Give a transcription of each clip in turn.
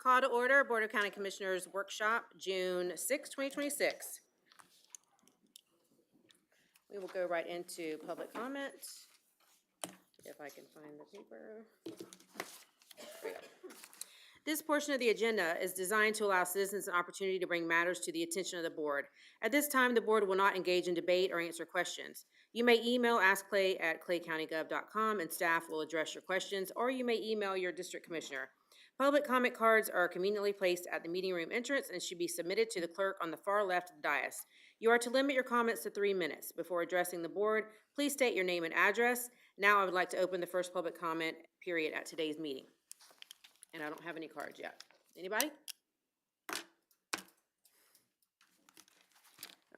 Call to order, Board of County Commissioners Workshop, June 6, 2026. We will go right into public comment. If I can find the paper. There we go. This portion of the agenda is designed to allow citizens an opportunity to bring matters to the attention of the board. At this time, the board will not engage in debate or answer questions. You may email askclay@claycountygov.com and staff will address your questions, or you may email your district commissioner. Public comment cards are conveniently placed at the meeting room entrance and should be submitted to the clerk on the far left of the dais. You are to limit your comments to 3 minutes. Before addressing the board, please state your name and address. Now I would like to open the first public comment period at today's meeting. And I don't have any cards yet. Anybody?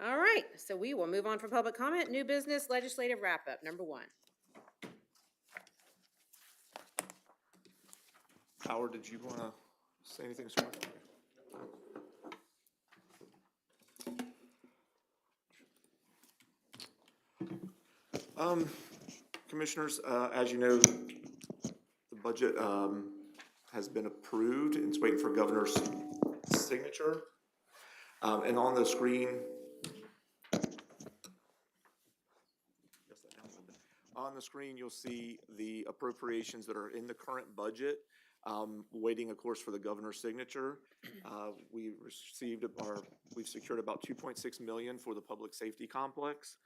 All right, so we will move on from public comment. New business legislative wrap-up, number 1. Howard, did you want to say anything, sir? Commissioners, as you know, the budget has been approved and it's waiting for governor's signature. And on the screen, you'll see the appropriations that are in the current budget, waiting, of course, for the governor's signature. We've secured about $2.6 million for the public safety complex,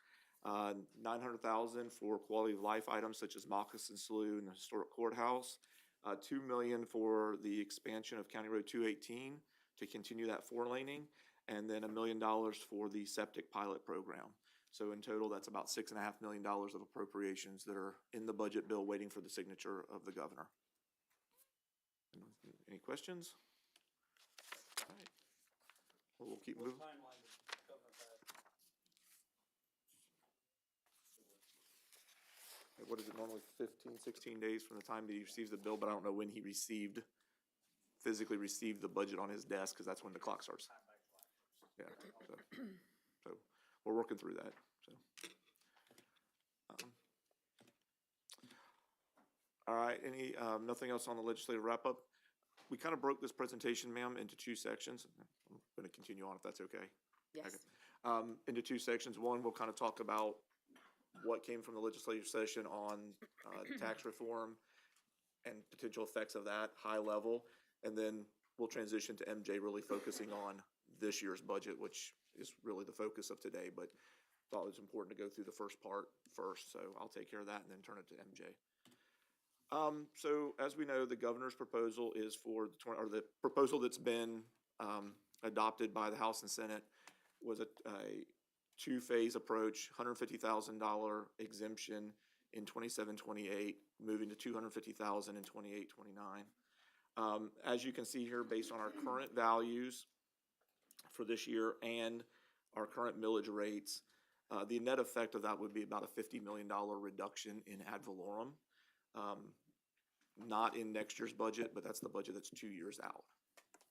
$900,000 for quality of life items such as Moccasin Slough and the historic courthouse, $2 million for the expansion of County Road 218 to continue that 4-laning, and then $1 million for the septic pilot program. So in total, that's about $6.5 million of appropriations that are in the budget bill waiting for the signature of the governor. Any questions? All right. Well, we'll keep moving. What is it, normally 15, 16 days from the time that he receives the bill, but I don't know when he physically received the budget on his desk, because that's when the clock starts. Yeah, so we're working through that. So, all right, nothing else on the legislative wrap-up? We kind of broke this presentation, ma'am, into 2 sections. I'm going to continue on if that's okay. Yes. Okay. Into 2 sections. One, we'll kind of talk about what came from the legislative session on tax reform and potential effects of that, high level, and then we'll transition to MJ really focusing on this year's budget, which is really the focus of today, but thought it was important to go through the first part first, so I'll take care of that and then turn it to MJ. So as we know, the governor's proposal is for the proposal that's been adopted by the House and Senate was a 2-phase approach, $150,000 exemption in 27-28, moving to $250,000 in 28-29. As you can see here, based on our current values for this year and our current millage rates, the net effect of that would be about a $50 million reduction in ad valorem. Not in next year's budget, but that's the budget that's 2 years out.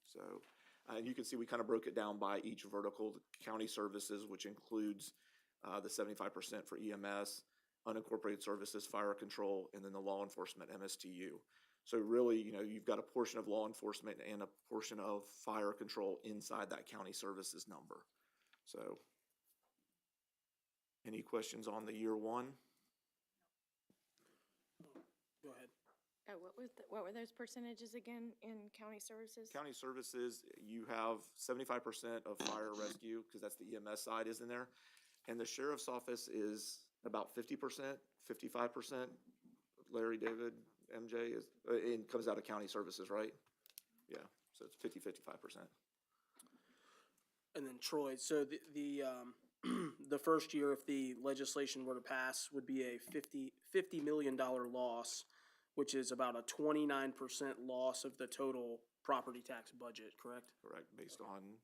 So, and you can see we kind of broke it down by each vertical. The county services, which includes the 75% for EMS, unincorporated services, fire control, and then the law enforcement MSTU. So really, you've got a portion of law enforcement and a portion of fire control inside that county services number. So, any questions on the year 1? Go ahead. What were those percentages again in county services? County services, you have 75% of fire rescue, because that's the EMS side is in there. And the sheriff's office is about 50%, 55%. Larry, David, MJ, it comes out of county services, right? Yeah, so it's 50, 55%. And then Troy, so the first year, if the legislation were to pass, would be a $50 million loss, which is about a 29% loss of the total property tax budget, correct? Correct, based on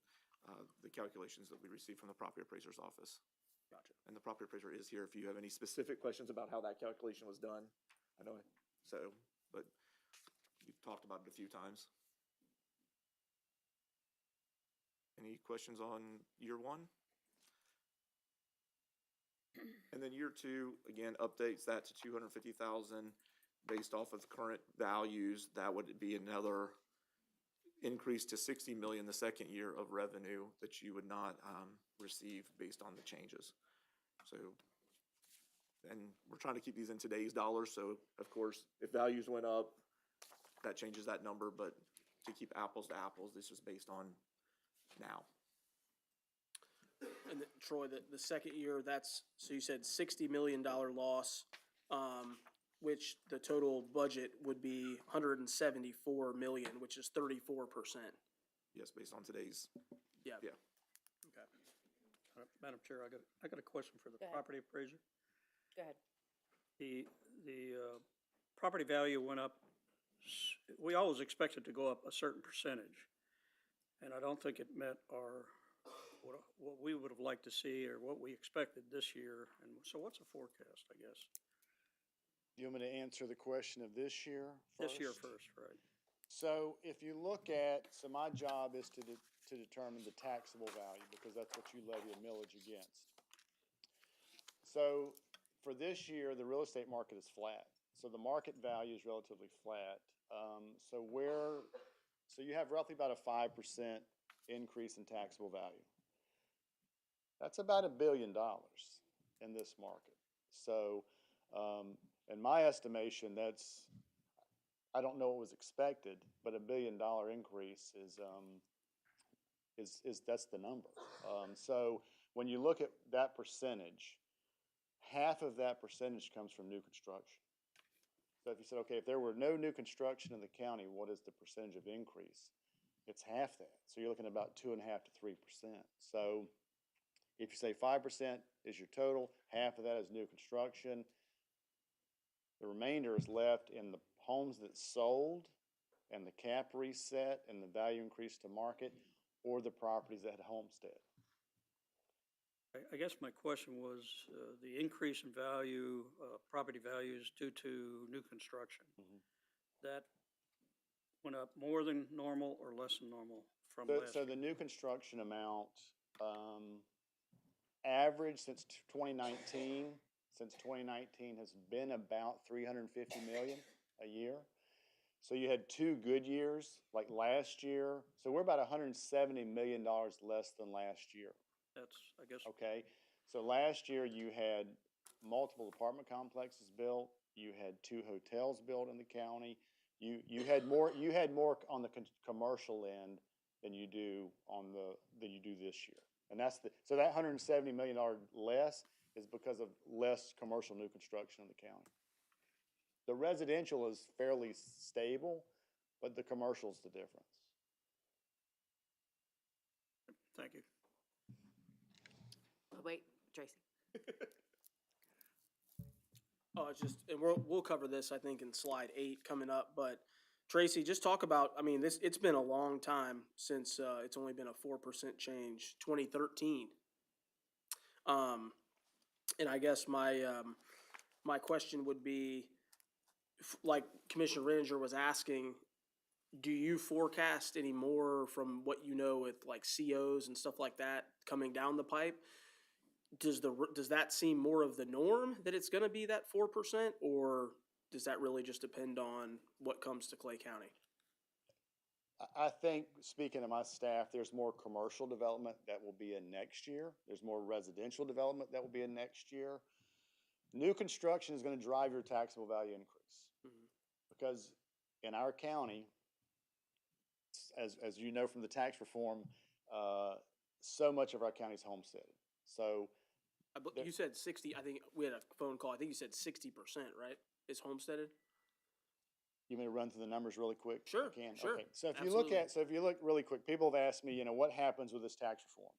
the calculations that we received from the property appraiser's office. Gotcha. And the property appraiser is here if you have any specific questions about how that calculation was done. I know, but you've talked about it a few times. Any questions on year 1? And then year 2, again, updates that to $250,000 based off of current values. That would be another, increase to 60 million the second year of revenue that you would not receive based on the changes. So, and we're trying to keep these in today's dollars, so of course, if values went up, that changes that number, but to keep apples to apples, this is based on now. And Troy, the second year, so you said $60 million loss, which the total budget would be 174 million, which is 34%. Yes, based on today's, Yeah. yeah. Okay. Madam Chair, I got a question for the Go ahead. property appraiser. Go ahead. The property value went up, we always expected to go up a certain percentage. And I don't think it met what we would have liked to see or what we expected this year. And so what's the forecast, I guess? You want me to answer the question of this year This year first, right? So if you look at, so my job is to determine the taxable value, because that's what you levy a millage against. So for this year, the real estate market is flat. So the market value is relatively flat. So you have roughly about a 5% increase in taxable value. That's about $1 billion in this market. So, in my estimation, I don't know what was expected, but $1 billion increase that's the number. So when you look at that percentage, half of that percentage comes from new construction. So if you said, okay, if there were no new construction in the county, what is the percentage of increase? It's half that. So you're looking at about 2.5% to 3%. So if you say 5% is your total, half of that is new construction. The remainder is left in the homes that sold and the cap reset and the value increase to market, or the properties that had homestead. I guess my question was, the increase in value, property values due to new construction. Mhm. That went up more than normal or less than normal from So, last so year? the new construction amount, average since 2019, has been about 350 million a year. So you had 2 good years, like last year. So we're about $170 million less than last year. That's, I guess, Okay, so last year you had multiple apartment complexes built, you had 2 hotels built in the county, you had more on the commercial end than you do this year. And so that $170 million less is because of less commercial new construction in the county. The residential is fairly stable, but the commercial is the difference. thank you. Oh, wait, Tracy. Oh, it's just, and we'll cover this, I think, in slide 8 coming up, but Tracy, just talk about, I mean, it's been a long time since, it's only been a 4% change, 2013. And I guess my question would be, like Commissioner Renninger was asking, do you forecast any more from what you know with like COs and stuff like that coming down the pipe? Does that seem more of the norm that it's gonna be that 4%, or does that really just depend on what comes to Clay County? I think, speaking of my staff, there's more commercial development that will be in next year. There's more residential development that will be in next year. New construction is gonna drive your taxable value increase. Mhm. Because in our county, as you know from the tax reform, so much of our county is homesteaded. So You said 60, I think we had a phone call, I think you said 60%, right, is homesteaded? you may run through the numbers really quick? Sure, I can. sure, Okay. So if absolutely. you look really quick, people have asked me, what happens with this tax reform?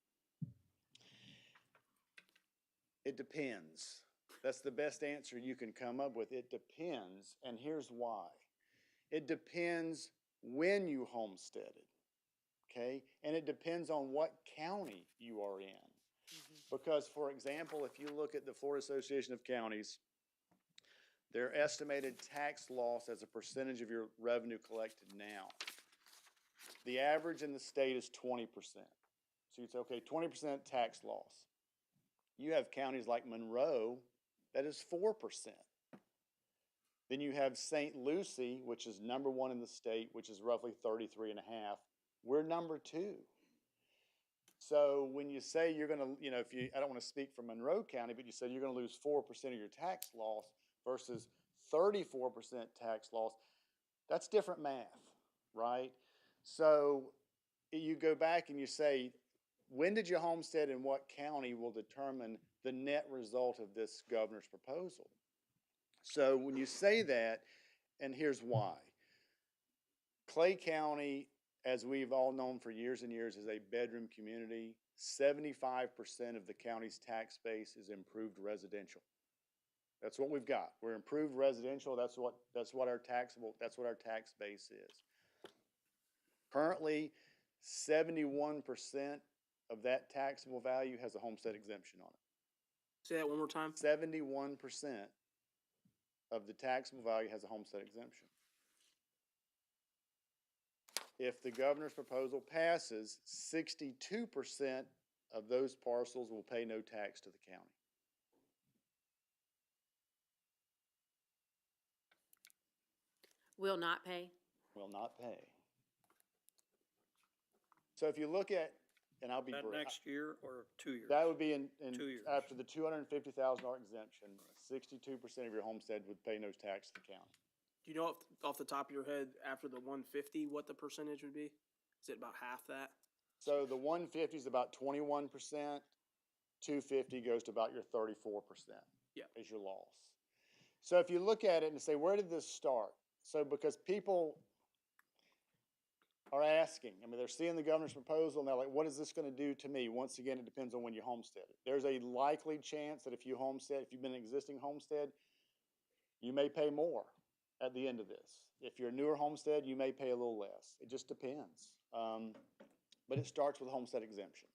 It depends. That's the best answer you can come up with. It depends, and here's why. It depends when you homesteaded, okay? And it depends on what county you are in. Because, for example, if you look at the Florida Association of Counties, their estimated tax loss as a percentage of your revenue collected now, the average in the state is 20%. So you'd say, okay, 20% tax loss. You have counties like Monroe that is 4%. Then you have St. Lucie, which is #1 in the state, which is roughly 33.5. We're number 2. So when you say you're gonna, you know, I don't wanna speak for Monroe County, but you said you're gonna lose 4% of your tax loss versus 34% tax loss, that's different math, right? So you go back and you say, when did you homestead and what county will determine the net result of this governor's proposal? So when you say that, and here's why. Clay County, as we've all known for years and years, is a bedroom community. 75% of the county's tax base is improved residential. That's what we've got. We're improved residential. That's what our tax base is. Currently, 71% of that taxable value has a homestead exemption on it. Say that one more time. 71% of the taxable value has a homestead exemption. If the governor's proposal passes, 62% of those parcels will pay no tax to the county. Will not pay? Will not pay. So if you look at, and I'll be That brief. next year or 2 years? That would be in 2 years. after the $250,000 exemption, 62% of your homestead would pay no tax to the county. Do you know off the top of your head, after the 150, what the percentage would be? Is it about half that? So the 150 is about 21%, 250 goes to about your 34%. Yeah. Is your loss. So if you look at it and say, where did this start? So because people are asking, I mean, they're seeing the governor's proposal and they're like, what is this going to do to me? Once again, it depends on when you homestead it. There's a likely chance that if you've been an existing homestead, you may pay more at the end of this. If you're a newer homestead, you may pay a little less. It just depends. But it starts with homestead exemption.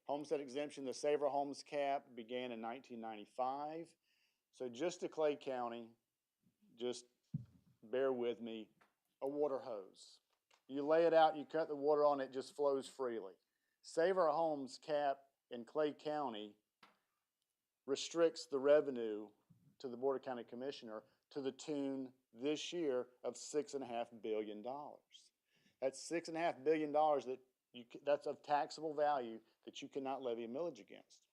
Homestead exemption, the Save Our Homes cap began in 1995. So just to Clay County, just bear with me, a water hose. You lay it out, you cut the water on, it just flows freely. Save Our Homes cap in Clay County restricts the revenue to the Board of County Commissioner to the tune this year of $6.5 billion. That's $6.5 billion that's of taxable value that you cannot levy a millage against.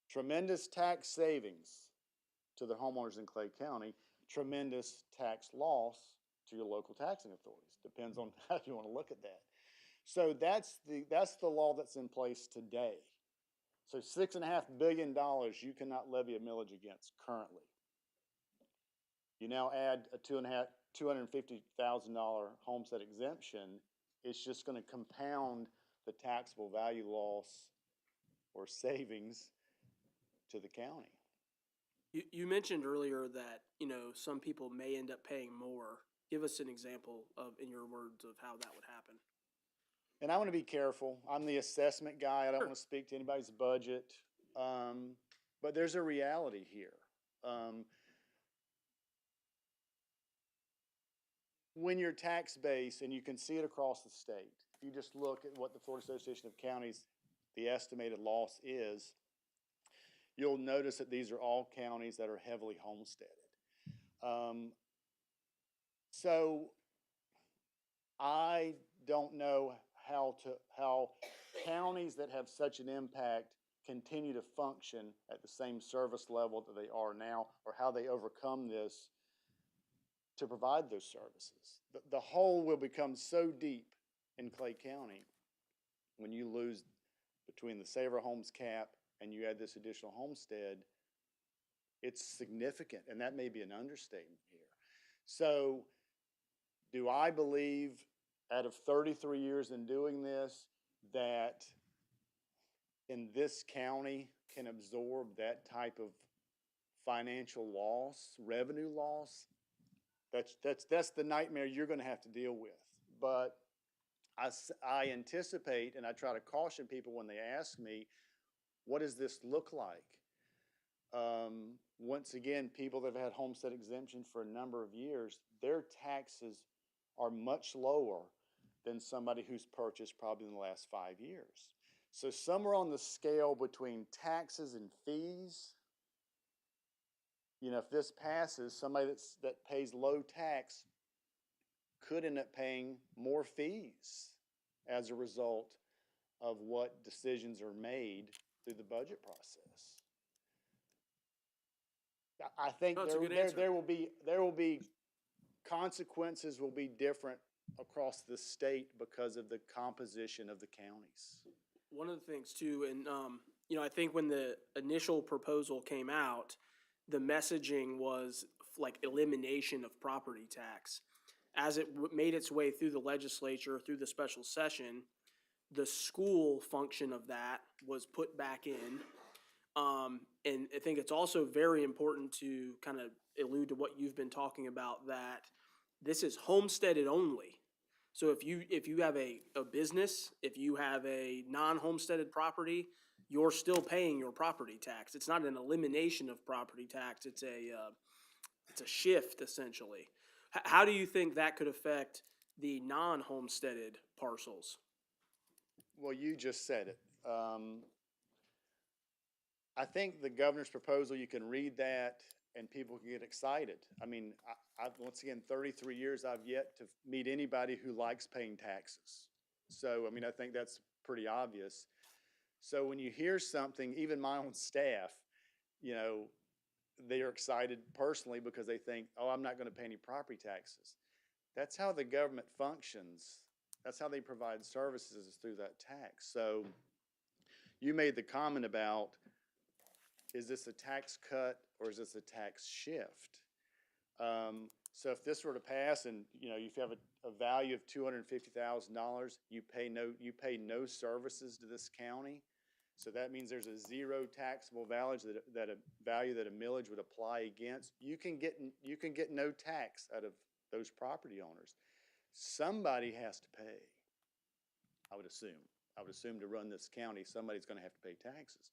Tremendous tax savings to the homeowners in Clay County, tremendous tax loss to your local taxing authorities. Depends on how you want to look at that. So that's the law that's in place today. So $6.5 billion you cannot levy a millage against currently. You now add a $250,000 homestead exemption, it's just going to compound the taxable value loss or savings to the county. You mentioned earlier that, some people may end up paying more. Give us an example of, in your words, of how that would happen. And I want to be careful. I'm the assessment guy. I don't want to speak to anybody's budget. But there's a reality here. When your tax base, and you can see it across the state, if you just look at what the Florida Association of Counties, the estimated loss is, you'll notice that these are all counties that are heavily homesteaded. So I don't know how counties that have such an impact continue to function at the same service level that they are now, or how they overcome this to provide those services. The hole will become so deep in Clay County when you lose between the Save Our Homes cap and you add this additional homestead, it's significant, and that may be an understatement here. So do I believe, out of 33 years in doing this, that in this county can absorb that type of financial loss, revenue loss? That's the nightmare you're going to have to deal with. But I anticipate, and I try to caution people when they ask me, what does this look like? Once again, people that have had homestead exemption for a number of years, their taxes are much lower than somebody who's purchased probably in the last 5 years. So somewhere on the scale between taxes and fees, if this passes, somebody that pays low tax could end up paying more fees as a result of what decisions are made through the budget process. I think No, it's a good answer. there will be consequences will be different across the state because of the composition of the counties. One of the things too, and, you know, I think when the initial proposal came out, the messaging was like elimination of property tax. As it made its way through the legislature, through the special session, the school function of that was put back in. And I think it's also very important to kind of allude to what you've been talking about, that this is homesteaded only. So if you have a business, if you have a non-homesteaded property, you're still paying your property tax. It's not an elimination of property tax. It's a shift essentially. How do you think that could affect the non-homesteaded parcels? Well, you just said it. I think the governor's proposal, you can read that and people can get excited. I mean, I've, once again, 33 years, I've yet to meet anybody who likes paying taxes. So, I mean, I think that's pretty obvious. So when you hear something, even my own staff, you know, they are excited personally because they think, oh, I'm not going to pay any property taxes. That's how the government functions. That's how they provide services, is through that tax. So you made the comment about, is this a tax cut or is this a tax shift? So if this were to pass and, you know, if you have a value of $250,000, you pay no services to this county. So that means there's a zero taxable value that a millage would apply against. You can get no tax out of those property owners. Somebody has to pay, I would assume. I would assume to run this county, somebody's going to have to pay taxes.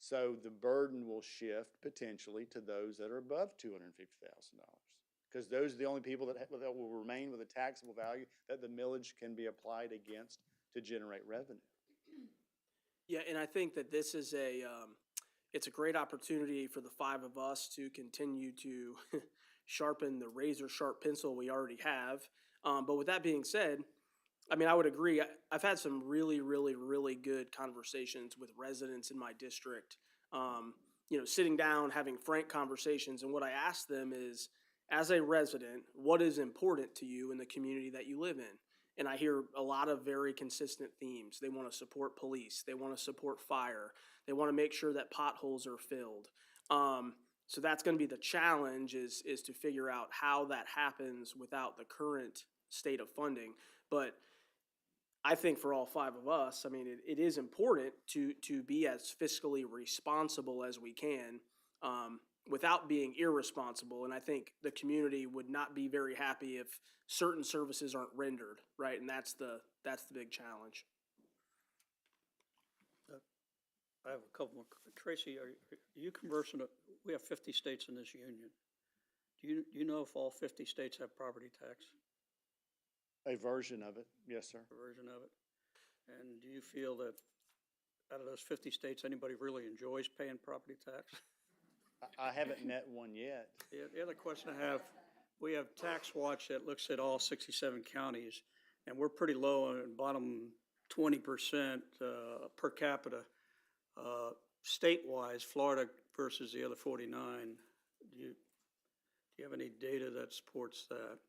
So the burden will shift potentially to those that are above $250,000, because those are the only people that will remain with a taxable value that the millage can be applied against to generate revenue. Yeah, and I think that this is it's a great opportunity for the five of us to continue to sharpen the razor sharp pencil we already have. But with that being said, I mean, I would agree. I've had some really, really, really good conversations with residents in my district. You know, sitting down, having frank conversations, and what I ask them is, as a resident, what is important to you in the community that you live in? And I hear a lot of very consistent themes. They want to support police. They want to support fire. They want to make sure that potholes are filled. So that's going to be the challenge, is to figure out how that happens without the current state of funding. But I think for all five of us, I mean, it is important to be as fiscally responsible as we can, without being irresponsible. And I think the community would not be very happy if certain services aren't rendered, right? And that's the big challenge. I have a couple more. Tracy, are you conversant? We have 50 states in this union. Do you know if all 50 states have property tax? A version of it, yes, sir. A version of it. And do you feel that out of those 50 states, anybody really enjoys paying property tax? I haven't met one yet. The other question I have, we have Tax Watch that looks at all 67 counties, and we're pretty low on the bottom 20% per capita. State-wise, Florida versus the other 49. Do you have any data that supports that?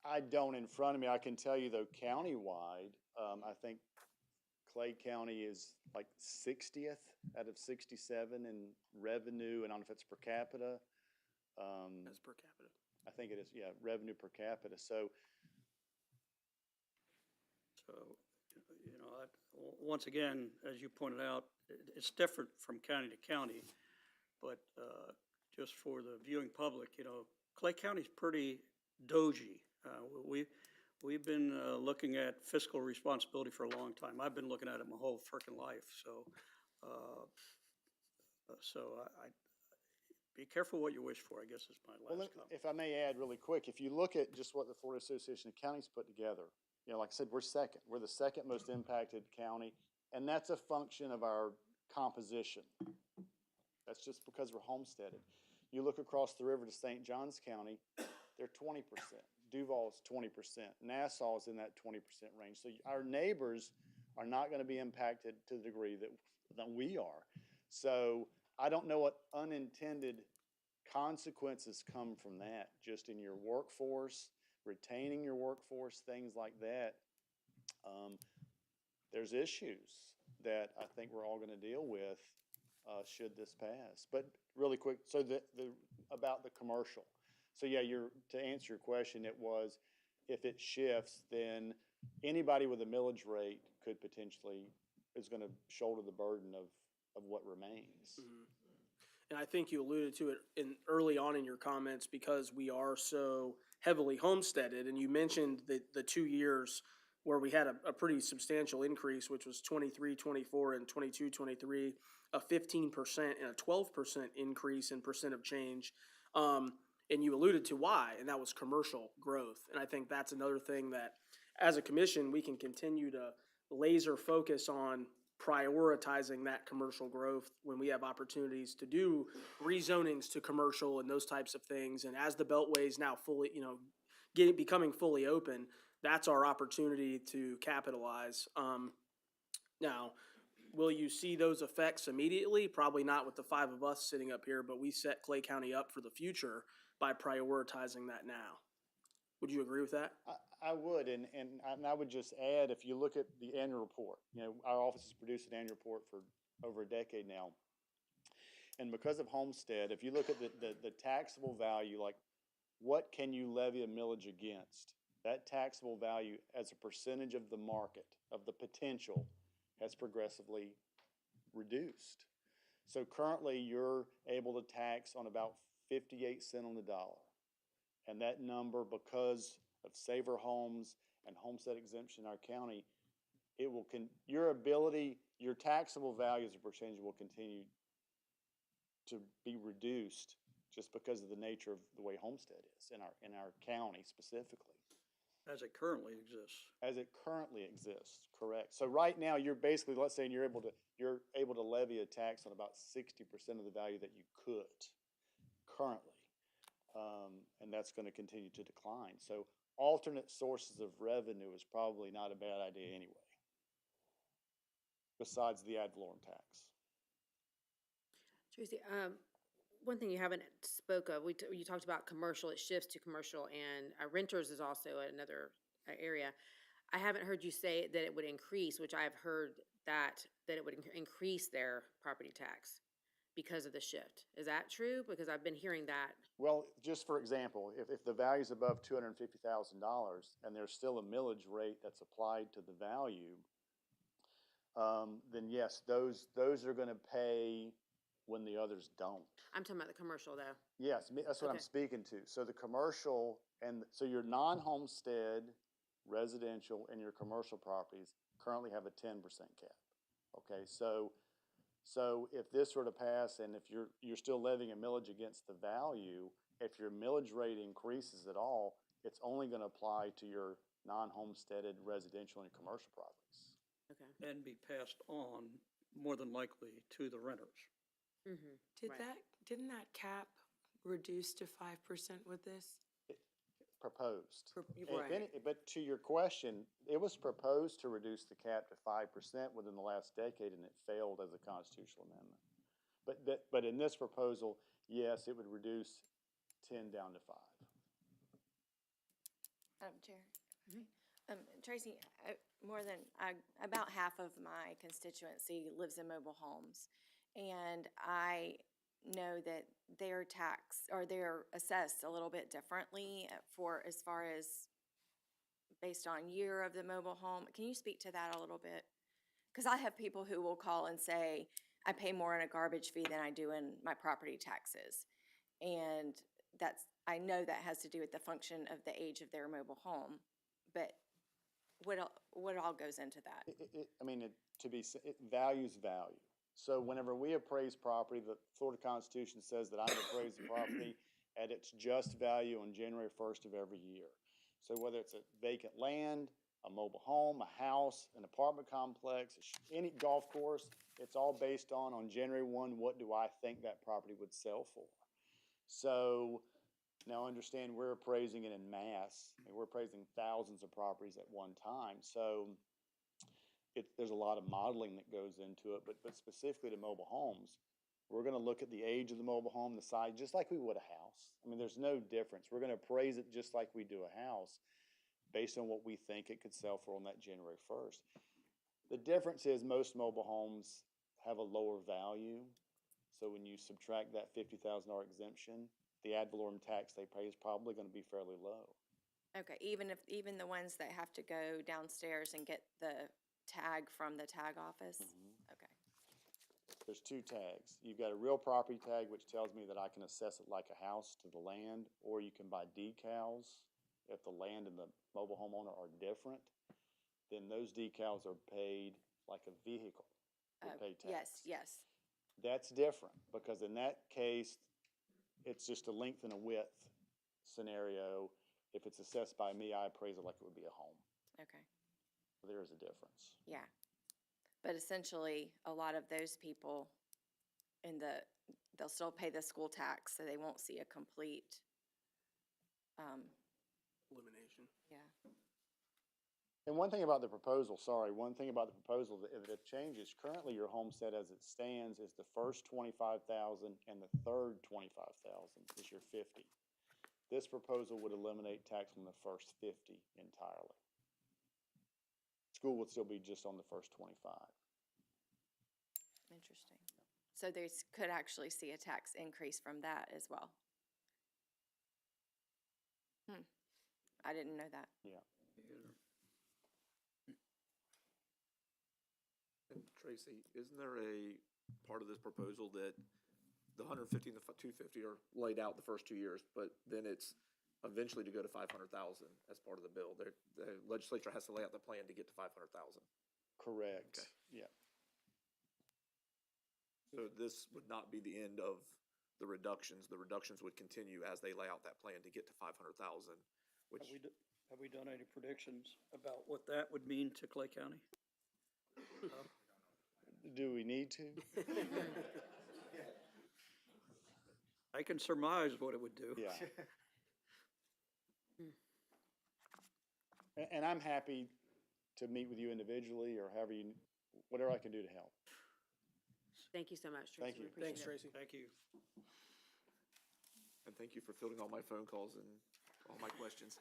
I don't in front of me. I can tell you though, countywide, I think Clay County is like 60th out of 67 in revenue, and I don't know if it's per capita. As per capita. I think it is, yeah, revenue per capita. So, you know, once again, as you pointed out, it's different from county to county, but just for the viewing public, you know, Clay County's pretty doji. We've been looking at fiscal responsibility for a long time. I've been looking at it my whole frickin' life. So, I be careful what you wish for, I guess is my last comment. if I may add really quick, if you look at just what the Florida Association of Counties put together, you know, like I said, we're second. We're the second most impacted county, and that's a function of our composition. That's just because we're homesteaded. You look across the river to St. Johns County, they're 20%. Duval's 20%. Nassau's in that 20% range. So our neighbors are not going to be impacted to the degree that we are. So I don't know what unintended consequences come from that, just in your workforce, retaining your workforce, things like that. There's issues that I think we're all going to deal with should this pass. But really quick, so about the commercial. So yeah, to answer your question, it was if it shifts, then anybody with a millage rate could potentially is going to shoulder the burden of what remains. And I think you alluded to it early on in your comments because we are so heavily homesteaded, and you mentioned the 2 years where we had a pretty substantial increase, which was 23, 24, and 22, 23, a 15% and a 12% increase in percent of change. And you alluded to why, and that was commercial growth. And I think that's another thing that, as a commission, we can continue to laser focus on prioritizing that commercial growth when we have opportunities to do rezonings to commercial and those types of things. And as the beltway's now fully, becoming fully open, that's our opportunity to capitalize. Now, will you see those effects immediately? Probably not with the 5 of us sitting up here, but we set Clay County up for the future by prioritizing that now. Would you agree with that? I would, and I would just add, if you look at the annual report, our office has produced an annual report for over a decade now. And because of Homestead, if you look at the taxable value, like what can you levy a millage against? That taxable value as a percentage of the market, of the potential, has progressively reduced. So currently you're able to tax on about 58 cents on the dollar. And that number, because of saver homes and homestead exemption in our county, your taxable value as a percentage will continue to be reduced just because of the nature of the way homestead is in our county specifically. As it currently exists. As it currently exists, correct. So right now, you're basically, let's say you're able to levy a tax on about 60% of the value that you could currently. And that's going to continue to decline. So alternate sources of revenue is probably not a bad idea anyway, besides the ad valorem tax. Tracy, one thing you haven't spoke of, you talked about commercial, it shifts to commercial, and renters is also another area. I haven't heard you say that it would increase, which I've heard that it would increase their property tax because of the shift. Is that true? Because I've been hearing that. Well, just for example, if the value is above $250,000 and there's still a millage rate that's applied to the value, then yes, those are going to pay when the others don't. I'm talking about the commercial though. Yes, that's what I'm Okay. speaking to. So the commercial so your non-homestead, residential, and your commercial properties currently have a 10% cap. Okay, so if this were to pass and if you're still levying a millage against the value, if your millage rate increases at all, it's only going to apply to your non-homesteaded residential and commercial properties. Okay. And be passed on, more than likely, to the renters. Mm-hmm. Right. Didn't that cap reduce to 5% with this? Proposed. Right. But to your question, it was proposed to reduce the cap to 5% within the last decade, and it failed as a constitutional amendment. But in this proposal, yes, it would reduce 10 down to 5. Chair. Tracy, about half of my constituency lives in mobile homes. And I know that they're assessed a little bit differently as far as based on year of the mobile home. Can you speak to that a little bit? Because I have people who will call and say, I pay more in a garbage fee than I do in my property taxes. And I know that has to do with the function of the age of their mobile home. But what all goes into that? Values value. So whenever we appraise property, the Florida Constitution says that I'm appraising property at its just value on January 1st of every year. So whether it's a vacant land, a mobile home, a house, an apartment complex, any golf course, it's all based on January 1, what do I think that property would sell for? So Now, understand, we're appraising it in mass, and we're appraising thousands of properties at one time, so there's a lot of modeling that goes into it, but specifically to mobile homes, we're gonna look at the age of the mobile home, the size, just like we would a house. I mean, there's no difference. We're gonna appraise it just like we do a house, based on what we think it could sell for on that January 1st. The difference is most mobile homes have a lower value, so when you subtract that $50,000 exemption, the ad valorem tax they pay is probably gonna be fairly low. Okay, even the ones that have to go downstairs and get the tag from the tag office? Okay, There's two tags. You've got a real property tag, which tells me that I can assess it like a house to the land, or you can buy decals. If the land and the mobile homeowner are different, then those decals are paid like a vehicle would pay tax. yes, yes, That's different, because in that case, it's just a length and a width scenario. If it's assessed by me, I appraise it like it would be a home. okay, There is a difference. yeah. But essentially, a lot of those people they'll still pay the school tax, so they won't see a complete, Elimination. yeah. And one thing about the proposal, that it changes, currently your homestead as it stands is the first 25,000 and the third 25,000 is your 50. This proposal would eliminate tax on the first 50 entirely. School would still be just on the first 25. Interesting. So they could actually see a tax increase from that as well. I didn't know that. Yeah. And Tracy, isn't there a part of this proposal that the 150 and the 250 are laid out the first 2 years, but then it's eventually to go to 500,000 as part of the bill? The legislature has to lay out the plan to get to 500,000. Correct. Okay. Yeah. So this would not be the end of the reductions. The reductions would continue as they lay out that plan to get to 500,000, which, Have we done any predictions about what that would mean to Clay County? Do we need to? I can surmise what it would do. Yeah. And I'm happy to meet with you individually or whatever I can do to help. Thank you so much, Tracy. Thank We you. appreciate Thanks, it. Tracy. Thank you. and thank you for fielding all my phone calls and all my questions.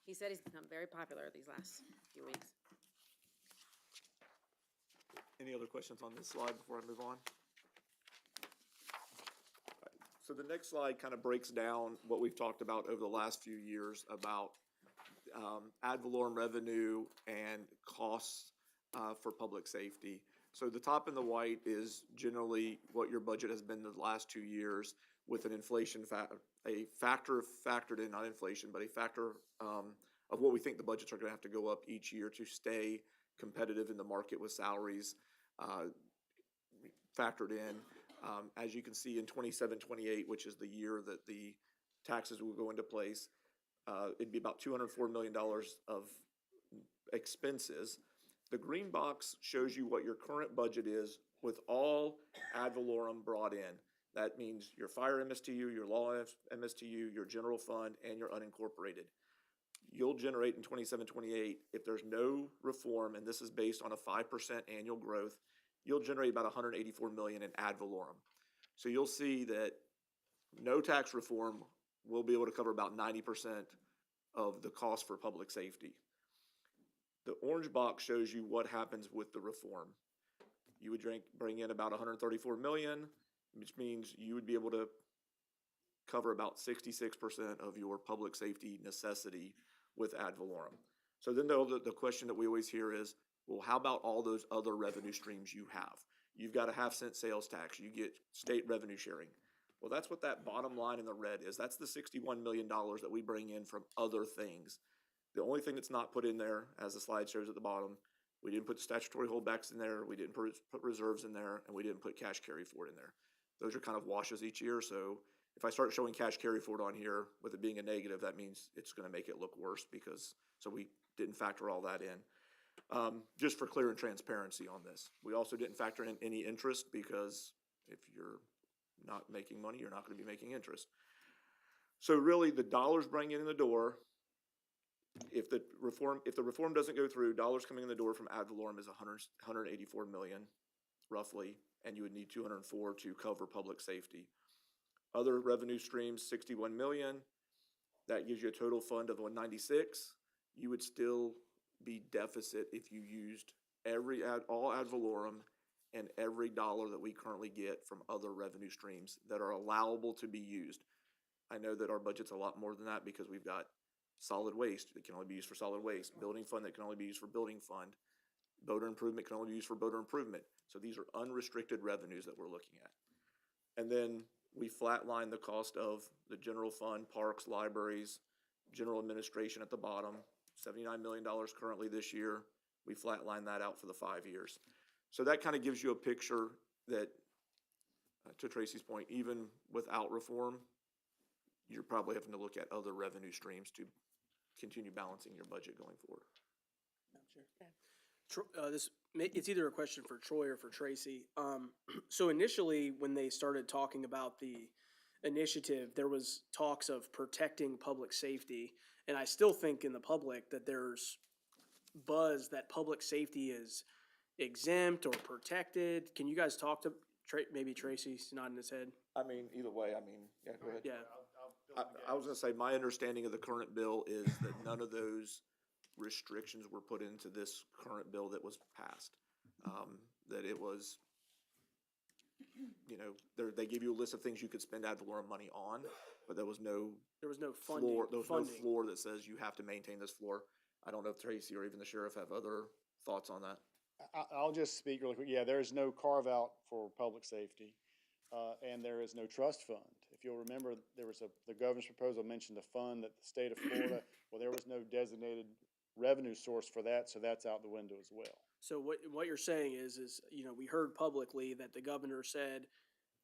He said he's become very popular these last few weeks. Any other questions on this slide before I move on? So the next slide kind of breaks down what we've talked about over the last few years about ad valorem revenue and costs for public safety. So the top in the white is generally what your budget has been the last 2 years with an inflation a factor factored in, not inflation, but a factor of what we think the budgets are going to have to go up each year to stay competitive in the market with salaries factored in. As you can see in 27-28, which is the year that the taxes will go into place, it'd be about $204 million of expenses. The green box shows you what your current budget is with all ad valorem brought in. That means your fire MSTU, your law MSTU, your general fund, and your unincorporated. You'll generate in 27-28, if there's no reform, and this is based on a 5% annual growth, you'll generate about $184 million in ad valorem. So you'll see that no tax reform will be able to cover about 90% of the cost for public safety. The orange box shows you what happens with the reform. You would bring in about $134 million, which means you would be able to cover about 66% of your public safety necessity with ad valorem. So then the question that we always hear is, well, how about all those other revenue streams you have? You've got a 0.5-cent sales tax, you get state revenue sharing. Well, that's what that bottom line in the red is. That's the $61 million that we bring in from other things. The only thing that's not put in there, as the slide shows at the bottom, we didn't put statutory holdbacks in there, we didn't put reserves in there, and we didn't put cash carry forward in there. Those are kind of washes each year, so if I start showing cash carry forward on here with it being a negative, that means it's gonna make it look worse so we didn't factor all that in. Just for clear and transparency on this. We also didn't factor in any interest because if you're not making money, you're not gonna be making interest. So really, the dollars bringing in the door, if the reform doesn't go through, dollars coming in the door from ad valorem is 184 million, roughly, and you would need 204 to cover public safety. Other revenue streams, 61 million. That gives you a total fund of 196. You would still be deficit if you used all ad valorem and every dollar that we currently get from other revenue streams that are allowable to be used. I know that our budget's a lot more than that because we've got solid waste that can only be used for solid waste, building fund that can only be used for building fund, voter improvement can only be used for voter improvement. So these are unrestricted revenues that we're looking at. And then we flatline the cost of the general fund, parks, libraries, general administration at the bottom, $79 million currently this year. We flatline that out for the 5 years. So that kind of gives you a picture that, to Tracy's point, even without reform, you're probably having to look at other revenue streams to continue balancing your budget going forward. It's either a question for Troy or for Tracy. So initially, when they started talking about the initiative, there was talks of protecting public safety. And I still think in the public that there's buzz that public safety is exempt or protected. Can you guys talk to, maybe Tracy's nodding his head? I mean, either way, yeah, go ahead. Yeah. I was gonna say, my understanding of the current bill is that none of those restrictions were put into this current bill that was passed. That it was, they give you a list of things you could spend ad valorem money on, but there was no funding. floor, there was no floor that says you have to maintain this floor. I don't know if Tracy or even the sheriff have other thoughts on that. I'll just speak really quick. Yeah, there is no carve out for public safety, and there is no trust fund. If you'll remember, the governor's proposal mentioned a fund that the state of Florida, well, there was no designated revenue source for that, so that's out the window as well. So what you're saying is, we heard publicly that the governor said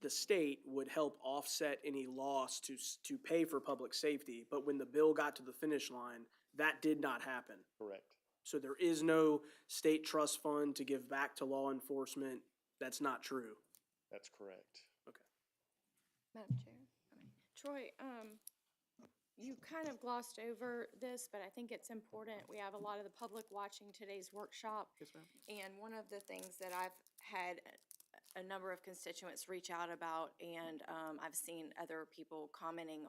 the state would help offset any loss to pay for public safety, but when the bill got to the finish line, that did not happen. Correct. So there is no state trust fund to give back to law enforcement. That's not true. That's correct. Madam Chair. Troy, you kind of glossed over this, but I think it's important. We have a lot of the public watching today's workshop. Yes, ma'am. And one of the things that I've had a number of constituents reach out about, and I've seen other people commenting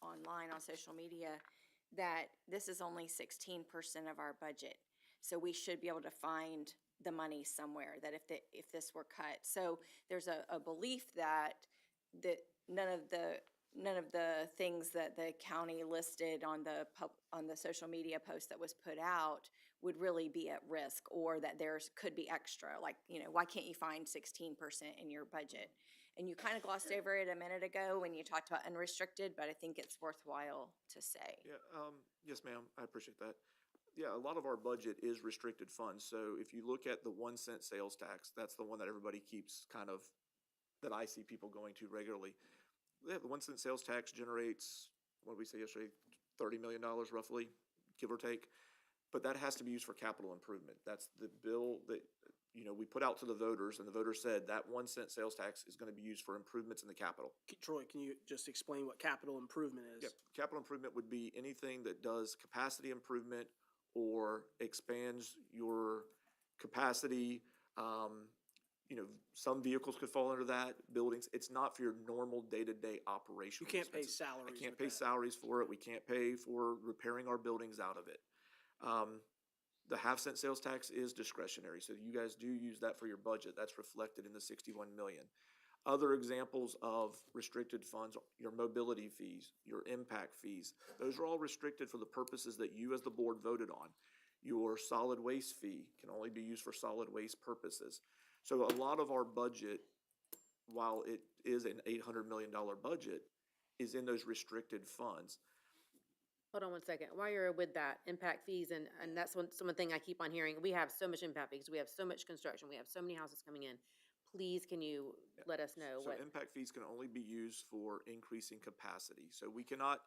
online on social media, that this is only 16% of our budget. So we should be able to find the money somewhere, that if this were cut. So there's a belief that none of the things that the county listed on the social media post that was put out would really be at risk, or that could be extra. Like, why can't you find 16% in your budget? And you kind of glossed over it a minute ago when you talked about unrestricted, but I think it's worthwhile to say. Yeah, yes, ma'am, I appreciate that. Yeah, a lot of our budget is restricted funds, so if you look at the 1 cent sales tax, that's the one that everybody keeps that I see people going to regularly. Yeah, the 1 cent sales tax generates, what did we say yesterday, $30 million roughly, give or take. But that has to be used for capital improvement. That's the bill that, we put out to the voters, and the voters said that 1 cent sales tax is gonna be used for improvements in the capital. Troy, can you just explain what capital improvement is? Yep, capital improvement would be anything that does capacity improvement or expands your capacity. Some vehicles could fall under that, buildings. It's not for your normal day-to-day operation. You can't pay salaries. I can't with pay that. salaries for it. We can't pay for repairing our buildings out of it. The half-cent sales tax is discretionary, so you guys do use that for your budget. That's reflected in the 61 million. Other examples of restricted funds, your mobility fees, your impact fees, those are all restricted for the purposes that you as the board voted on. Your solid waste fee can only be used for solid waste purposes. So a lot of our budget, while it is an $800 million budget, is in those restricted funds. Hold on one second. While you're with that, impact fees, and that's one thing I keep on hearing. We have so much impact fees. We have so much construction. We have so many houses coming in. Please, can you let us know So what? impact fees can only be used for increasing capacity. So we cannot,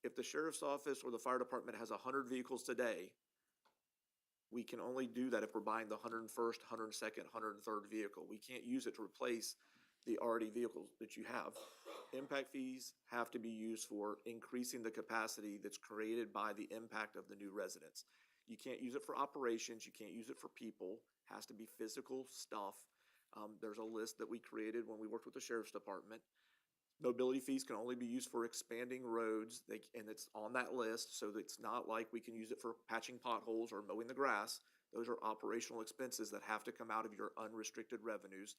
if the sheriff's office or the fire department has 100 vehicles today, we can only do that if we're buying the 101st, 102nd, 103rd vehicle. We can't use it to replace the already vehicles that you have. Impact fees have to be used for increasing the capacity that's created by the impact of the new residents. You can't use it for operations, you can't use it for people, has to be physical stuff. There's a list that we created when we worked with the sheriff's department. Mobility fees can only be used for expanding roads, and it's on that list, so that it's not like we can use it for patching potholes or mowing the grass. Those are operational expenses that have to come out of your unrestricted revenues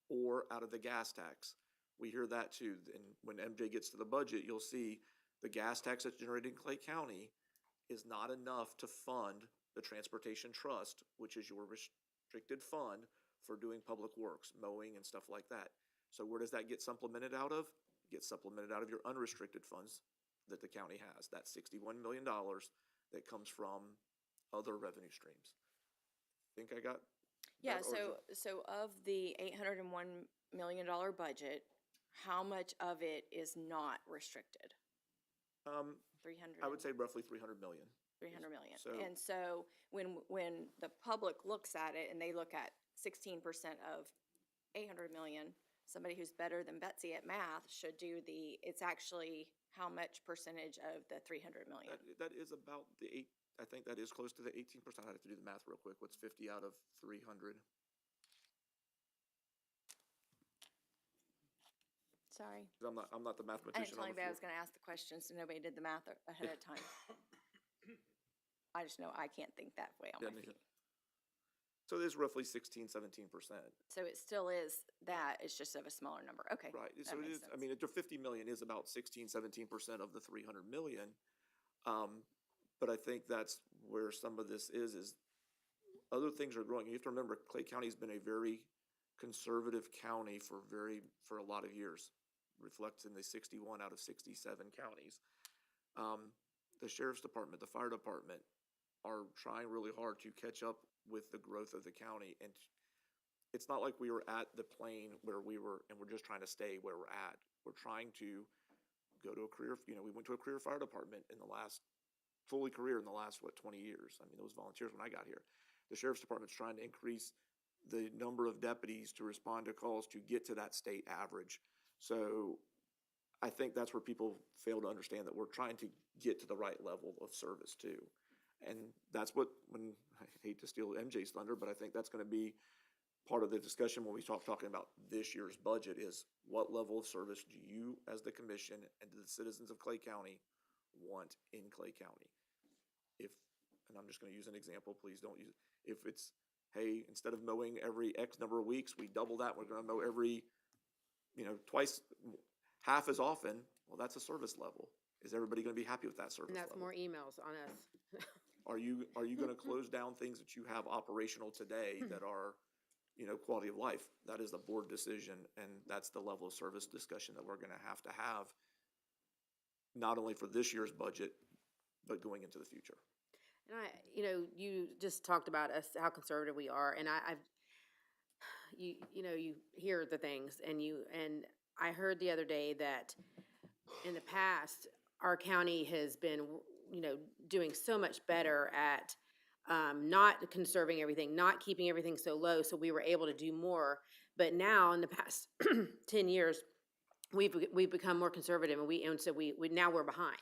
or out of the gas tax. We hear that too, and when MJ gets to the budget, you'll see the gas tax that's generated in Clay County is not enough to fund the transportation trust, which is your restricted fund for doing public works, mowing and stuff like that. So where does that get supplemented out of? It gets supplemented out of your unrestricted funds that the county has. That's $61 million that comes from other revenue streams. Think I got? Yeah, that, or is so of the $801 million budget, how much of it is not restricted? it- 300? I would say roughly 300 million. 300 million. So- And so when the public looks at it and they look at 16% of 800 million, somebody who's better than Betsy at math should do it's actually how much percentage of the 300 million? That is about I think that is close to the 18%. I have to do the math real quick. What's 50 out of 300? Sorry. 'Cause I'm not the I didn't mathematician tell on the anybody I floor. was gonna ask the question, so nobody did the math ahead of time. I just know I can't think that way on Yeah, my me feet. too. So it is roughly 16-17%. So it still is that, it's just of a smaller number. Okay. Right, that so it makes is, I sense. mean, the 50 million is about 16-17% of the 300 million. But I think that's where some of this is other things are growing. You have to remember, Clay County's been a very conservative county for a lot of years, reflects in the 61 out of 67 counties. The sheriff's department, the fire department are trying really hard to catch up with the growth of the county, and it's not like we were at the plane where we were and we're just trying to stay where we're at. We're trying to go to a career, we went to a career fire department fully career in the last, 20 years. I mean, those volunteers when I got here. The sheriff's department's trying to increase the number of deputies to respond to calls to get to that state average. So I think that's where people fail to understand that we're trying to get to the right level of service too. And that's when I hate to steal MJ's thunder, but I think that's gonna be part of the discussion when we talking about this year's budget is what level of service do you, as the commission and the citizens of Clay County, want in Clay County? And I'm just gonna use an example, please don't use, if it's, hey, instead of mowing every X number of weeks, we double that, we're gonna mow every, twice, half as often, well, that's a service level. Is everybody gonna be happy with that service And level? that's more emails on us. Are you gonna close down things that you have operational today that are, quality of life? That is the board decision, and that's the level of service discussion that we're gonna have, not only for this year's budget, but going into the future. And you just talked about us, how conservative we are, and you hear the things, and I heard the other day that in the past, our county has been, doing so much better at not conserving everything, not keeping everything so low, so we were able to do more. But now, in the past 10 years, we've become more conservative, and so now we're behind.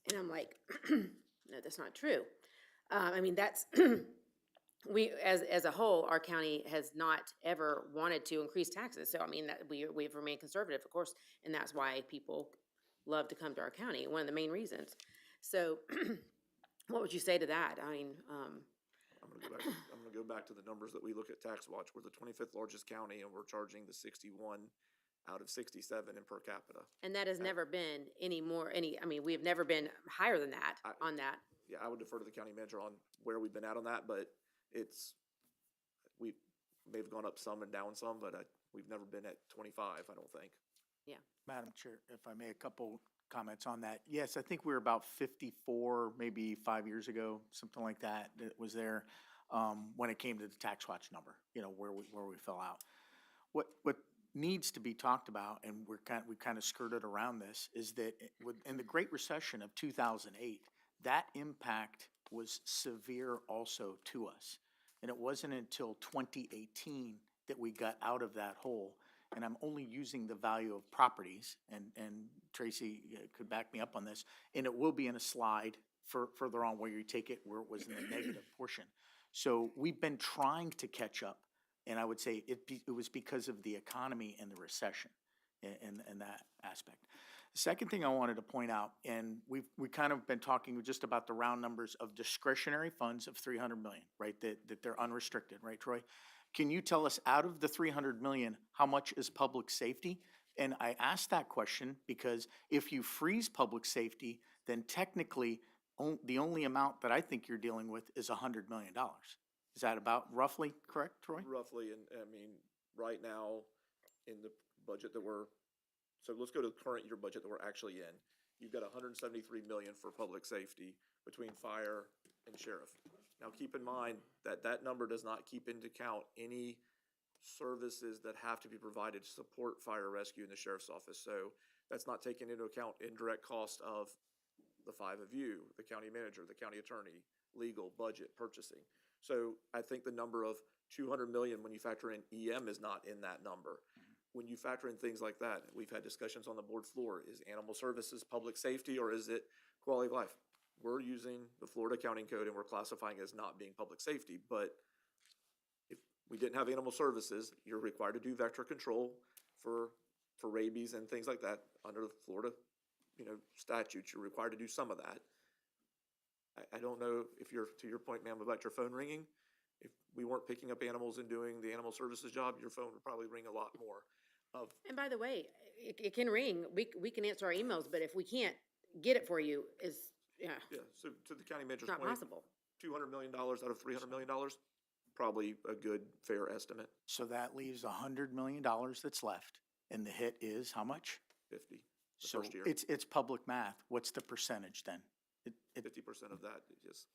And I'm like, no, that's not true. I mean, that's we as a whole, our county has not ever wanted to increase taxes. So I mean that we've remained conservative, of course, and that's why people love to come to our county. One of the main reasons. So, what would you say to that? I mean, I'm gonna go back to the numbers that we look at Tax Watch. We're the 25th largest county, and we're charging the 61 out of 67 in per capita. and that has never been I mean, we have never been higher than that on that. Yeah, I would defer to the county manager on where we've been at on that, but we may have gone up some and down some, but we've never been at 25, I don't think. Madam Chair, if I may, a couple comments on that. Yes, I think we were about 54, maybe 5 years ago, something like that, that was there when it came to the Tax Watch number, where we fell out. What needs to be talked about, and we kind of skirted around this, is that in the Great Recession of 2008, that impact was severe also to us. And it wasn't until 2018 that we got out of that hole. and I'm only using the value of properties, and Tracy could back me up on this, and it will be in a slide further on where you take it where it was in the negative portion. So we've been trying to catch up, and I would say it was because of the economy and the recession in that aspect. The second thing I wanted to point out, and we kind of been talking just about the round numbers of discretionary funds of 300 million, right? That they're unrestricted, right, Troy? Can you tell us out of the 300 million, how much is public safety? And I asked that question because if you freeze public safety, then technically the only amount that I think you're dealing with is $100 million. Is that about roughly correct, Troy? Roughly, and I mean, right now, in the budget that so let's go to the current year budget that we're actually in. You've got 173 million for public safety between fire and sheriff. Now, keep in mind that that number does not keep into account any services that have to be provided to support fire rescue in the sheriff's office. So that's not taking into account indirect cost of the five of you, the county manager, the county attorney, legal, budget, purchasing. So I think the number of 200 million when you factor in EM is not in that number. When you factor in things like that, we've had discussions on the board floor, is animal services public safety or is it quality of life? We're using the Florida Accounting Code and we're classifying it as not being public safety, but if we didn't have animal services, you're required to do vector control for rabies and things like that under the Florida, statutes. You're required to do some of that. I don't know if you're, to your point, ma'am, about your phone ringing. If we weren't picking up animals and doing the animal services job, your phone would probably ring a lot more. And by the way, it can ring, we can answer our emails, but if we can't get it for you, Yeah, so to the county manager's it's not point, possible. $200 million out of $300 million, probably a good, fair estimate, So that leaves $100 million that's left, and the hit is how much? 50, the So first year. it's public math. What's the percentage then? 50% of that, yes.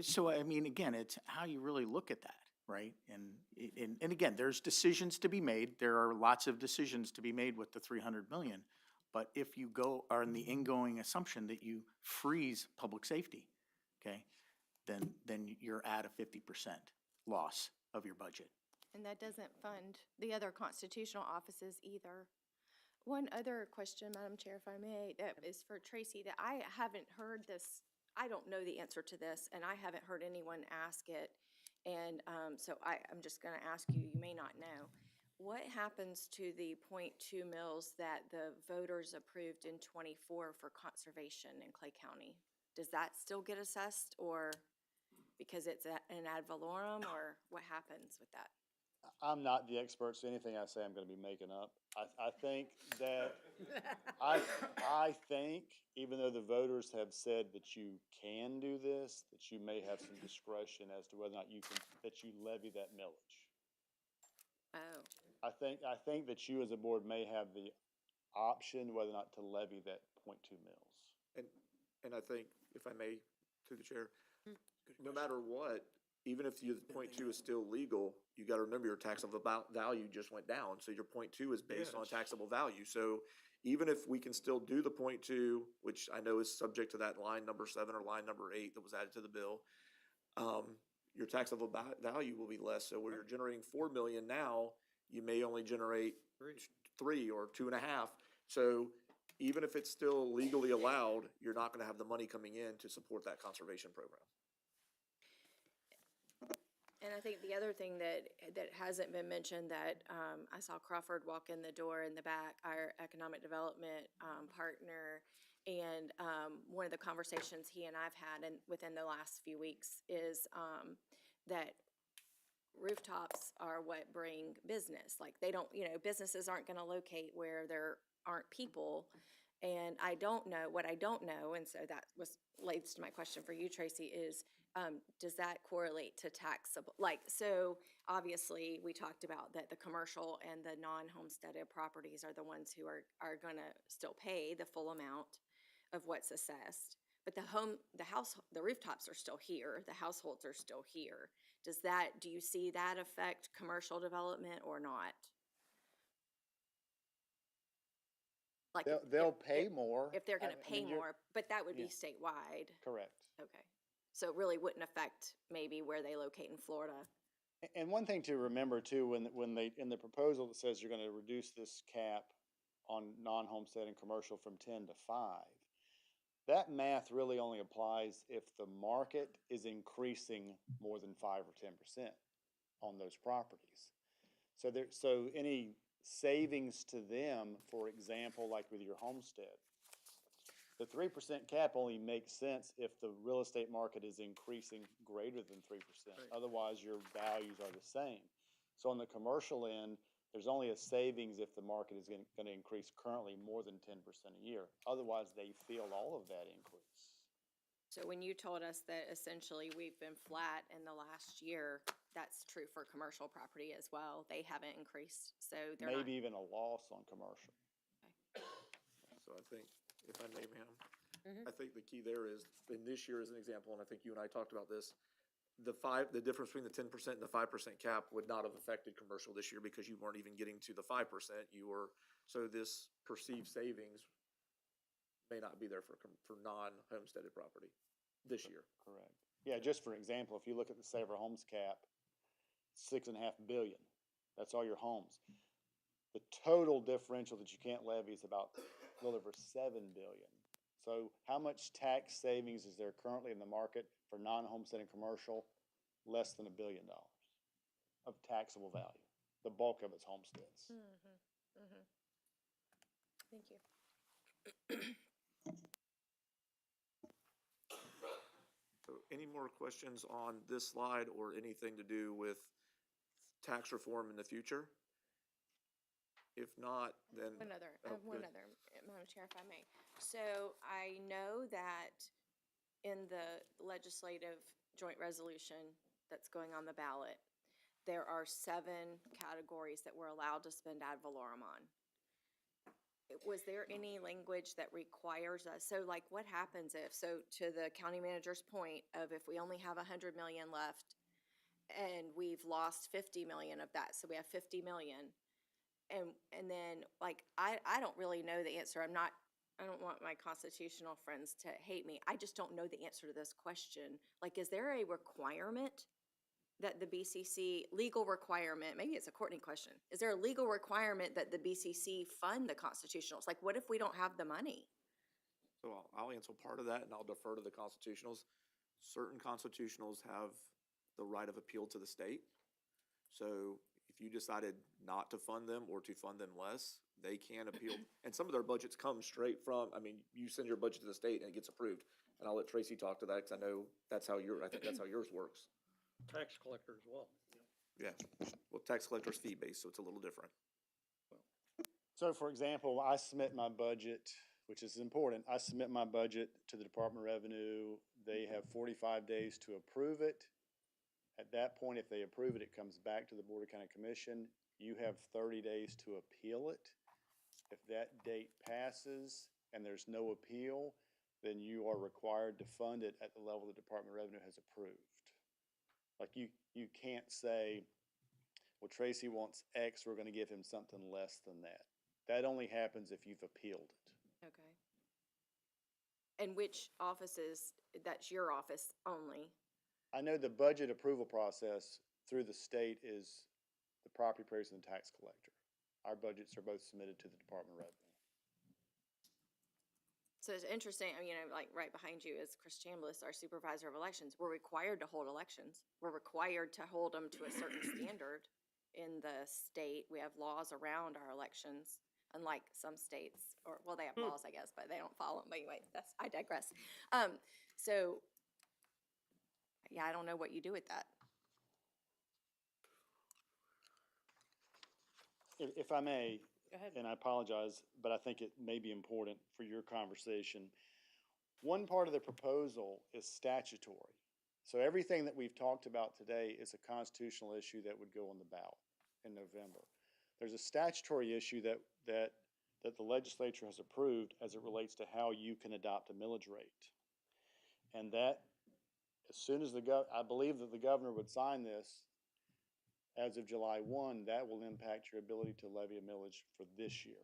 So, I mean, again, it's how you really look at that, right? And again, there's decisions to be made. There are lots of decisions to be made with the 300 million. But if you are in the ingoing assumption that you freeze public safety, okay, then you're at a 50% loss of your budget. And that doesn't fund the other constitutional offices either. One other question, Madam Chair, if I may, that is for Tracy, that I haven't heard this, I don't know the answer to this, and I haven't heard anyone ask it. And so I'm just gonna ask you, you may not know. What happens to the .2 mills that the voters approved in '24 for conservation in Clay County? Does that still get assessed, or because it's an ad valorem, or what happens with that? I'm not the expert, so anything I say I'm gonna be making up. I think that, I think, even though the voters have said that you can do this, that you may have some discretion as to whether or not that you levy that millage. Oh, I think that you as a board may have the option whether or not to levy that .2 mills. And I think, if I may, to the chair, no matter what, even if the .2 is still legal, you gotta remember your taxable value just went down, so your .2 is based on Yes. taxable value. So even if we can still do the .2, which I know is subject to that line number 7 or line number 8 that was added to the bill, your taxable value will be less. So where you're generating 4 million now, you may only generate 3 or 2.5. So even if it's still legally allowed, you're not gonna have the money coming in to support that conservation program. and I think the other thing that hasn't been mentioned that I saw Crawford walk in the door in the back, our economic development partner, and one of the conversations he and I've had within the last few weeks is that rooftops are what bring business. Like they don't, businesses aren't gonna locate where there aren't people. And what I don't know, and so that leads to my question for you, Tracy, is does that correlate to taxable? So obviously we talked about that the commercial and the non-homesteaded properties are the ones who are gonna still pay the full amount of what's assessed. But the rooftops are still here, the households are still here. Do you see that affect commercial development or not? Like They'll pay more. if they're gonna I pay mean, you're- more, but that would be Yeah. statewide. Correct. Okay. So it really wouldn't affect maybe where they locate in Florida. And one thing to remember too, when they, in the proposal that says you're gonna reduce this cap on non-homestead and commercial from 10 to 5, that math really only applies if the market is increasing more than 5 or 10% on those properties. So any savings to them, for example, like with your homestead, the 3% cap only makes sense if the real estate market is increasing greater than 3%. Right. Otherwise, your values are the same. So on the commercial end, there's only a savings if the market is gonna increase currently more than 10% a year. Otherwise, they feel all of that increase. So when you told us that essentially we've been flat in the last year, that's true for commercial property as well. They haven't increased, so they're not. Maybe even a loss on commercial. So I think, if I may, ma'am, I think the key there is, in this year as an example, and I think you and I talked about this, the difference between the 10% and the 5% cap would not have affected commercial this year because you weren't even getting to the 5%. So this perceived savings may not be there for non-homesteaded property this year. Correct. Yeah, just for example, if you look at the Save Our Homes cap, 6.5 billion. That's all your homes. The total differential that you can't levy is about a little over 7 billion. So how much tax savings is there currently in the market for non-homestead and commercial? Less than $1 billion of taxable value. The bulk of it's homesteads. Thank you. So any more questions on this slide or anything to do with tax reform in the future? If not, then. One other, Oh, one good. other, Madam Chair, if I may. So I know that in the legislative joint resolution that's going on the ballot, there are 7 categories that we're allowed to spend ad valorem on. Was there any language that requires us, so like what happens if, so to the county manager's point of if we only have 100 million left and we've lost 50 million of that, so we have 50 million. And then, like, I don't really know the answer. I don't want my constitutional friends to hate me. I just don't know the answer to this question. Like, is there a requirement that the BCC, legal requirement, maybe it's a Courtney question, is there a legal requirement that the BCC fund the constitutionals? Like, what if we don't have the money? So I'll answer part of that and I'll defer to the constitutionals. Certain constitutionals have the right of appeal to the state. So if you decided not to fund them or to fund them less, they can appeal. And some of their budgets come straight from, I mean, you send your budget to the state and it gets approved. And I'll let Tracy talk to that because I know that's how I think that's how yours works. Tax collector as well. Yeah, well, tax collector's fee-based, so it's a little different. So for example, I submit my budget, which is important. I submit my budget to the Department of Revenue. They have 45 days to approve it. At that point, if they approve it, it comes back to the Board of County Commission. You have 30 days to appeal it. If that date passes and there's no appeal, then you are required to fund it at the level the Department of Revenue has approved. Like you can't say, well, Tracy wants X, we're gonna give him something less than that. That only happens if you've appealed it. Okay. And which offices, that's your office only? I know the budget approval process through the state is the property appraiser and the tax collector. Our budgets are both submitted to the Department of Revenue. So it's interesting, you know, like right behind you is Chris Chambliss, our supervisor of elections. We're required to hold elections. We're required to hold them to a certain standard in the state. We have laws around our elections, unlike some states, or, well, they have laws, I guess, but they don't follow them. But anyway, I digress. So, yeah, I don't know what you do with that. If I may, Go ahead. and I apologize, but I think it may be important for your conversation. One part of the proposal is statutory. So everything that we've talked about today is a constitutional issue that would go on the ballot in November. There's a statutory issue that the legislature has approved as it relates to how you can adopt a millage rate. And that, as soon as I believe that the governor would sign this, as of July 1, that will impact your ability to levy a millage for this year.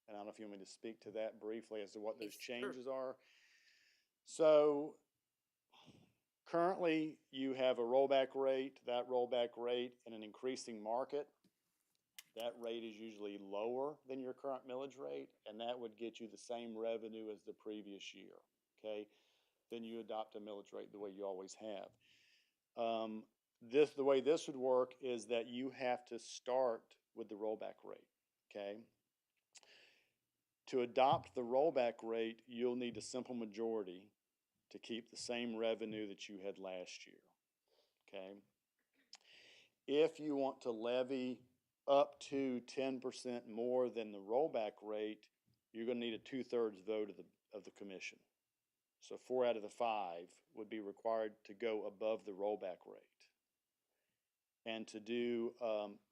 And I don't know if you want me to speak to that briefly as to what those Sure. changes are. So Currently, you have a rollback rate. That rollback rate in an increasing market, that rate is usually lower than your current millage rate, and that would get you the same revenue as the previous year, okay? Then you adopt a millage rate the way you always have. The way this would work is that you have to start with the rollback rate, okay? To adopt the rollback rate, you'll need a simple majority to keep the same revenue that you had last year, okay? If you want to levy up to 10% more than the rollback rate, you're gonna need a 2/3 vote of the commission. So 4 out of the 5 would be required to go above the rollback rate. And to do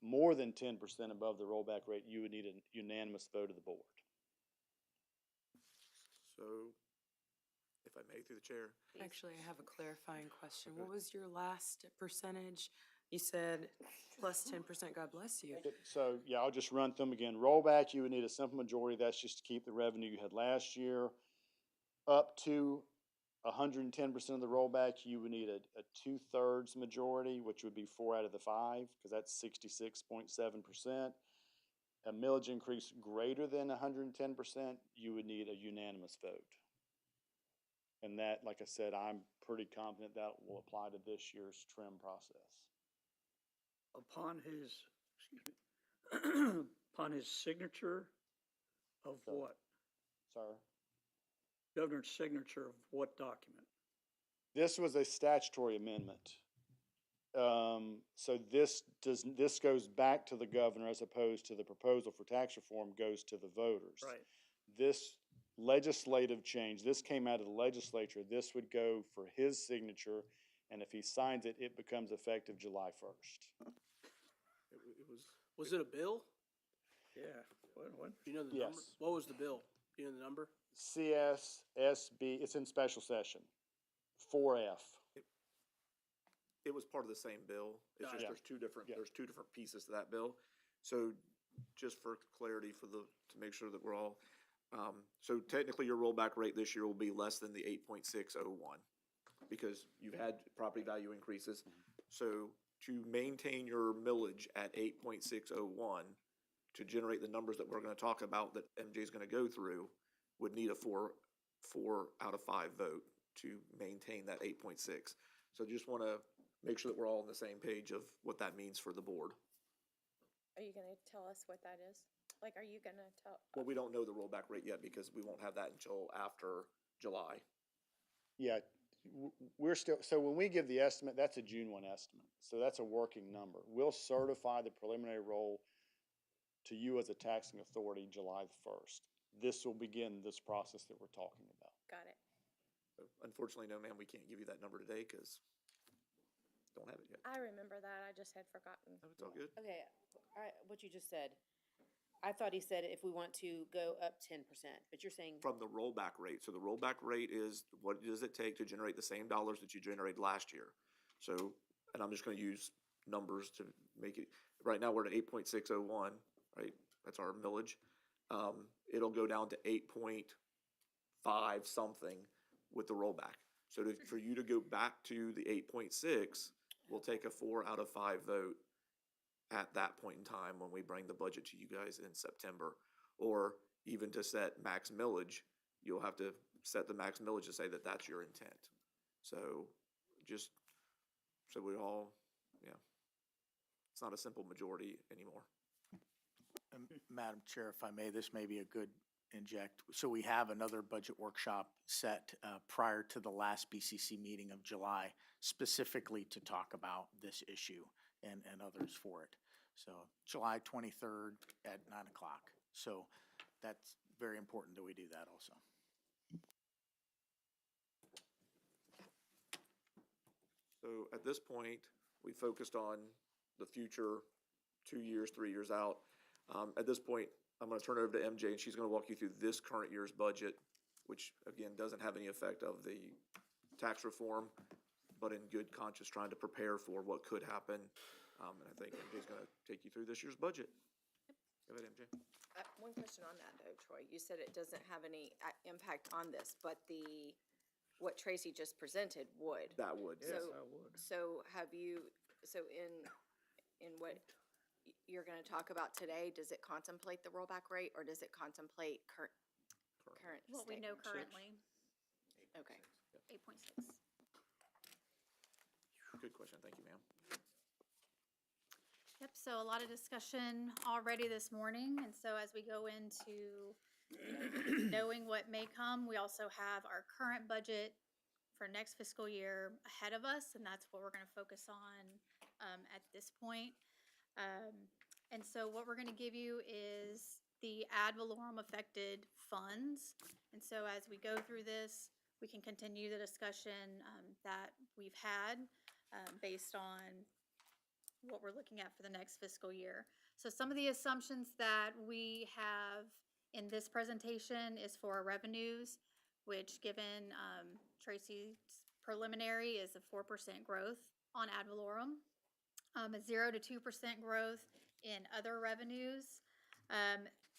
more than 10% above the rollback rate, you would need a unanimous vote of the board. So, if I may, through the chair, Actually, I have a clarifying question. What was your last percentage? You said plus 10%, God bless you. So, yeah, I'll just run through them again. Rollback, you would need a simple majority. That's just to keep the revenue you had last year. Up to 110% of the rollback, you would need a 2/3 majority, which would be 4 out of the 5, because that's 66.7%. A millage increase greater than 110%, you would need a unanimous vote. And that, like I said, I'm pretty confident that will apply to this year's trim process. Upon his, excuse me, upon his signature of So- what? Sir? Governor's signature of what document? This was a statutory amendment. So this goes back to the governor as opposed to the proposal for tax reform goes to the voters. Right. This legislative change, this came out of the legislature, this would go for his signature, and if he signs it, it becomes effective July 1st. it was, Was it a bill? Yeah. What? Do you know the number? Yes. What was the bill? Do you know the number? CSSB, it's in special session, 4F. it was part of the same bill. It's Got just, it. there's Yeah. there's two different pieces to that bill. So, just for clarity to make sure that we're all, so technically your rollback rate this year will be less than the 8.601 because you've had property value increases. So to maintain your millage at 8.601, to generate the numbers that we're gonna talk about that MJ's gonna go through, would need a four out of 5 vote to maintain that 8.6. So just wanna make sure that we're all on the same page of what that means for the board. Are you gonna tell us what that is? Like, are you gonna tell? Well, we don't know the rollback rate yet because we won't have that until after July. Yeah, we're still, so when we give the estimate, that's a June 1 estimate. So that's a working number. We'll certify the preliminary roll to you as a taxing authority July the 1st. This will begin this process that we're talking about. Got it. So unfortunately, no, ma'am, we can't give you that number today because don't have it yet. I remember that. I just had forgotten. No, it's all good. Okay, what you just said, I thought he said if we want to go up 10%, but you're saying, From the rollback rate. So the rollback rate is what does it take to generate the same dollars that you generated last year? So, and I'm just gonna use numbers to make it, right now we're at 8.601, right? That's our millage. It'll go down to 8.5 something with the rollback. So for you to go back to the 8.6, we'll take a 4 out of 5 vote at that point in time when we bring the budget to you guys in September. Or even to set max millage, you'll have to set the max millage to say that that's your intent. So just, so we all, yeah. It's not a simple majority anymore. Madam Chair, if I may, this may be a good inject. So we have another budget workshop set prior to the last BCC meeting of July, specifically to talk about this issue and others for it. So July 23rd at 9 o'clock. So that's very important that we do that also. So at this point, we focused on the future 2 years, 3 years out. At this point, I'm gonna turn it over to MJ and she's gonna walk you through this current year's budget, which again, doesn't have any effect of the tax reform, but in good conscience, trying to prepare for what could happen. And I think MJ's gonna take you through this year's budget. Go ahead, MJ. One question on that though, Troy. You said it doesn't have any impact on this, but the what Tracy just presented would. That would, yes. So- I would. So have you, so in what you're gonna talk about today, does it contemplate the rollback rate, or does it contemplate current What we state? know currently, Okay. 8.6. Good question, thank you, ma'am. Yep, so a lot of discussion already this morning, and so as we go into knowing what may come, we also have our current budget for next fiscal year ahead of us, and that's what we're gonna focus on, at this point. And so what we're gonna give you is the ad valorem affected funds. And so as we go through this, we can continue the discussion, that we've had, based on what we're looking at for the next fiscal year. So some of the assumptions that we have in this presentation is for our revenues, which given Tracy's preliminary is a 4% growth on ad valorem, a 0 to 2% growth in other revenues.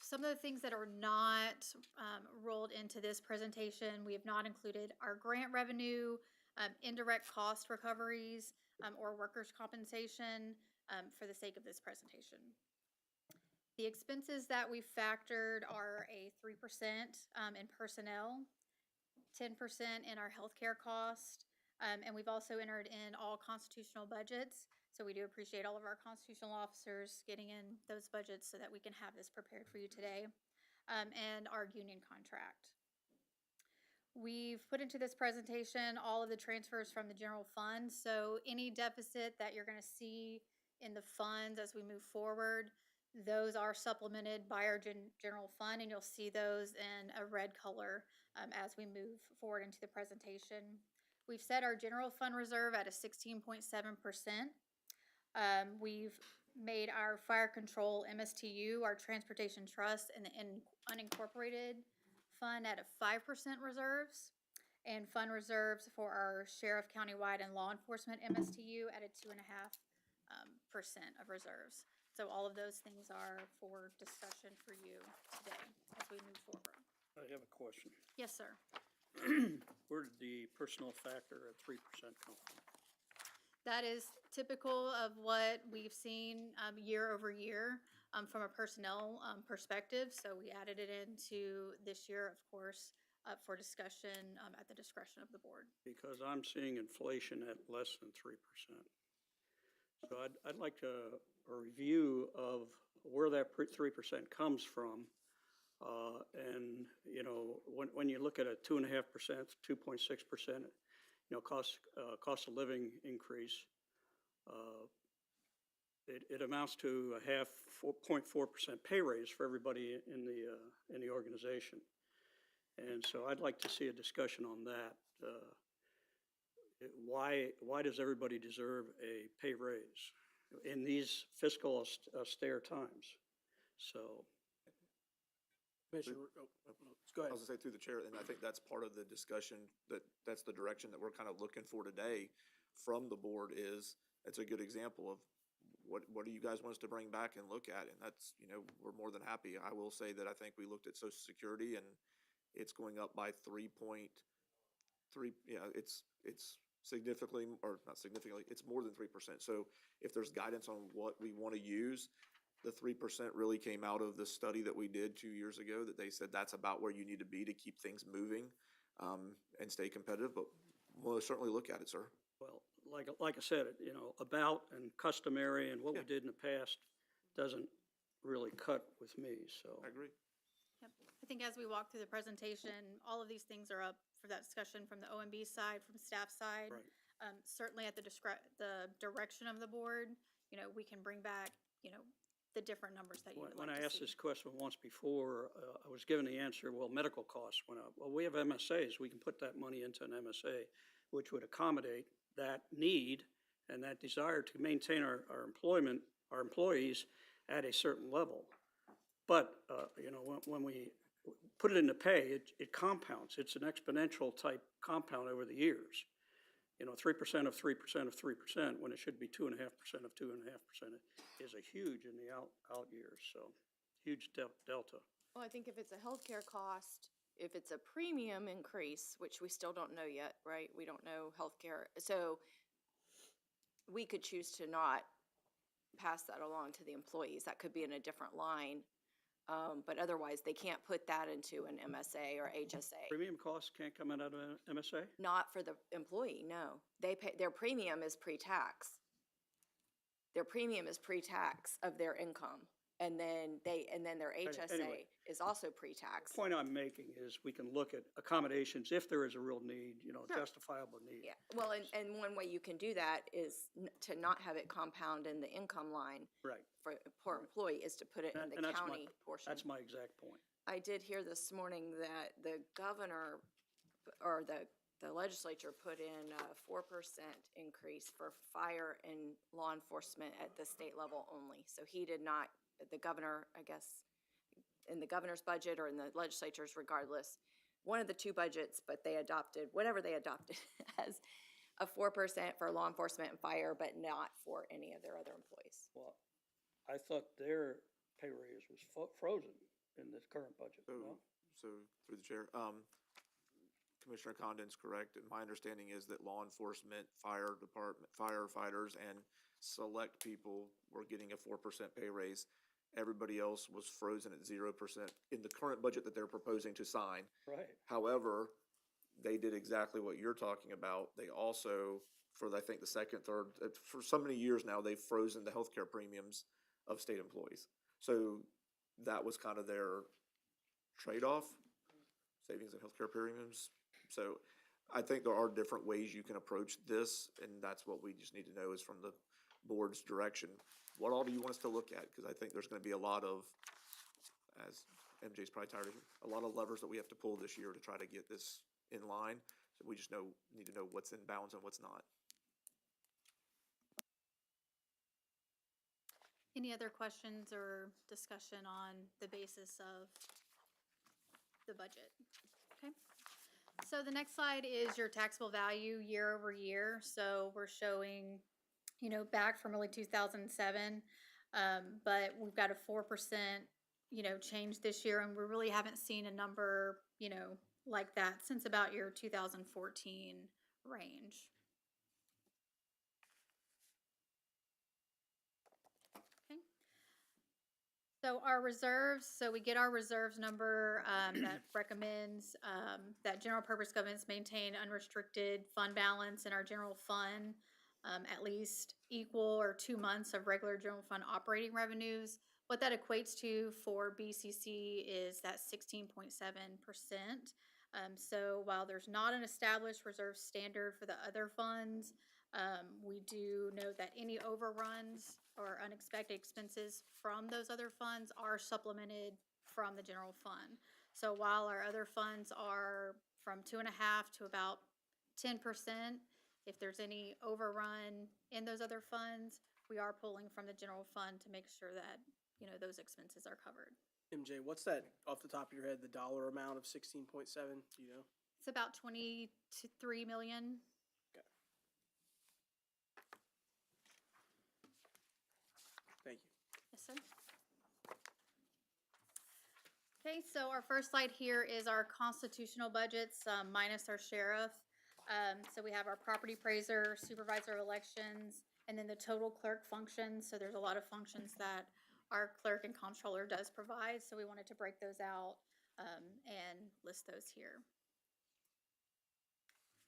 Some of the things that are not rolled into this presentation, we have not included our grant revenue, indirect cost recoveries, or workers' compensation, for the sake of this presentation. The expenses that we factored are a 3% in personnel, 10% in our healthcare cost, and we've also entered in all constitutional budgets. So we do appreciate all of our constitutional officers getting in those budgets so that we can have this prepared for you today, and our union contract. We've put into this presentation all of the transfers from the general fund, so any deficit that you're gonna see in the funds as we move forward, those are supplemented by our general fund, and you'll see those in a red color as we move forward into the presentation. We've set our general fund reserve at a 16.7%. We've made our fire control MSTU, our transportation trust, and the unincorporated fund at a 5% reserves, and fund reserves for our sheriff countywide and law enforcement MSTU at a 2.5% of reserves. So all of those things are for discussion for you today as we move forward. I have a question. Yes, sir. Where did the personal factor at 3% come from? That is typical of what we've seen year over year from a personnel perspective. So we added it into this year, of course, for discussion at the discretion of the board. Because I'm seeing inflation at less than 3%. So I'd like a review of where that 3% comes from. And, you know, when you look at a 2.5%, 2.6%, you know, cost of living increase, it amounts to a 4.4% pay raise for everybody in the organization. And so I'd like to see a discussion on that. Why does everybody deserve a pay raise in these fiscal austere times? So. Commissioner, go I ahead. was gonna say through the chair, and I think that's part of the discussion, that's the direction that we're kind of looking for today from the board is, it's a good example of what do you guys want us to bring back and look at? And that's, you know, we're more than happy. I will say that I think we looked at Social Security and it's going up by 3.3, it's significantly, or not significantly, it's more than 3%. So if there's guidance on what we want to use, the 3% really came out of the study that we did 2 years ago, that they said that's about where you need to be to keep things moving, and stay competitive, but we'll certainly look at it, sir. Well, like I said, you know, about and customary and what we Yeah. did in the past doesn't really cut with me, so. I agree. Yep. I think as we walk through the presentation, all of these things are up for that discussion from the OMB side, from staff side. Right. Certainly at the the direction of the board, you know, we can bring back, you know, the different numbers that you would When like I to asked see. this question once before, I was given the answer, well, medical costs went up. Well, we have MSAs, we can put that money into an MSA, which would accommodate that need and that desire to maintain our employment, our employees at a certain level. But, you know, when we put it into pay, it compounds. It's an exponential type compound over the years. You know, 3% of 3% of 3%, when it should be 2.5% of 2.5%, is a huge in the out years, so huge delta. Well, I think if it's a healthcare cost, if it's a premium increase, which we still don't know yet, right? We don't know healthcare, so we could choose to not pass that along to the employees. That could be in a different line. But otherwise, they can't put that into an MSA or HSA. Premium costs can't come out of MSA? Not for the employee, no. They pay, their premium is pre-tax. Their premium is pre-tax of their income. And then their HSA anyway. is also The pre-tax. point I'm making is we can look at accommodations if there is a real need, Sure. justifiable need. Yeah, well, and one way you can do that is to not have it compound in the income line Right. for per employee, is to put it in And the that's county portion. That's my exact point. I did hear this morning that the governor or the legislature put in a 4% increase for fire and law enforcement at the state level only. So he did not, the governor, I guess, in the governor's budget or in the legislature's regardless, one of the two budgets, but they adopted, whatever they adopted as a 4% for law enforcement and fire, but not for any of their other employees. Well, I thought their pay raise was frozen in the current budget, So, no? so through the chair, Commissioner Condon's correct, and my understanding is that law enforcement, fire department, firefighters, and select people were getting a 4% pay raise. Everybody else was frozen at 0% in the current budget that they're proposing to sign. Right. However, they did exactly what you're talking about. They also, for I think the second, third, for so many years now, they've frozen the healthcare premiums of state employees. So that was kind of their trade-off, savings in healthcare premiums. So I think there are different ways you can approach this, and that's what we just need to know is from the board's direction. What all do you want us to look at? Because I think there's gonna be a lot of, as MJ's probably tired of, a lot of levers that we have to pull this year to try to get this in line. So we just need to know what's in bounds and what's not. Any other questions or discussion on the basis of the budget? Okay. So the next slide is your taxable value year over year. So we're showing, back from really 2007, but we've got a 4%, change this year, and we really haven't seen a number, like that since about your 2014 range. Okay. So our reserves, so we get our reserves number that recommends that general purpose governments maintain unrestricted fund balance in our general fund, at least equal or 2 months of regular general fund operating revenues. What that equates to for BCC is that 16.7%. So while there's not an established reserve standard for the other funds, we do note that any overruns or unexpected expenses from those other funds are supplemented from the general fund. So while our other funds are from 2.5 to about 10%, if there's any overrun in those other funds, we are pulling from the general fund to make sure that, those expenses are covered. MJ, what's that off the top of your head, the dollar amount of 16.7, do you know? It's about 23 million. Okay. Thank you. Yes, sir. Okay, so our first slide here is our constitutional budgets, minus our sheriff. So we have our property appraiser, supervisor of elections, and then the total clerk functions. So there's a lot of functions that our clerk and comptroller does provide. So we wanted to break those out and list those here.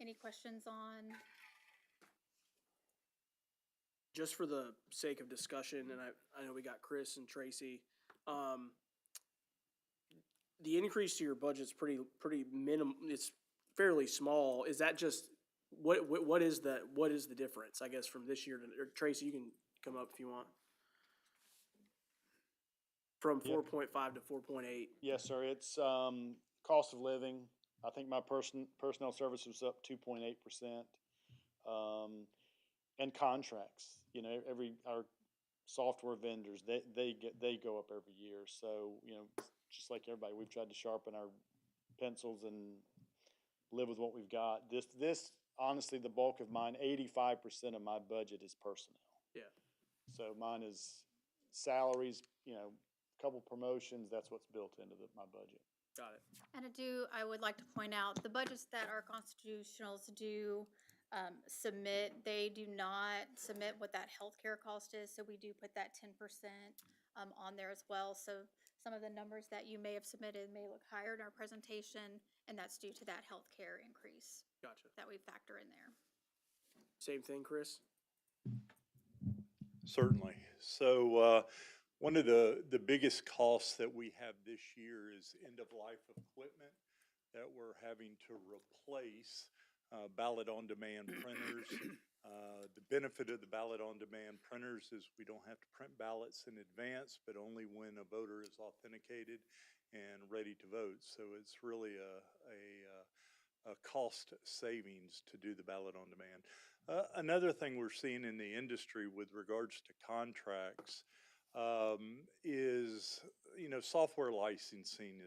Any questions on? Just for the sake of discussion, and I know we got Chris and Tracy, the increase to your budget's pretty minimum. It's fairly small. Is that just what is the difference? I guess from this year to, or Tracy, you can come up if you want. From 4.5 to 4.8. Yes, sir. It's cost of living. I think my personnel service was up 2.8%. And contracts. Our software vendors, they go up every year. So, just like everybody, we've tried to sharpen our pencils and live with what we've got. This honestly, the bulk of mine, 85% of my budget is personnel. Yeah. So mine is salaries, couple promotions, that's what's built into my budget. Got it. And I would like to point out, the budgets that our constitutionals do submit, they do not submit what that healthcare cost is, so we do put that 10% on there as well. So some of the numbers that you may have submitted may look higher in our presentation, and that's due to that healthcare increase Gotcha. that we factor in there. Same thing, Chris? Certainly. So, one of the biggest costs that we have this year is end-of-life equipment that we're having to replace, ballot-on-demand printers. The benefit of the ballot-on-demand printers is we don't have to print ballots in advance, but only when a voter is authenticated and ready to vote. So it's really a cost savings to do the ballot-on-demand. Another thing we're seeing in the industry with regards to contracts is, software licensing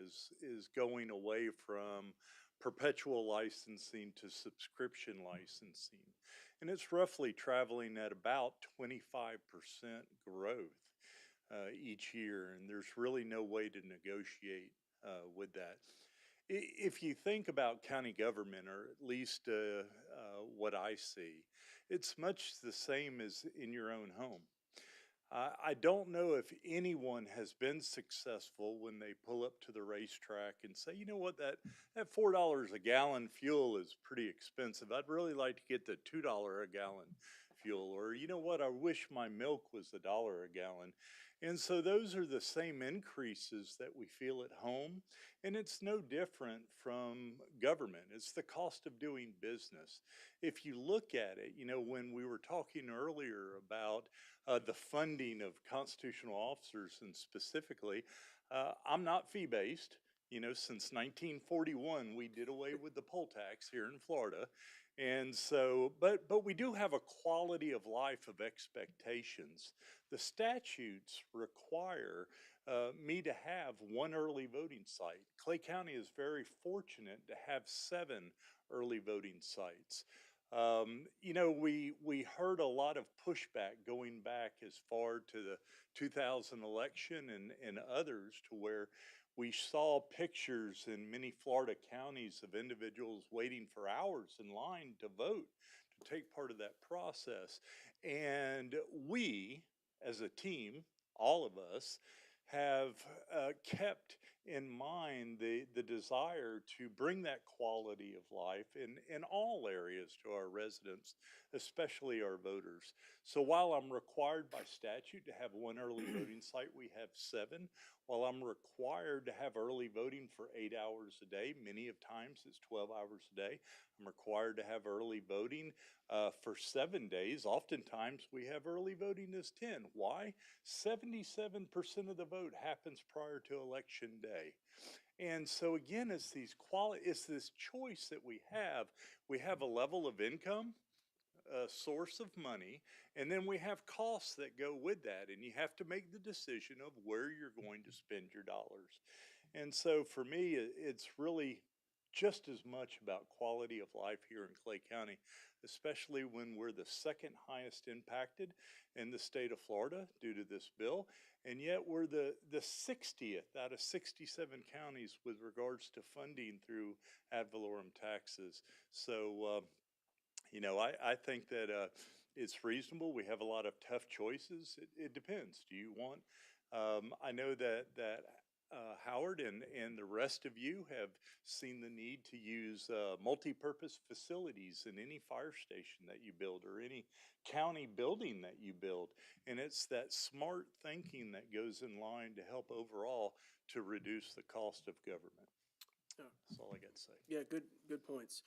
is going away from perpetual licensing to subscription licensing. And it's roughly traveling at about 25% growth each year, and there's really no way to negotiate with that. If you think about county government, or at least what I see, it's much the same as in your own home. I don't know if anyone has been successful when they pull up to the racetrack and say, you know what, that $4 a gallon fuel is pretty expensive. I'd really like to get the $2 a gallon fuel. Or, you know what, I wish my milk was $1 a gallon. And so those are the same increases that we feel at home. And it's no different from government. It's the cost of doing business. If you look at it, when we were talking earlier about the funding of constitutional officers, and specifically, I'm not fee-based. Since 1941, we did away with the poll tax here in Florida. And so, but we do have a quality of life of expectations. The statutes require me to have one early voting site. Clay County is very fortunate to have 7 early voting sites. We heard a lot of pushback going back as far to the 2000 election and others, to where we saw pictures in many Florida counties of individuals waiting for hours in line to vote, to take part of that process. And we, as a team, all of us, have kept in mind the desire to bring that quality of life in all areas to our residents, especially our voters. So while I'm required by statute to have one early voting site, we have 7. While I'm required to have early voting for 8 hours a day, many of times it's 12 hours a day, I'm required to have early voting for 7 days. Oftentimes we have early voting as 10. Why? 77% of the vote happens prior to election day. And so again, it's this choice that we have. We have a level of income, a source of money, and then we have costs that go with that, and you have to make the decision of where you're going to spend your dollars. And so for me, it's really just as much about quality of life here in Clay County, especially when we're the second highest impacted in the state of Florida due to this bill, and yet we're the 60th out of 67 counties with regards to funding through ad valorem taxes. So I think that it's reasonable. We have a lot of tough choices. It depends. Do you want, I know that Howard and the rest of you have seen the need to use multi-purpose facilities in any fire station that you build or any county building that you build. And it's that smart thinking that goes in line to help overall to reduce the cost of government. Yeah. That's all I got to say. Yeah, good points.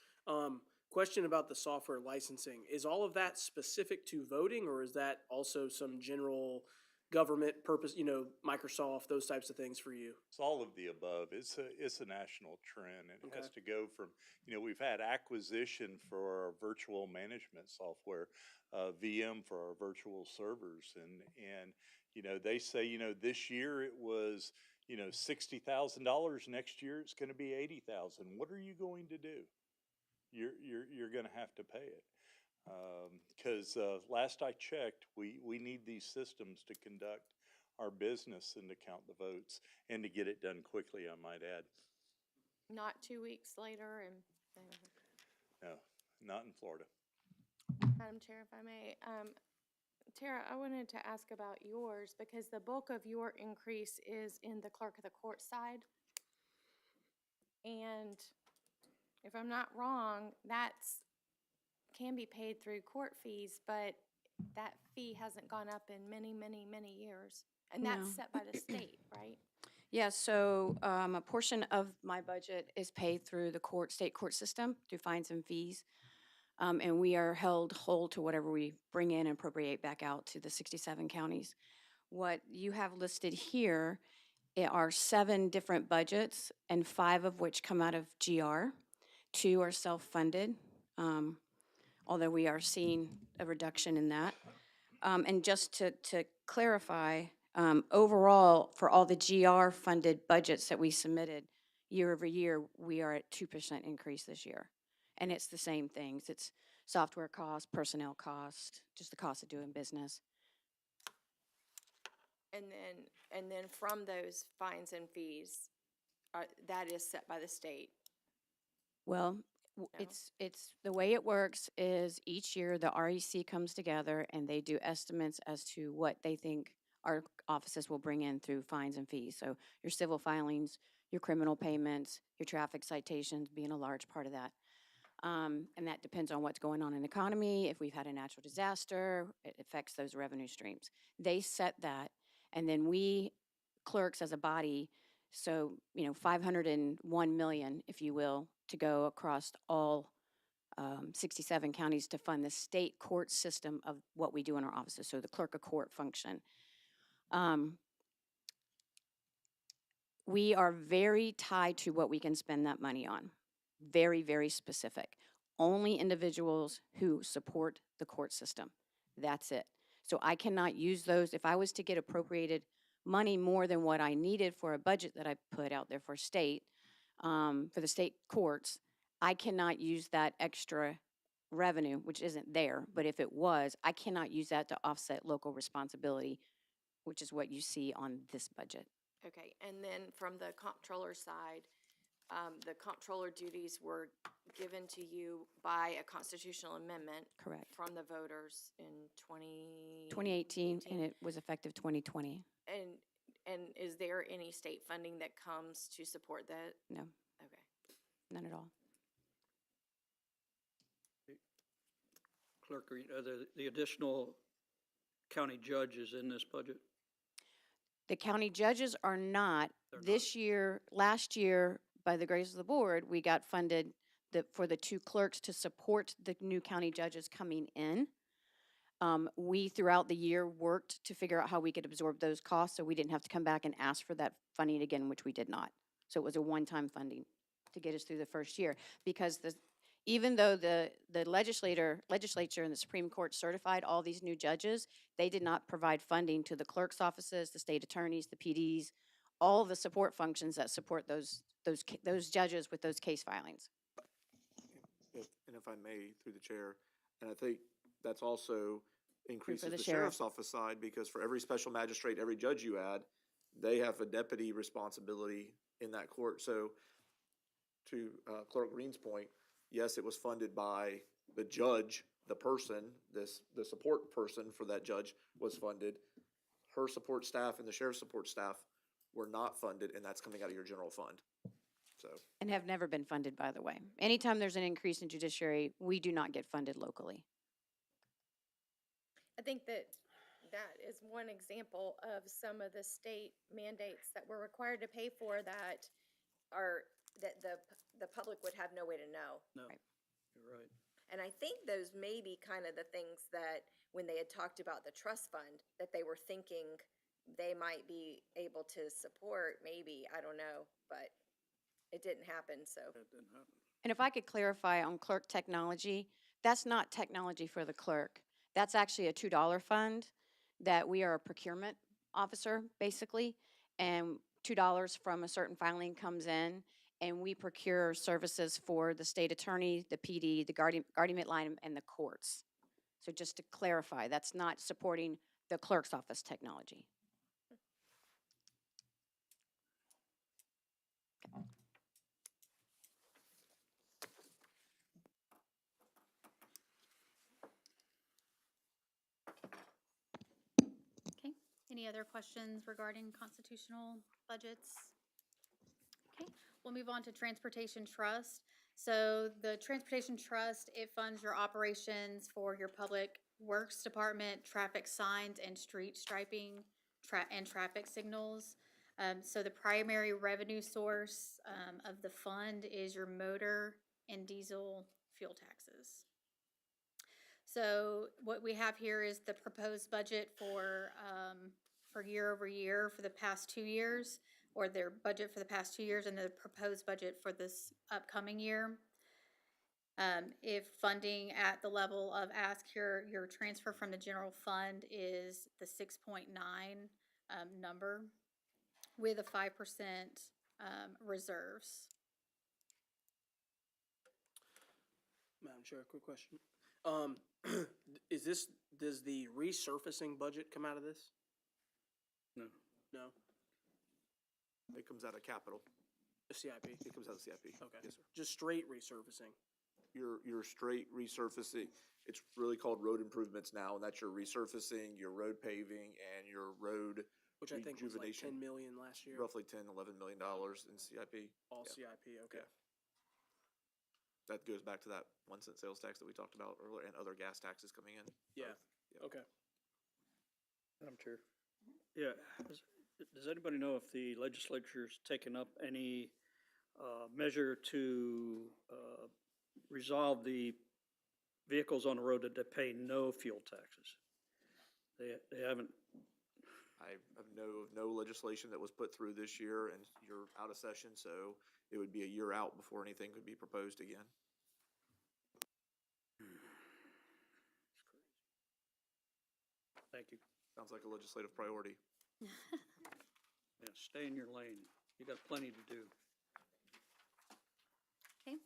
Question about the software licensing. Is all of that specific to voting, or is that also some general government purpose, Microsoft, those types of things for you? It's all of the above. It's a national trend. It has to go from, we've had acquisition for our virtual management software, VM for our virtual servers. And they say, this year it was, $60,000. Next year it's going to be $80,000. What are you going to do? You're going to have to pay it. Because last I checked, we need these systems to conduct our business and to count the votes and to get it done quickly, I might add. not 2 weeks later and, No, not in Florida. Madam Chair, if I may, Tara, I wanted to ask about yours because the bulk of your increase is in the clerk of the court side. And if I'm not wrong, can be paid through court fees, but that fee hasn't gone up in many, many, many years. And that's No. set by the state, right? Yeah, so a portion of my budget is paid through the state court system, through fines and fees. And we are held whole to whatever we bring in and appropriate back out to the 67 counties. What you have listed here are 7 different budgets, and 5 of which come out of GR. 2 are self-funded, although we are seeing a reduction in that. And just to clarify, overall, for all the GR-funded budgets that we submitted year over year, we are at 2% increase this year. And it's the same things. It's software cost, personnel cost, just the cost of doing business. And then from those fines and fees, that is set by the state. Well, No. it's, the way it works is each year the REC comes together and they do estimates as to what they think our offices will bring in through fines and fees. So your civil filings, your criminal payments, your traffic citations being a large part of that. And that depends on what's going on in the economy. If we've had a natural disaster, it affects those revenue streams. They set that, and then we clerks as a body, so, 501 million, if you will, to go across all 67 counties to fund the state court system of what we do in our offices, so the clerk of court function. We are very tied to what we can spend that money on. Very, very specific. Only individuals who support the court system. That's it. So I cannot use those. If I was to get appropriated money more than what I needed for a budget that I put out there for state, for the state courts, I cannot use that extra revenue, which isn't there, but if it was, I cannot use that to offset local responsibility, which is what you see on this budget. Okay, and then from the comptroller side, the comptroller duties were given to you by a constitutional amendment. Correct. From the voters in 2018, and it was effective 2020. And is there any state funding that comes to support that? No, Okay. none at all. Clerk, the additional county judges in this budget? The county judges are not. They're not. This year, last year, by the grace of the board, we got funded for the 2 clerks to support the new county judges coming in. We, throughout the year, worked to figure out how we could absorb those costs so we didn't have to come back and ask for that funding again, which we did not. So it was a one-time funding to get us through the first year. Because even though the legislature and the Supreme Court certified all these new judges, they did not provide funding to the clerk's offices, the state attorneys, the PDs, all the support functions that support those judges with those case filings. And if I may, through the chair, and I think that's also increases the the sheriff. sheriff's office side, because for every special magistrate, every judge you add, they have a deputy responsibility in that court. So to Clerk Green's point, yes, it was funded by the judge, the person, the support person for that judge was funded. Her support staff and the sheriff's support staff were not funded, and that's coming out of your general fund. So, And have never been funded, by the way. Anytime there's an increase in judiciary, we do not get funded locally. I think that is one example of some of the state mandates that we're required to pay for that the public would have no way to know. No, Right. you're right. And I think those may be kind of the things that, when they had talked about the trust fund, that they were thinking they might be able to support, maybe, I don't know, but it didn't happen, so. That didn't happen. And if I could clarify on clerk technology, that's not technology for the clerk. That's actually a $2 fund that we are a procurement officer, basically, and $2 from a certain filing comes in, and we procure services for the state attorney, the PD, the guardian ad litem, and the courts. So just to clarify, that's not supporting the clerk's office technology. Any other questions regarding constitutional budgets? Okay, we'll move on to Transportation Trust. So the Transportation Trust, it funds your operations for your Public Works Department, traffic signs and street striping, and traffic signals. So the primary revenue source, of the fund is your motor and diesel fuel taxes. So what we have here is the proposed budget for year over year for the past 2 years, or their budget for the past 2 years, and the proposed budget for this upcoming year. If funding at the level of ask, your transfer from the general fund is the 6.9 number with a 5% reserves. Madam Chair, quick question. Does the resurfacing budget come out of this? No. No? It comes out of capital. The CIP? It comes out of CIP. Okay. Yes, sir. Just straight resurfacing? Your straight resurfacing, it's really called road improvements now, and that's your resurfacing, your road paving, and your road Which I think was like rejuvenation. 10 million last year. Roughly $10–11 million in CIP. All Yeah. CIP, okay. Yeah. That goes back to that 1 cent sales tax that we talked about earlier, and other gas taxes coming in. Yeah, Yep. okay. Madam Chair. Yeah, does anybody know if the legislature's taken up any measure to resolve the vehicles on the road that they pay no fuel taxes? They haven't. I have no legislation that was put through this year, and you're out of session, so it would be a year out before anything could be proposed again. Thank you. Sounds like a legislative priority. Yeah, stay in your lane. You got plenty to do. Okay.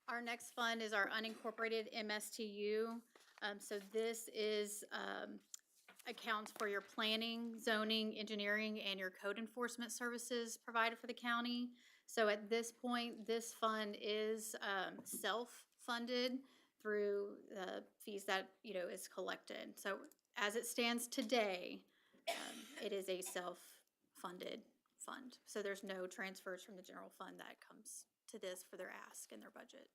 Our next fund is our unincorporated MSTU. So this is, accounts for your planning, zoning, engineering, and your code enforcement services provided for the county. So at this point, this fund is, self-funded through the fees that, is collected. So as it stands today, it is a self-funded fund. So there's no transfers from the general fund that comes to this for their ask in their budget.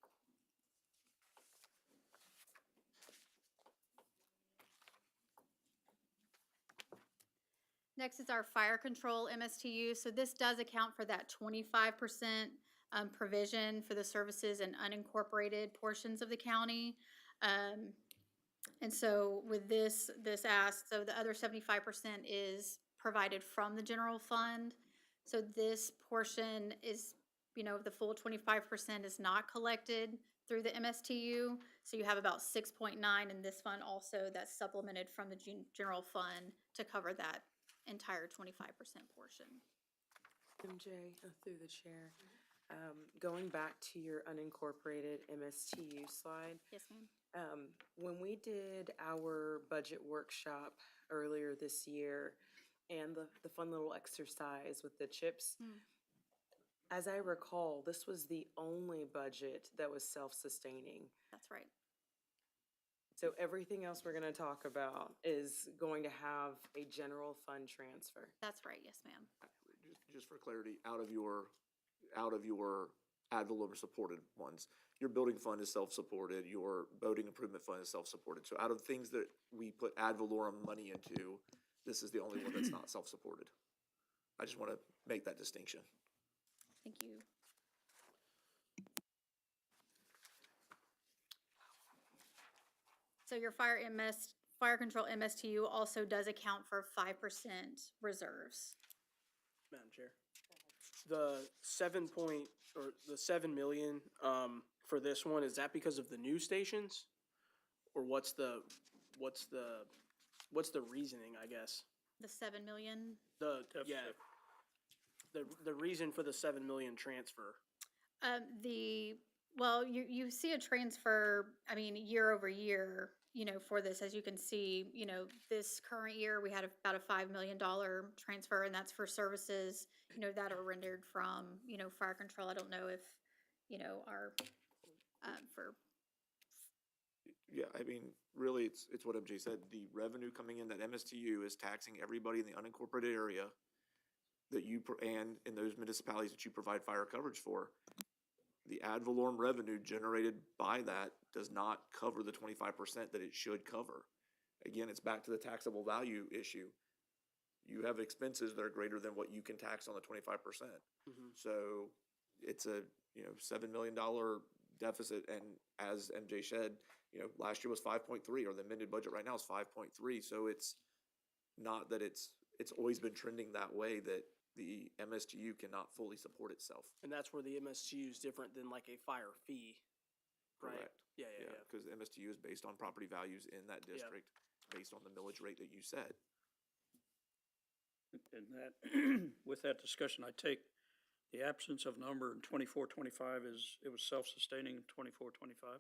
Next is our fire control MSTU. So this does account for that 25% provision for the services and unincorporated portions of the county. And so with this ask, so the other 75% is provided from the general fund. So this portion is, the full 25% is not collected through the MSTU. So you have about 6.9 in this fund also that's supplemented from the general fund to cover that entire 25% portion. MJ, through the chair, going back to your unincorporated MSTU slide. Yes, ma'am. When we did our budget workshop earlier this year and the fun little exercise with the chips, as I recall, this was the only budget that was self-sustaining. That's right. So everything else we're going to talk about is going to have a general fund transfer. That's right. Yes, ma'am. Just for clarity, out of your ad valorem supported ones, your building fund is self-supported, your boating improvement fund is self-supported. So out of things that we put ad valorem money into, this is the only one that's not self-supported. I just want to make that distinction. Thank you. So your fire control MSTU also does account for 5% reserves. Madam Chair. The 7 million, for this one, is that because of the new stations? Or what's the reasoning, I guess? The 7 million. The reason for the 7 million transfer. Well, you see a transfer, year over year, for this, as you can see, this current year, we had about a $5 million transfer, and that's for services, that are rendered from, fire control. I don't know if, Yeah, I mean, really, it's what MJ said. The revenue coming in, that MSTU is taxing everybody in the unincorporated area that and in those municipalities that you provide fire coverage for. The ad valorem revenue generated by that does not cover the 25% that it should cover. Again, it's back to the taxable value issue. You have expenses that are greater than what you can tax on the 25%. So it's a, $7 million deficit, and as MJ said, last year was 5.3, or the amended budget right now is 5.3, so it's not that it's always been trending that way, that the MSTU cannot fully support itself. And that's where the MSTU is different than like a fire fee, right? Correct. Yeah. Because the MSTU is based on property values in that district, based on the millage rate that you set. And that, with that discussion, I take the absence of number in 24-25 is, it was self-sustaining 24-25?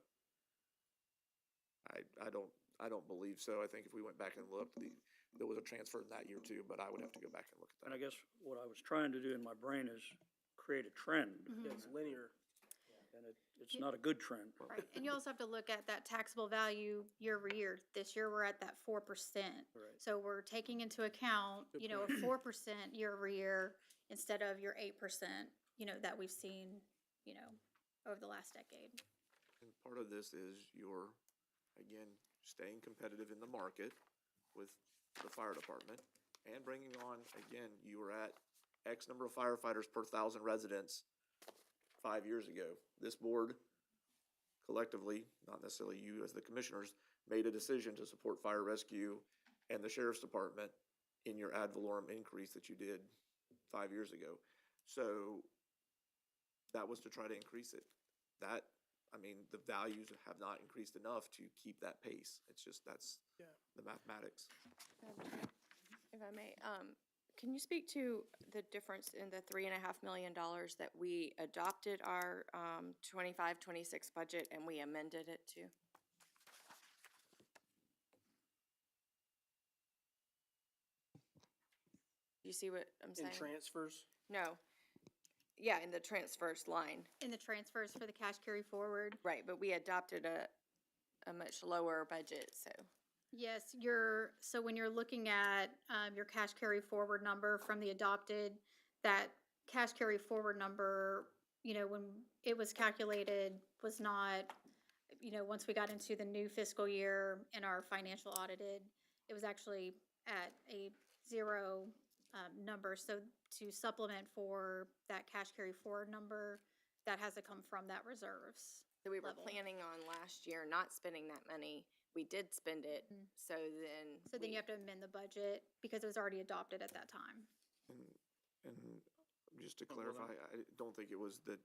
I don't believe so. I think if we went back and looked, there was a transfer in that year too, but I would have to go back and look at And I that. guess what I was trying to do in my brain is create a trend, Yeah, it's linear. and it's not a good trend. Right, and you also have to look at that taxable value year over year. This year, we're at that 4%. Right. So we're taking into account, a 4% year over year instead of your 8%, that we've seen, over the last decade. And part of this is your, again, staying competitive in the market with the fire department and bringing on, again, you were at X number of firefighters per 1,000 residents 5 years ago. This board collectively, not necessarily you as the commissioners, made a decision to support fire rescue and the sheriff's department in your ad valorem increase that you did 5 years ago. So that was to try to increase it. The values have not increased enough to keep that pace. It's just, that's the mathematics. If I may, can you speak to the difference in the $3.5 million that we adopted our 25-26 budget and we amended it to? Do you see what I'm saying? In transfers? No. Yeah, in the transfers line. In the transfers for the cash carry forward, Right, but we adopted a much lower budget, so. yes, so when you're looking at your cash carry forward number from the adopted, that cash carry forward number, when it was calculated, was not, once we got into the new fiscal year and our financial audited, it was actually at a zero number. So to supplement for that cash carry forward number, that has to come from that reserves. So we were level. planning on last year not spending that money. We did spend it, so then. So then you have to amend the budget because it was already adopted at that time. And just to clarify, I don't think it was that,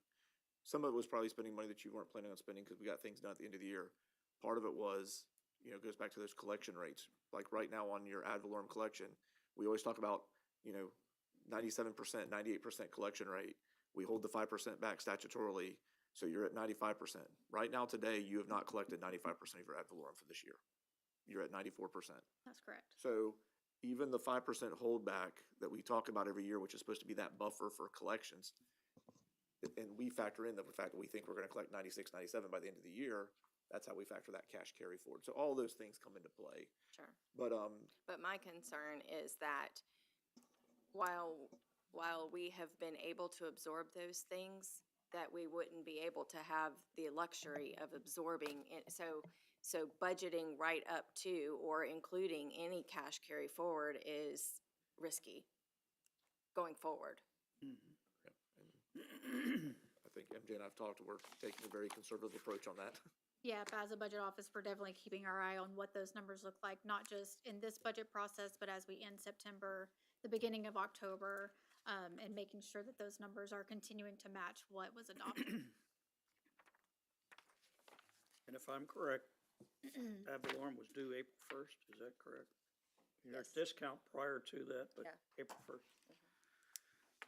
some of it was probably spending money that you weren't planning on spending because we got things done at the end of the year. Part of it was, goes back to those collection rates. Like right now on your ad valorem collection, we always talk about, 97%, 98% collection rate. We hold the 5% back statutorily, so you're at 95%. Right now today, you have not collected 95% of your ad valorem for this year. You're at 94%. That's correct. So even the 5% holdback that we talk about every year, which is supposed to be that buffer for collections, and we factor in the fact that we think we're gonna collect 96, 97 by the end of the year, that's how we factor that cash carry forward. So all those things come into play. Sure. But, But my concern is that while we have been able to absorb those things, that we wouldn't be able to have the luxury of absorbing it. So budgeting right up to or including any cash carry forward is risky going forward. I think MJ and I've talked, we're taking a very conservative approach on that. Yeah, but as a budget office, we're definitely keeping our eye on what those numbers look like, not just in this budget process, but as we end September, the beginning of October, and making sure that those numbers are continuing to match what was adopted. And if I'm correct, ad valorem was due April 1st, is that correct? There's Yes. discount prior to that, but Yeah. April 1st.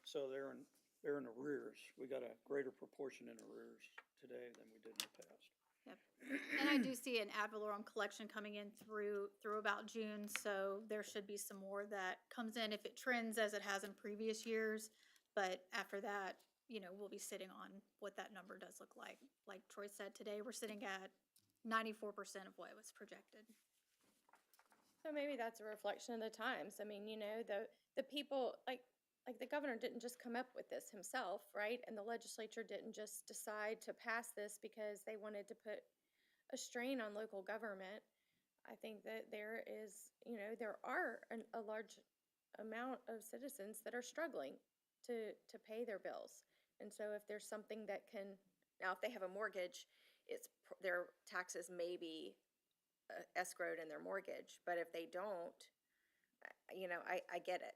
So they're in arrears. We got a greater proportion in arrears today than we did in the past. Yep. And I do see an ad valorem collection coming in through about June, so there should be some more that comes in if it trends as it has in previous years. But after that, we'll be sitting on what that number does look like. Like Troy said, today we're sitting at 94% of what was projected. So maybe that's a reflection of the times. I mean, you know, the people, like the governor didn't just come up with this himself, right? And the legislature didn't just decide to pass this because they wanted to put a strain on local government. I think that there is, you know, there are a large amount of citizens that are struggling to pay their bills. And so if there's something that can, now if they have a mortgage, their taxes may be escrowed in their mortgage, but if they don't, you know, I get it.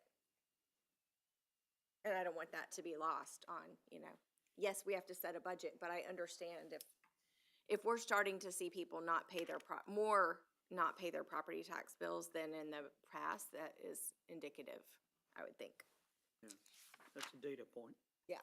And I don't want that to be lost on, you know, yes, we have to set a budget, but I understand if we're starting to see people not pay their not pay their property tax bills than in the past, that is indicative, I would think. Yeah, that's a data point. Yeah.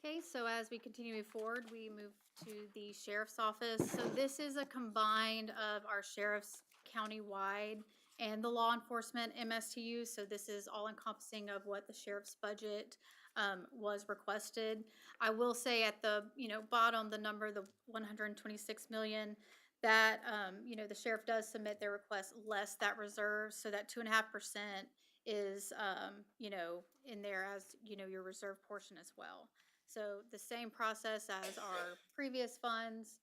Okay, so as we continue to move forward, we move to the sheriff's office. So this is a combined of our sheriff's countywide and the law enforcement MSTU. So this is all encompassing of what the sheriff's budget was requested. I will say at the bottom, the number, the 126 million, that the sheriff does submit their request less that reserve, so that 2.5% is in there as your reserve portion as well. So the same process as our previous funds,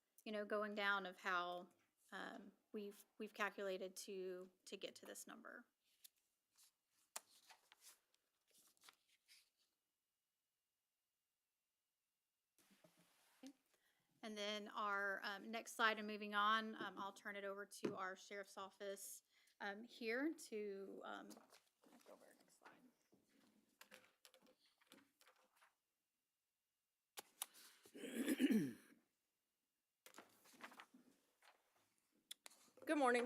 going down of how we've calculated to get to this number. Okay. And then our next slide, and moving on, I'll turn it over to our sheriff's office here to go over next slide. Good morning.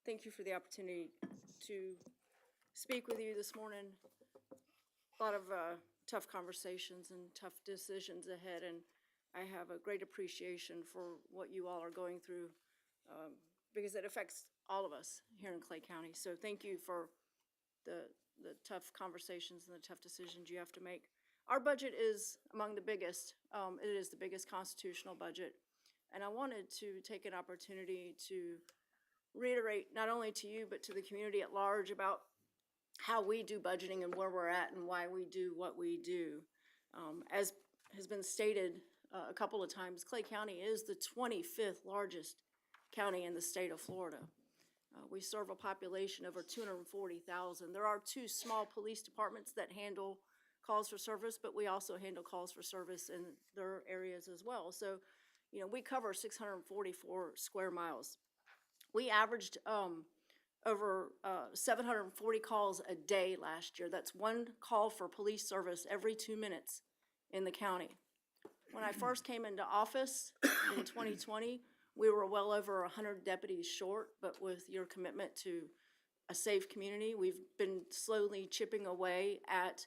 Thank you for the opportunity to speak with you this morning. A lot of tough conversations and tough decisions ahead, and I have a great appreciation for what you all are going through because it affects all of us here in Clay County. So thank you for the tough conversations and the tough decisions you have to make. Our budget is among the biggest. It is the biggest constitutional budget. And I wanted to take an opportunity to reiterate not only to you, but to the community at large about how we do budgeting and where we're at and why we do what we do. As has been stated a couple of times, Clay County is the 25th largest county in the state of Florida. We serve a population of over 240,000. There are 2 small police departments that handle calls for service, but we also handle calls for service in their areas as well. So, we cover 644 square miles. We averaged over 740 calls a day last year. That's 1 call for police service every 2 minutes in the county. When I first came into office in 2020, we were well over 100 deputies short, but with your commitment to a safe community, we've been slowly chipping away at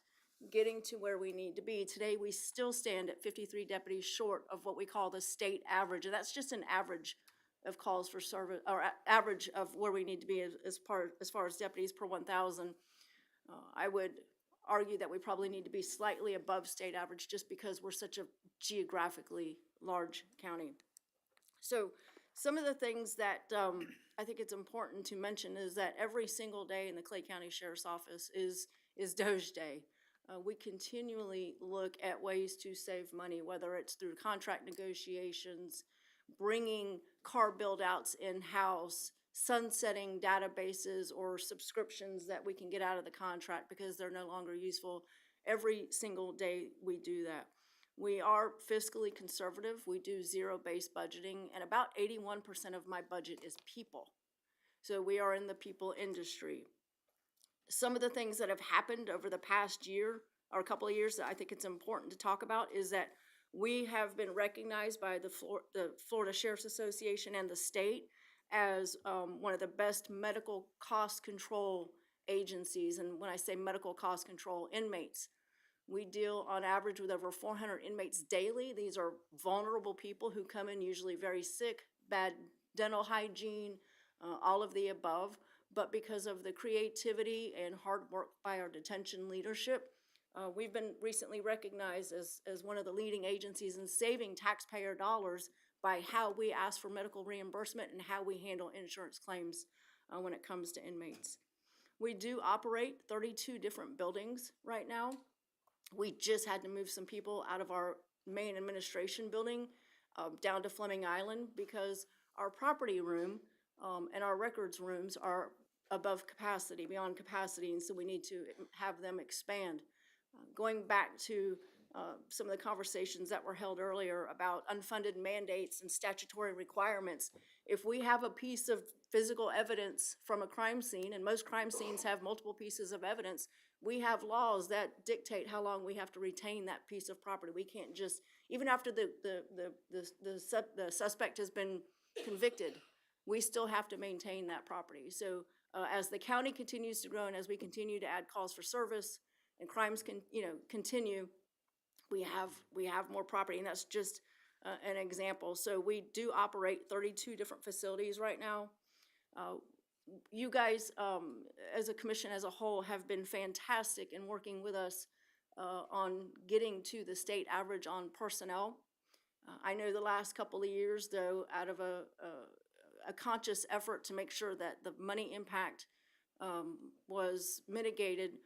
getting to where we need to be. Today, we still stand at 53 deputies short of what we call the state average, and that's just an average of calls for service, or average of where we need to be as far as deputies per 1,000. I would argue that we probably need to be slightly above state average just because we're such a geographically large county. So some of the things that I think it's important to mention is that every single day in the Clay County Sheriff's Office is Doge Day. We continually look at ways to save money, whether it's through contract negotiations, bringing car build-outs in-house, sunsetting databases or subscriptions that we can get out of the contract because they're no longer useful. Every single day we do that. We are fiscally conservative. We do zero-based budgeting, and about 81% of my budget is people. So we are in the people industry. Some of the things that have happened over the past year or a couple of years that I think it's important to talk about is that we have been recognized by the Florida Sheriff's Association and the state as one of the best medical cost control agencies. And when I say medical cost control, inmates. We deal on average with over 400 inmates daily. These are vulnerable people who come in usually very sick, bad dental hygiene, all of the above. But because of the creativity and hard work by our detention leadership, We've been recently recognized as one of the leading agencies in saving taxpayer dollars by how we ask for medical reimbursement and how we handle insurance claims when it comes to inmates. We do operate 32 different buildings right now. We just had to move some people out of our main administration building down to Fleming Island because our property room and our records rooms are above capacity, beyond capacity, and so we need to have them expand. Going back to some of the conversations that were held earlier about unfunded mandates and statutory requirements, if we have a piece of physical evidence from a crime scene, and most crime scenes have multiple pieces of evidence, we have laws that dictate how long we have to retain that piece of property. We can't just, even after the suspect has been convicted, we still have to maintain that property. So as the county continues to grow and as we continue to add calls for service and crimes can, continue, we have more property, and that's just an example. So we do operate 32 different facilities right now. You guys, as a commission as a whole, have been fantastic in working with us on getting to the state average on personnel. I know the last couple of years, though, out of a conscious effort to make sure that the money impact was mitigated,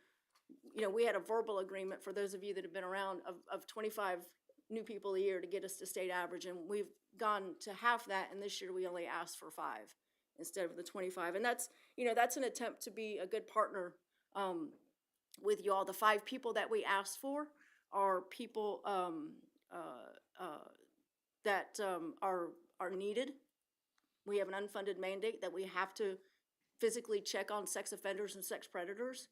we had a verbal agreement, for those of you that have been around, of 25 new people a year to get us to state average, and we've gone to half that, and this year we only asked for 5 instead of the 25. And that's, that's an attempt to be a good partner with you all. The 5 people that we asked for are people that are needed. We have an unfunded mandate that we have to physically check on sex offenders and sex predators.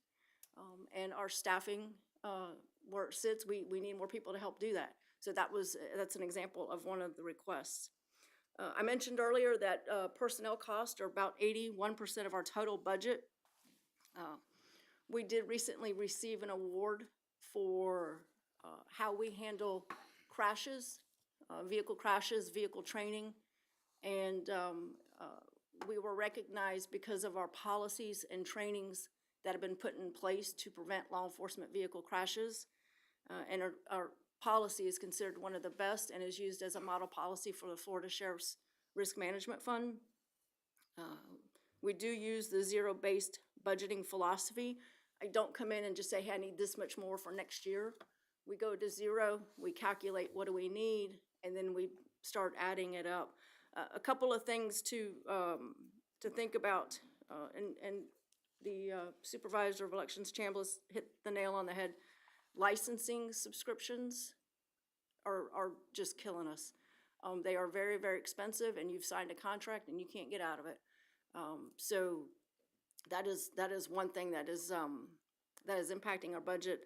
And our staffing, where it sits, we need more people to help do that. So that's an example of one of the requests. I mentioned earlier that personnel costs are about 81% of our total budget. We did recently receive an award for how we handle crashes, vehicle crashes, vehicle training, and we were recognized because of our policies and trainings that have been put in place to prevent law enforcement vehicle crashes. And our policy is considered one of the best and is used as a model policy for the Florida Sheriff's Risk Management Fund. We do use the zero-based budgeting philosophy. I don't come in and just say, hey, I need this much more for next year. We go to zero, we calculate what do we need, and then we start adding it up. A couple of things to think about, and the Supervisor of Elections Chambliss hit the nail on the head. Licensing subscriptions are just killing us. They are very, very expensive, and you've signed a contract and you can't get out of it. So that is one thing that is impacting our budget.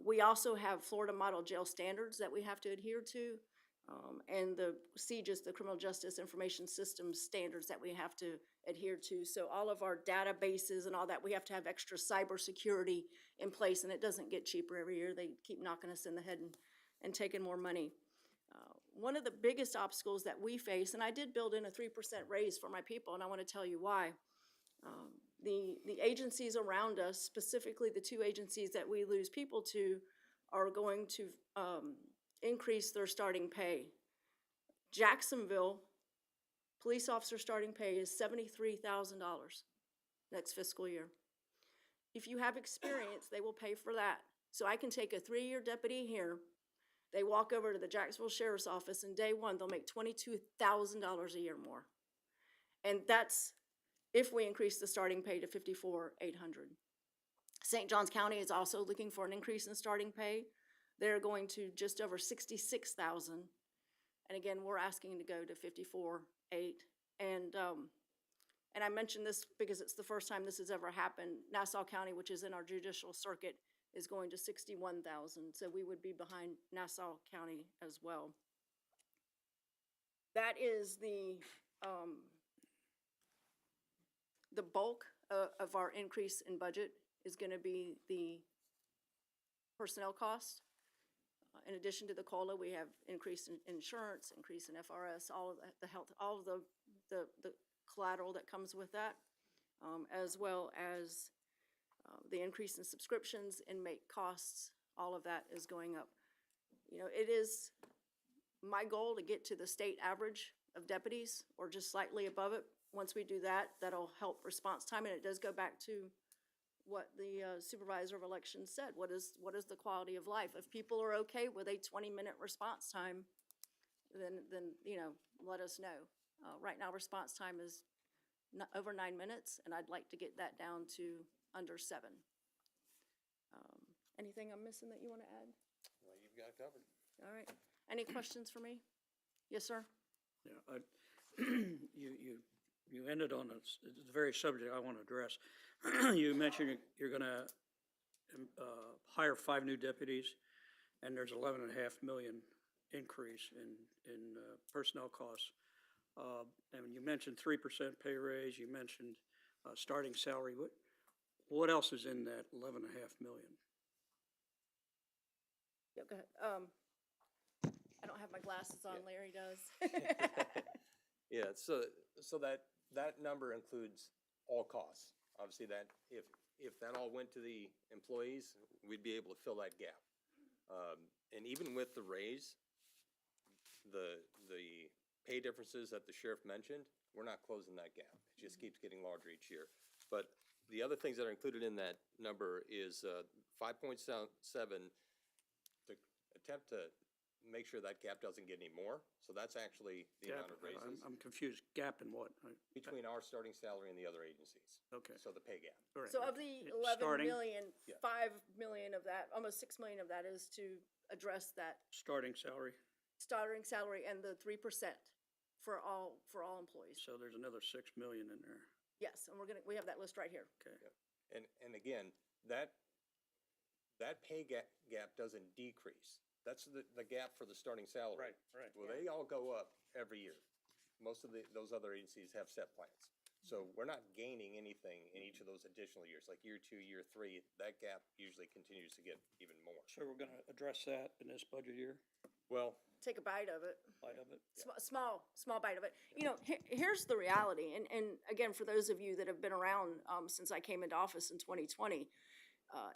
We also have Florida Model Jail Standards that we have to adhere to, and the CJIS, the Criminal Justice Information System standards that we have to adhere to. So all of our databases and all that, we have to have extra cybersecurity in place, and it doesn't get cheaper every year. They keep knocking us in the head and taking more money. One of the biggest obstacles that we face, and I did build in a 3% raise for my people, and I want to tell you why. The agencies around us, specifically the 2 agencies that we lose people to, are going to increase their starting pay. Jacksonville police officer starting pay is $73,000 next fiscal year. If you have experience, they will pay for that. So I can take a 3-year deputy here, they walk over to the Jacksonville Sheriff's Office, and day 1, they'll make $22,000 a year more. And that's if we increase the starting pay to $54,800. St. Johns County is also looking for an increase in starting pay. They're going to just over $66,000. And again, we're asking to go to $54,800. And I mention this because it's the first time this has ever happened. Nassau County, which is in our judicial circuit, is going to $61,000. So we would be behind Nassau County as well. That is the bulk of our increase in budget is going to be the personnel cost. In addition to the COLA, we have increase in insurance, increase in FRS, all of the health, all of the collateral that comes with that, as well as the increase in subscriptions, inmate costs, all of that is going up. You know, it is my goal to get to the state average of deputies or just slightly above it. Once we do that, that'll help response time, and it does go back to what the supervisor of elections said. What is the quality of life? If people are okay with a 20-minute response time, then, you know, let us know. Right now, response time is over 9 minutes, and I'd like to get that down to under 7. Anything I'm missing that you want to add? Well, you've got it covered. All right. Any questions for me? Yes, sir? Yeah, you ended on the very subject I want to address. You mentioned you're gonna hire 5 new deputies, and there's 11.5 million increase in personnel costs. And you mentioned 3% pay raise, you mentioned starting salary. What else is in that 11.5 million? Yeah, go ahead. I don't have my glasses on, Larry does. Yeah, so that number includes all costs. Obviously, that if that all went to the employees, we'd be able to fill that gap. And even with the raise, the pay differences that the sheriff mentioned, we're not closing that gap. It just keeps getting larger each year. But the other things that are included in that number is 5.7 to attempt to make sure that gap doesn't get any more. So that's actually the amount of raises I'm confused, gap in what? between our starting salary and the other agencies. Okay. So the pay gap. All right. So of the Yeah, 11 starting- million, Yeah. 5 million of that, almost 6 million of that is to address that Starting salary, starting salary and the 3% for all employees. so there's another 6 million in there. Yes, and we have that list right here. Okay. And again, that pay gap doesn't decrease. That's the gap for the starting salary. Right. Well, they all go up every year. Most of those other agencies have set plans. So we're not gaining anything in each of those additional years, like year 2, year 3, that gap usually continues to get even more. So we're gonna address that in this budget year, Well, Take a bite of it. light of it? Small bite of it. You know, here's the reality, and again, for those of you that have been around since I came into office in 2020,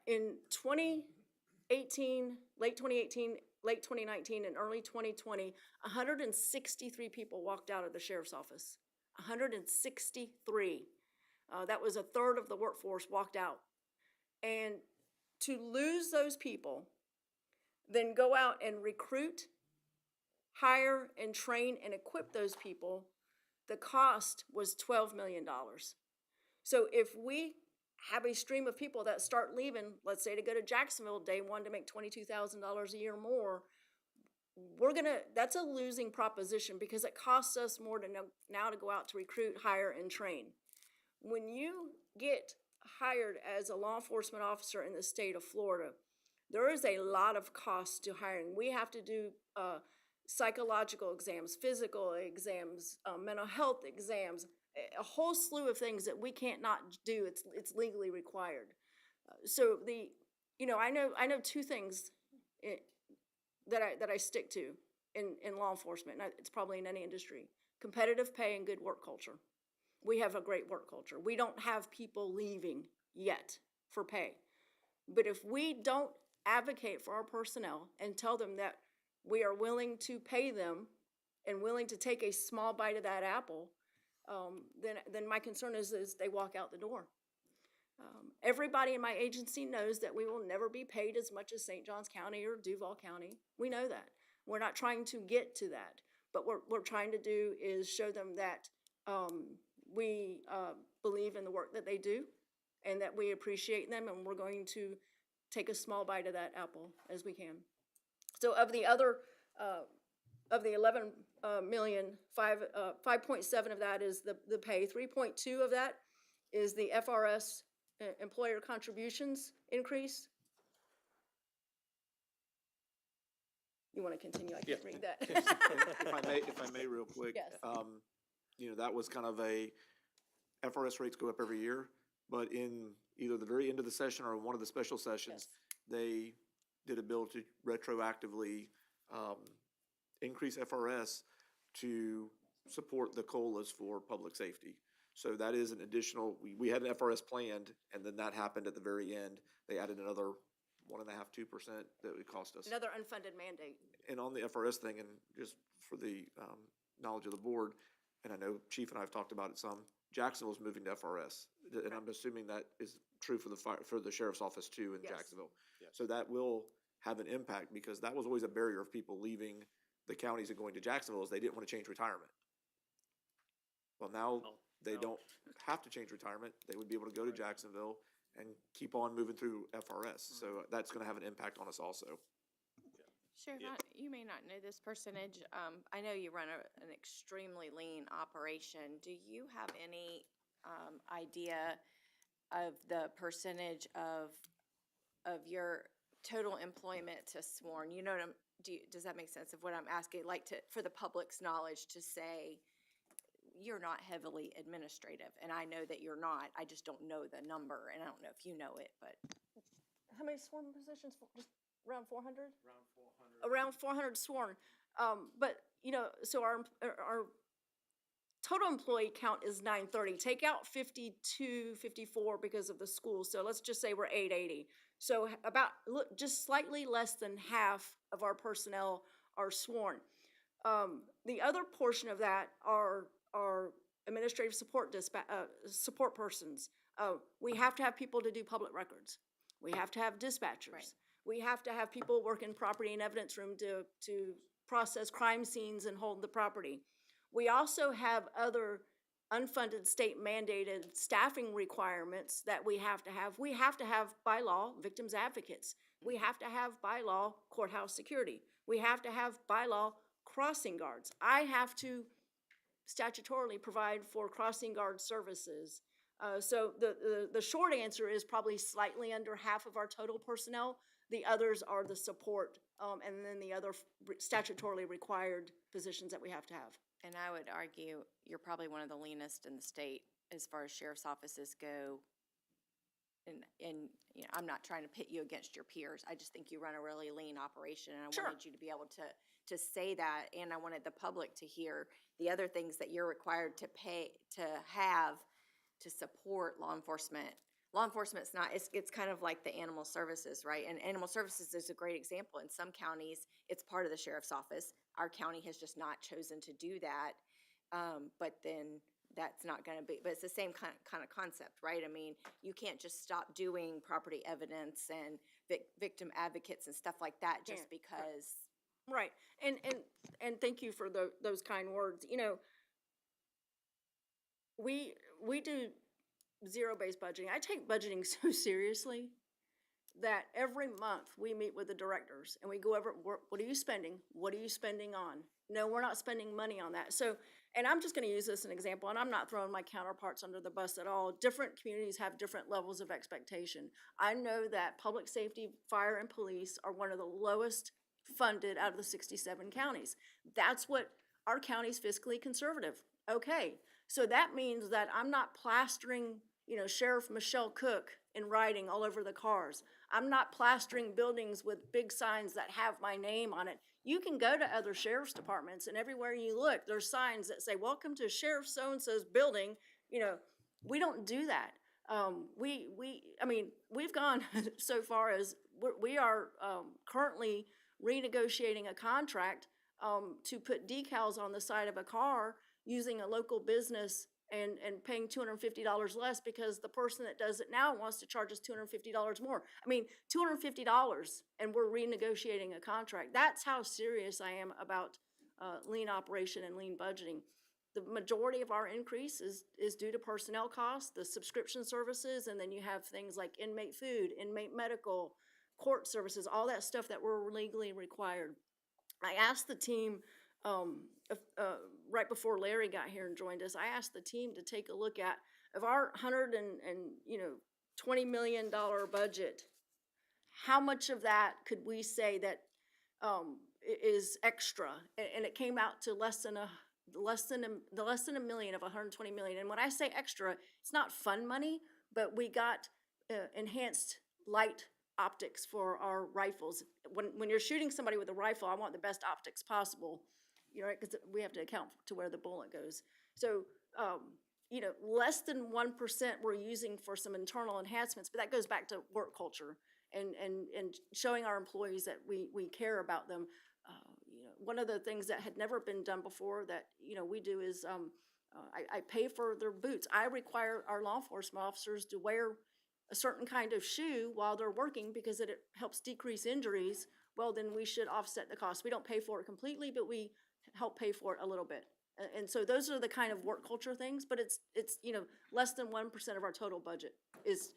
in 2018, late 2018, late 2019, and early 2020, 163 people walked out of the sheriff's office. 163. That was a third of the workforce walked out. And to lose those people, then go out and recruit, hire and train and equip those people, the cost was $12 million. So if we have a stream of people that start leaving, let's say to go to Jacksonville day one to make $22,000 a year more, that's a losing proposition because it costs us more to now to go out to recruit, hire, and train. When you get hired as a law enforcement officer in the state of Florida, there is a lot of cost to hiring. We have to do psychological exams, physical exams, mental health exams, a whole slew of things that we can't not do. It's legally required. So I know 2 things that I stick to in law enforcement, and it's probably in any industry: competitive pay and good work culture. We have a great work culture. We don't have people leaving yet for pay. But if we don't advocate for our personnel and tell them that we are willing to pay them and willing to take a small bite of that apple, then my concern is they walk out the door. Everybody in my agency knows that we will never be paid as much as St. Johns County or Duval County. We know that. We're not trying to get to that. But what we're trying to do is show them that we believe in the work that they do and that we appreciate them, and we're going to take a small bite of that apple as we can. So of the 11 million, 5.7 of that is the pay. 3.2 of that is the FRS employer contributions increase. You want to continue? I can't read that. If I may real quick. Yes. That was kind of FRS rates go up every year, but in either the very end of the session or one of the special sessions, they did a bill to retroactively increase FRS to support the COLAs for public safety. So that is an additional, we had an FRS planned, and then that happened at the very end. They added another 1.5%, 2% that would cost us. Another unfunded mandate. And on the FRS thing, and just for the knowledge of the board, and I know Chief and I have talked about it some, Jacksonville's moving to FRS. And I'm assuming that is true for for the sheriff's office too in Yes. Jacksonville. Yes. So that will have an impact, because that was always a barrier of people leaving the counties and going to Jacksonville, is they didn't want to change retirement. Well, now they don't have to change retirement. They would be able to go to Jacksonville and keep on moving through FRS. So that's gonna have an impact on us also. Sheriff, you may not know this percentage. I know you run an extremely lean operation. Do you have any idea of the percentage of your total employment to sworn? You know what does that make sense of what I'm asking? Like for the public's knowledge to say, you're not heavily administrative, and I know that you're not. I just don't know the number, and I don't know if you know it, but. How many sworn positions? Just around 400? Around 400 sworn. But, so our total employee count is 930. Take out 52, 54 because of the school. So let's just say we're 880. So just slightly less than half of our personnel are sworn. The other portion of that are administrative support support persons. We have to have people to do public records. We have to have dispatchers. Right. We have to have people work in property and evidence room to process crime scenes and hold the property. We also have other unfunded state mandated staffing requirements that we have to have. We have to have by law victims advocates. We have to have by law courthouse security. We have to have by law crossing guards. I have to statutorily provide for crossing guard services. So the short answer is probably slightly under half of our total personnel. The others are the support, and then the other statutorily required positions that we have to have. And I would argue you're probably one of the leanest in the state as far as sheriff's offices go. And I'm not trying to pit you against your peers. I just think you run a really lean operation, and I Sure. wanted you to be able to say that, and I wanted the public to hear the other things that you're required to pay, to have to support law enforcement. Law enforcement's not, it's kind of like the animal services, right? And animal services is a great example. In some counties, it's part of the sheriff's office. Our county has just not chosen to do that. But then that's not gonna be, but it's the same kind of concept, right? I mean, you can't just stop doing property evidence and victim advocates and stuff like that just Can't, because. Right, and thank you for those kind words. We do zero-based budgeting. I take budgeting so seriously that every month we meet with the directors and we go over, what are you spending? What are you spending on? No, we're not spending money on that. So, and I'm just gonna use this as an example, and I'm not throwing my counterparts under the bus at all. Different communities have different levels of expectation. I know that public safety, fire, and police are one of the lowest funded out of the 67 counties. That's what our county's fiscally conservative. Okay, so that means that I'm not plastering, Sheriff Michelle Cook in writing all over the cars. I'm not plastering buildings with big signs that have my name on it. You can go to other sheriff's departments, and everywhere you look, there's signs that say, welcome to Sheriff so-and-so's building. We don't do that. We've gone so far as we are currently renegotiating a contract to put decals on the side of a car using a local business and paying $250 less because the person that does it now wants to charge us $250 more. $250, and we're renegotiating a contract. That's how serious I am about lean operation and lean budgeting. The majority of our increase is due to personnel costs, the subscription services, and then you have things like inmate food, inmate medical, court services, all that stuff that we're legally required. I asked the team, right before Larry got here and joined us, I asked the team to take a look at, of our $20 million budget, how much of that could we say that is extra? And it came out to less than a million of 120 million. And when I say extra, it's not fun money, but we got enhanced light optics for our rifles. When you're shooting somebody with a rifle, I want the best optics possible, because we have to account to where the bullet goes. So, less than 1% we're using for some internal enhancements, but that goes back to work culture. and showing our employees that we care about them. You know, one of the things that had never been done before that, you know, we do is, I pay for their boots. I require our law enforcement officers to wear a certain kind of shoe while they're working because it helps decrease injuries. Well, then we should offset the cost. We don't pay for it completely, but we help pay for it a little bit. And so those are the kind of work culture things, but it's, you know, less than 1% of our total budget is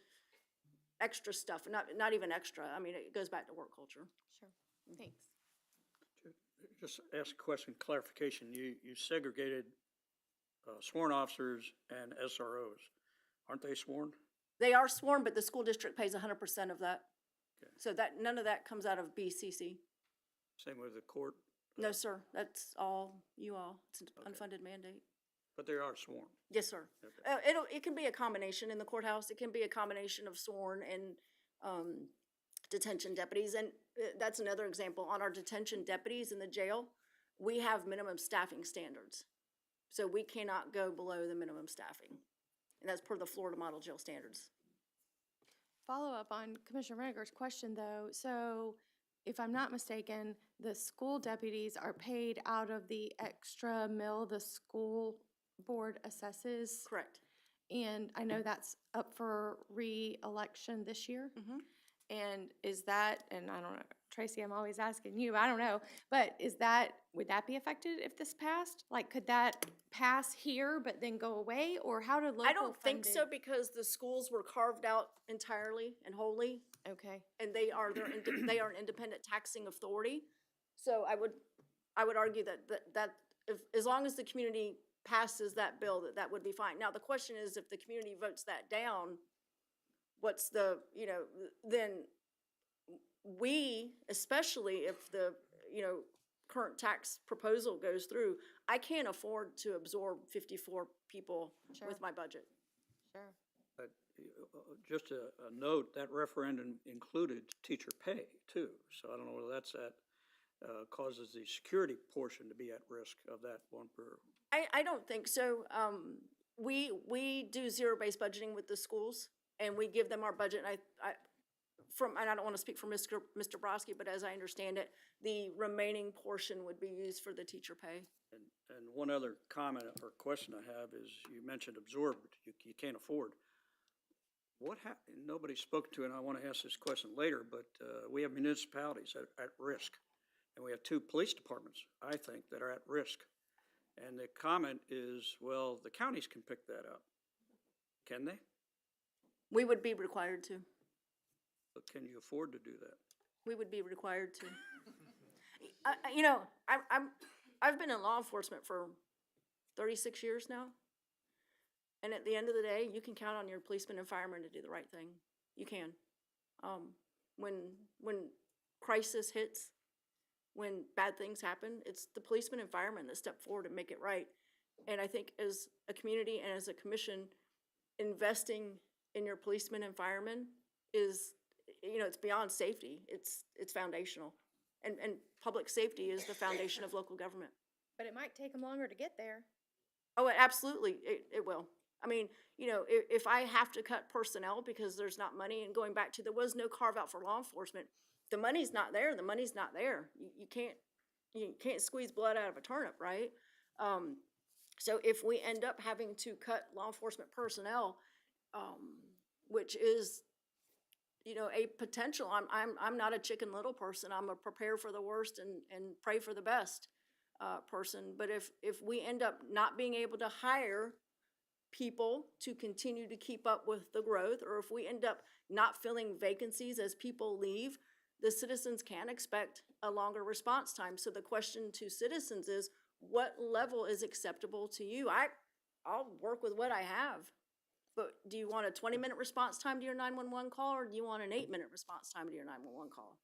extra stuff, not even extra. I mean, it goes back to work culture. Sure, thanks. Just ask a question, clarification. You segregated sworn officers and SROs. Aren't they sworn? They are sworn, but the school district pays 100% of that. Okay. So that, none of that comes out of BCC. Same with the court? No, sir, that's all you all. It's an Okay. unfunded mandate. But they are sworn. Yes, sir. Okay. It can be a combination in the courthouse. It can be a combination of sworn and, detention deputies. And that's another example. On our detention deputies in the jail, we have minimum staffing standards. So we cannot go below the minimum staffing. And that's per the Florida Model Jail Standards. Follow up on Commissioner Renninger's question, though. So if I'm not mistaken, the school deputies are paid out of the extra mill the school board assesses? Correct. And I know that's up for re-election this year? Mhm. And is that, and I don't know, Tracy, I'm always asking you, I don't know, but is that, would that be affected if this passed? Like, could that pass here but then go away, or how did local I don't think so funded- because the schools were carved out entirely and wholly, Okay, and they are they are an independent taxing authority. So I would argue that if, as long as the community passes that bill, that would be fine. Now, the question is, if the community votes that down, what's the, you know, then we, especially if the, you know, current tax proposal goes through, I can't afford to absorb 54 people Sure. with my budget. sure. But just a note, that referendum included teacher pay too. So I don't know whether that's causes the security portion to be at risk of that one per. I don't think so. We do zero-based budgeting with the schools, and we give them our budget, and and I don't want to speak for Mr. Brodsky, but as I understand it, the remaining portion would be used for the teacher pay. And one other comment or question I have is, you mentioned absorbed, you can't afford. What nobody's spoken to, and I want to ask this question later, but we have municipalities at risk. And we have 2 police departments, I think, that are at risk. And the comment is, well, the counties can pick that up. Can they? We would be required to. But can you afford to do that? We would be required to. You know, I've been in law enforcement for 36 years now. And at the end of the day, you can count on your policemen and firemen to do the right thing. You can. When crisis hits, when bad things happen, it's the policemen and firemen that step forward and make it right. And I think as a community and as a commission, investing in your policemen and firemen is, you know, it's beyond safety. It's foundational. And public safety is the foundation of local government. But it might take them longer to get there. Oh, absolutely, it will. I mean, you know, if I have to cut personnel because there's not money, and going back to, there was no carve out for law enforcement, the money's not there, the money's not there. You can't squeeze blood out of a turnip, right? So if we end up having to cut law enforcement personnel, which is, you know, a potential, I'm not a Chicken Little person. I'm a prepare for the worst and pray for the best person. But if we end up not being able to hire people to continue to keep up with the growth, or if we end up not filling vacancies as people leave, the citizens can expect a longer response time. So the question to citizens is, what level is acceptable to you? I'll work with what I have, but do you want a 20-minute response time to your 911 call, or do you want an 8-minute response time to your 911 call?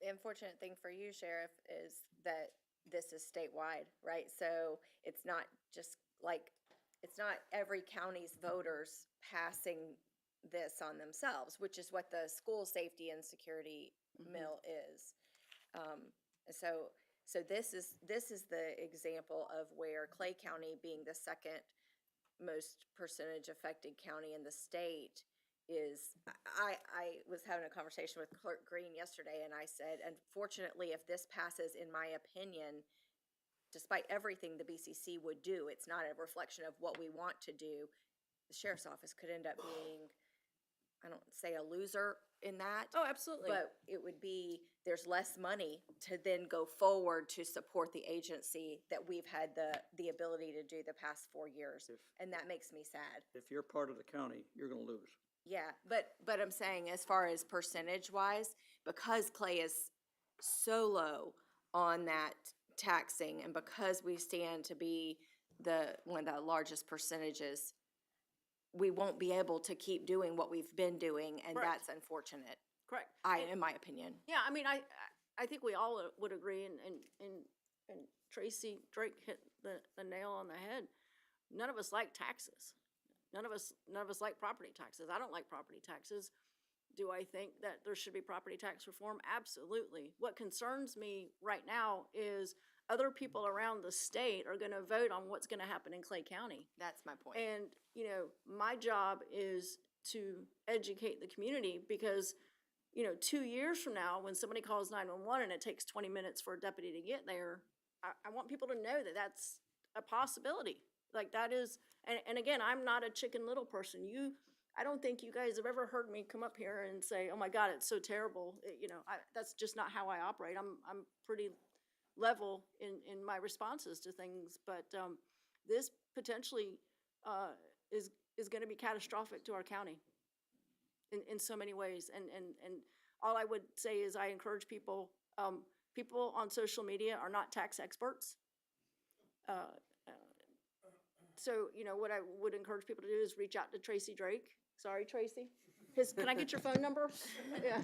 The unfortunate thing for you, Sheriff, is that this is statewide, right? So it's not just like, it's not every county's voters passing this on themselves, which is what the school safety and security mill is. So this is the example of where Clay County, being the second most percentage affected county in the state, is, I was having a conversation with Clerk Green yesterday, and I said, unfortunately, if this passes, in my opinion, despite everything the BCC would do, it's not a reflection of what we want to do. The sheriff's office could end up being, I don't say a loser in that. Oh, absolutely. But it would be, there's less money to then go forward to support the agency that we've had the ability to do the past 4 years. And that makes me sad. If you're part of the county, you're gonna lose. Yeah, but I'm saying as far as percentage wise, because Clay is so low on that taxing and because we stand to be one of the largest percentages, we won't be able to keep doing what we've been doing, and Correct. that's unfortunate. Correct. In my opinion. Yeah, I mean, I think we all would agree, and Tracy Drake hit the nail on the head. None of us like taxes. None of us like property taxes. I don't like property taxes. Do I think that there should be property tax reform? Absolutely. What concerns me right now is other people around the state are gonna vote on what's gonna happen in Clay County. That's my point. And, you know, my job is to educate the community because, you know, 2 years from now, when somebody calls 911 and it takes 20 minutes for a deputy to get there, I want people to know that that's a possibility. Like that is, and again, I'm not a Chicken Little person. I don't think you guys have ever heard me come up here and say, oh my God, it's so terrible. You know, that's just not how I operate. I'm pretty level in my responses to things, but this potentially is going to be catastrophic to our county in so many ways. And all I would say is I encourage people, people on social media are not tax experts. So, you know, what I would encourage people to do is reach out to Tracy Drake. Sorry, Tracy. Can I get your phone number? Yeah.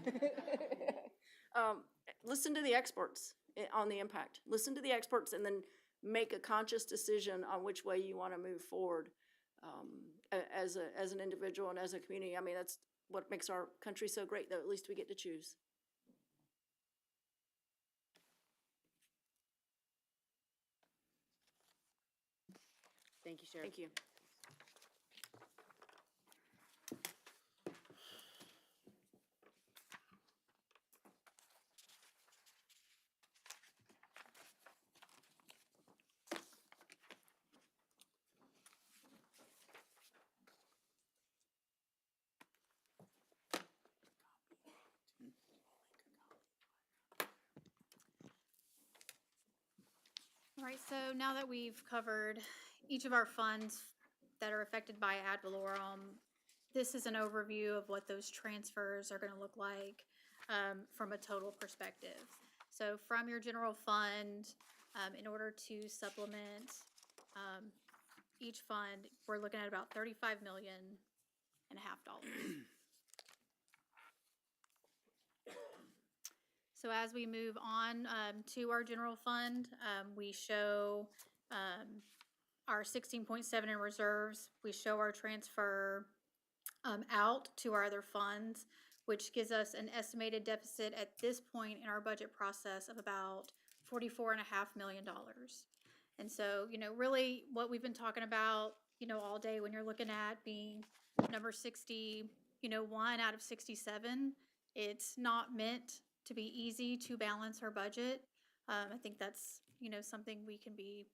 Listen to the experts on the impact. Listen to the experts and then make a conscious decision on which way you want to move forward as an individual and as a community. I mean, that's what makes our country so great, though. At least we get to choose. Thank you, Sheriff. Thank you. All right, so now that we've covered each of our funds that are affected by ad valorem, this is an overview of what those transfers are going to look like from a total perspective. So from your general fund, in order to supplement each fund, we're looking at about $35.5 million. So as we move on to our general fund, we show our 16.7 in reserves. We show our transfer out to our other funds, which gives us an estimated deficit at this point in our budget process of about $44.5 million. And so, you know, really what we've been talking about, you know, all day when you're looking at being number 1 out of 67, it's not meant to be easy to balance our budget. I think that's, you know, something we can be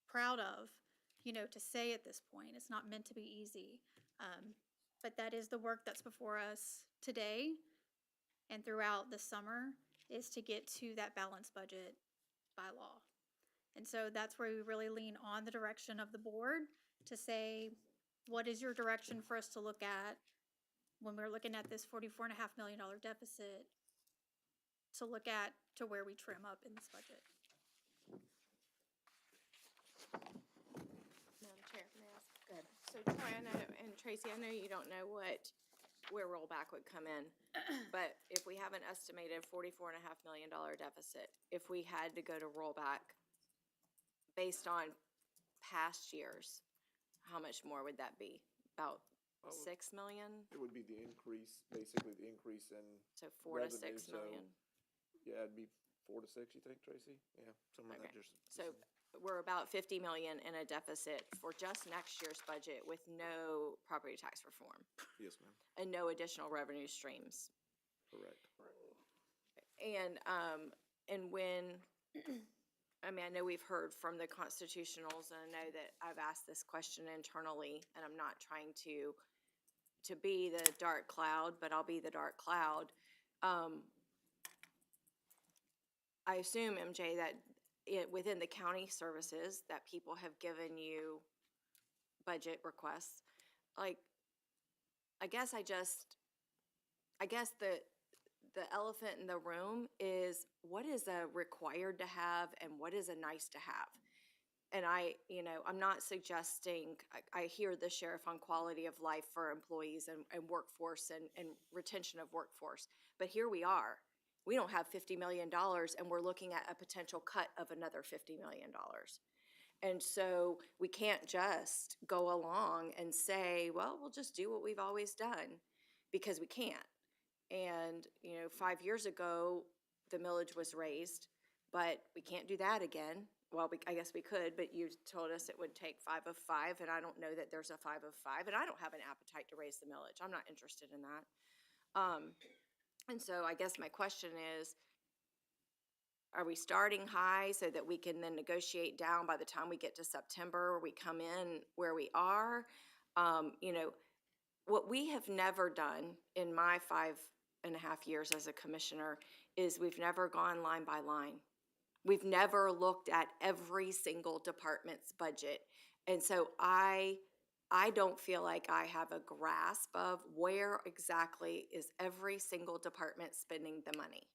proud of, you know, to say at this point. It's not meant to be easy. But that is the work that's before us today and throughout the summer, is to get to that balanced budget by law. And so that's where we really lean on the direction of the board to say, what is your direction for us to look at when we're looking at this $44.5 million deficit, to look at to where we trim up in this budget. Madam Chair, may I ask? Go ahead. So Troy, I know, and Tracy, I know you don't know where rollback would come in, but if we have an estimated $44.5 million deficit, if we had to go to rollback based on past years, how much more would that be? About 6 million? It would be the increase, basically the increase in, So 4 to revenue, 6 so- million? yeah, it'd be 4 to 6, you think, Tracy? Yeah, somewhere in that Okay. just. So we're about 50 million in a deficit for just next year's budget with no property tax reform Yes, ma'am. and no additional revenue streams. Correct. And when, I mean, I know we've heard from the constitutionals, and I know that I've asked this question internally, and I'm not trying to be the dark cloud, but I'll be the dark cloud. I assume, MJ, that within the county services, that people have given you budget requests. Like, I guess the elephant in the room is what is a required to have and what is a nice to have. And I'm not suggesting, I hear the sheriff on quality of life for employees and workforce and retention of workforce. But here we are. We don't have $50 million and we're looking at a potential cut of another $50 million. And so we can't just go along and say, well, we'll just do what we've always done, because we can't. And, 5 years ago, the millage was raised, but we can't do that again. Well, I guess we could, but you told us it would take 5 of 5, and I don't know that there's a 5 of 5, and I don't have an appetite to raise the millage. I'm not interested in that. And so I guess my question is, are we starting high so that we can then negotiate down by the time we get to September, we come in where we are? What we have never done in my 5.5 years as a commissioner is we've never gone line by line. We've never looked at every single department's budget. And so I don't feel like I have a grasp of where exactly is every single department spending the money.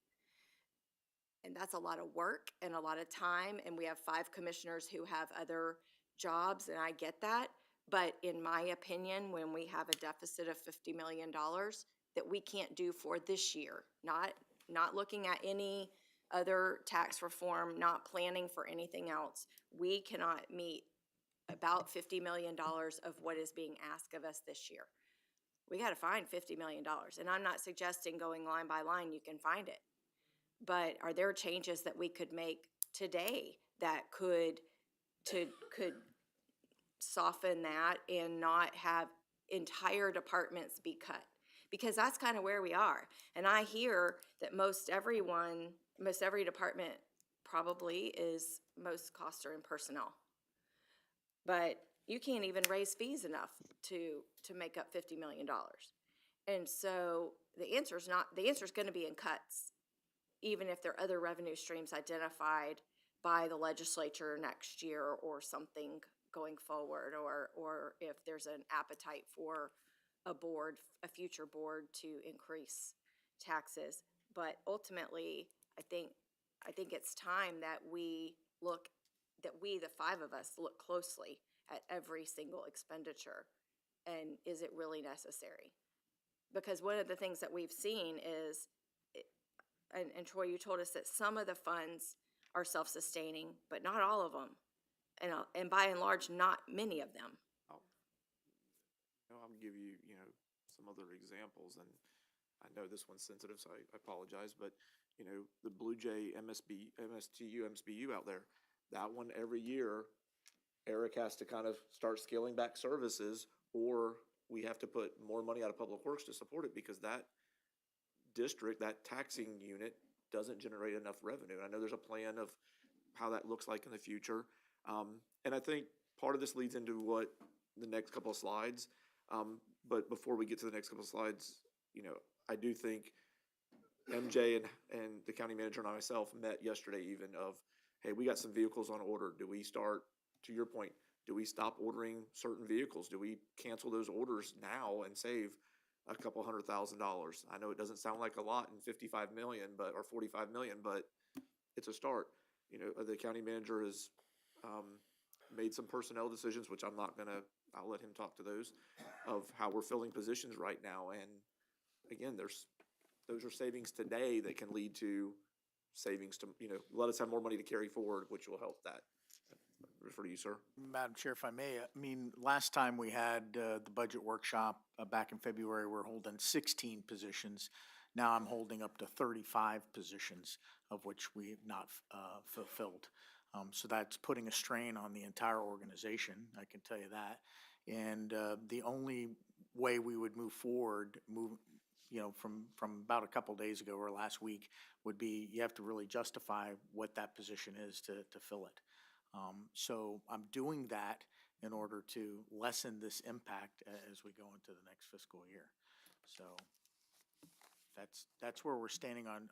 And that's a lot of work and a lot of time, and we have 5 commissioners who have other jobs, and I get that. But in my opinion, when we have a deficit of $50 million that we can't do for this year, not looking at any other tax reform, not planning for anything else, we cannot meet about $50 million of what is being asked of us this year. We got to find $50 million. And I'm not suggesting going line by line, you can find it. But are there changes that we could make today that could soften that and not have entire departments be cut? Because that's kind of where we are. And I hear that most every department probably is most costs are in personnel. But you can't even raise fees enough to make up $50 million. And so the answer is going to be in cuts, even if there are other revenue streams identified by the legislature next year or something going forward, or if there's an appetite for a future board to increase taxes. But ultimately, I think it's time that the 5 of us, look closely at every single expenditure, and is it really necessary? Because one of the things that we've seen is, and Troy, you told us that some of the funds are self-sustaining, but not all of them, and by and large, not many of them. I'll give you, some other examples, and I know this one's sensitive, so I apologize, but, the Blue Jay MSTU out there, that one every year, Eric has to kind of start scaling back services, or we have to put more money out of Public Works to support it, because that district, that taxing unit, doesn't generate enough revenue. And I know there's a plan of how that looks like in the future. And I think part of this leads into what the next couple of slides. But before we get to the next couple of slides, I do think MJ and the county manager and I myself met yesterday even of, hey, we got some vehicles on order. Do we start, to your point, do we stop ordering certain vehicles? Do we cancel those orders now and save a couple $100,000? I know it doesn't sound like a lot in 55 million, or 45 million, but it's a start. The county manager has made some personnel decisions, which I'll let him talk to those, of how we're filling positions right now. And again, those are savings today that can lead to savings to, let us have more money to carry forward, which will help that. Refer to you, sir. Madam Chair, if I may, last time we had the budget workshop back in February, we're holding 16 positions. Now I'm holding up to 35 positions, of which we have not fulfilled. So that's putting a strain on the entire organization, I can tell you that. And the only way we would move forward, from about a couple days ago or last week, would be you have to really justify what that position is to fill it. So I'm doing that in order to lessen this impact as we go into the next fiscal year. So that's where we're standing on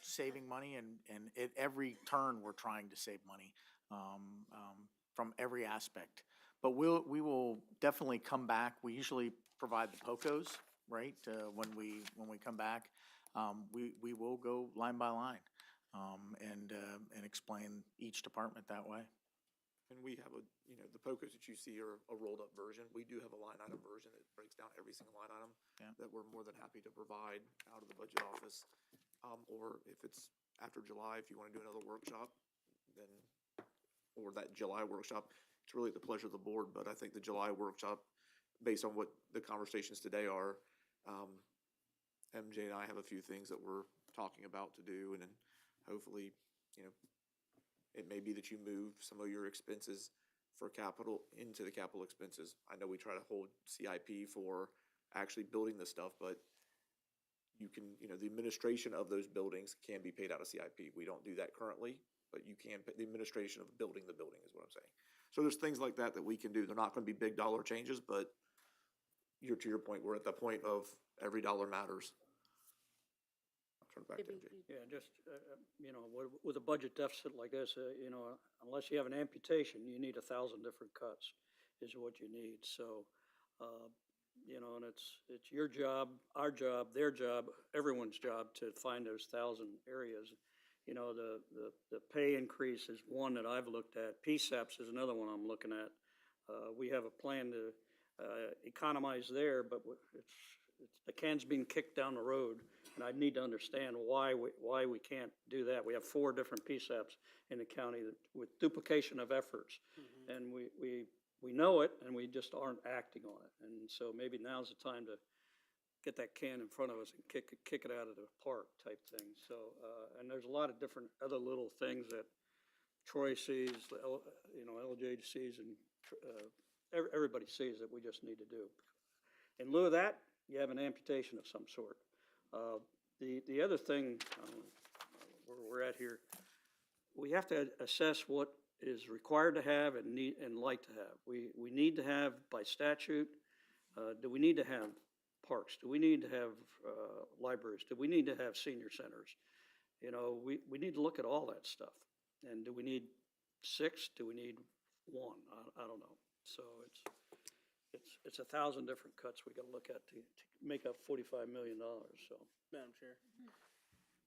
saving money, and at every turn, we're trying to save money from every aspect. But we will definitely come back. We usually provide the POCOs, right? When we come back, we will go line by line and explain each department that way. And we have the POCOs that you see are a rolled up version. We do have a line item version that breaks down every single line item that we're more than happy to provide out of the budget office. Or if it's after July, if you want to do another workshop, then, or that July workshop, it's really at the pleasure of the board. But I think the July workshop, based on what the conversations today are, MJ and I have a few things that we're talking about to do, and then hopefully, it may be that you move some of your expenses for capital into the capital expenses. I know we try to hold CIP for actually building this stuff, but you can, the administration of those buildings can be paid out of CIP. We don't do that currently, but you can, the administration of building the building is what I'm saying. So there's things like that we can do. They're not going to be big dollar changes, but to your point, we're at the point of every dollar matters. I'll turn it back to MJ. Yeah, just, with a budget deficit like this, unless you have an amputation, you need 1,000 different cuts is what you need. So, and it's your job, our job, their job, everyone's job to find those 1,000 areas. The pay increase is one that I've looked at. PSAPs is another one I'm looking at. We have a plan to economize there, but the can's being kicked down the road, and I need to understand why we can't do that. We have 4 different PSAPs in the county with duplication of efforts, and we know it, and we just aren't acting on it. And so maybe now's the time to get that can in front of us and kick it out of the park type thing. So, and there's a lot of different other little things that Troy sees, LJ sees, and everybody sees that we just need to do. In lieu of that, you have an amputation of some sort. The other thing, where we're at here, we have to assess what is required to have and need and like to have. We need to have by statute. Do we need to have parks? Do we need to have libraries? Do we need to have senior centers? We need to look at all that stuff. And do we need 6? Do we need 1? I don't know. So it's 1,000 different cuts we got to look at to make up $45 million. So, Madam Chair.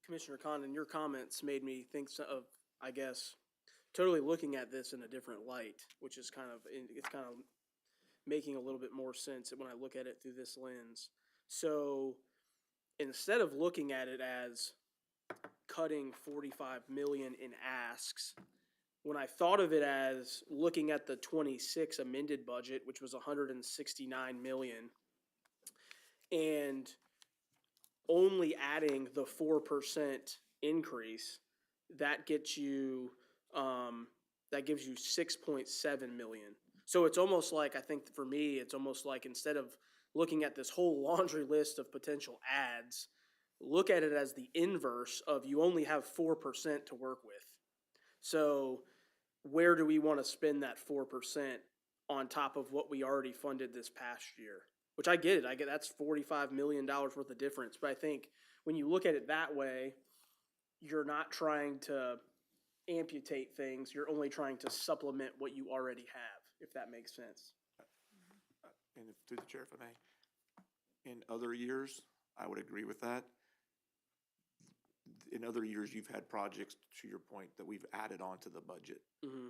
Commissioner Condon, your comments made me think of, I guess, totally looking at this in a different light, which is it's kind of making a little bit more sense when I look at it through this lens. So instead of looking at it as cutting 45 million in asks, when I thought of it as looking at the 26 amended budget, which was 169 million, and only adding the 4% increase, that gets you, that gives you 6.7 million. So it's almost like, I think for me, it's almost like instead of looking at this whole laundry list of potential adds, look at it as the inverse of you only have 4% to work with. So where do we want to spend that 4% on top of what we already funded this past year? Which I get it. That's $45 million worth of difference. But I think when you look at it that way, you're not trying to amputate things. You're only trying to supplement what you already have, if that makes sense. And through the chair, if I may, in other years, I would agree with that. In other years, you've had projects, to your point, that we've added on to the budget. Mm-hmm.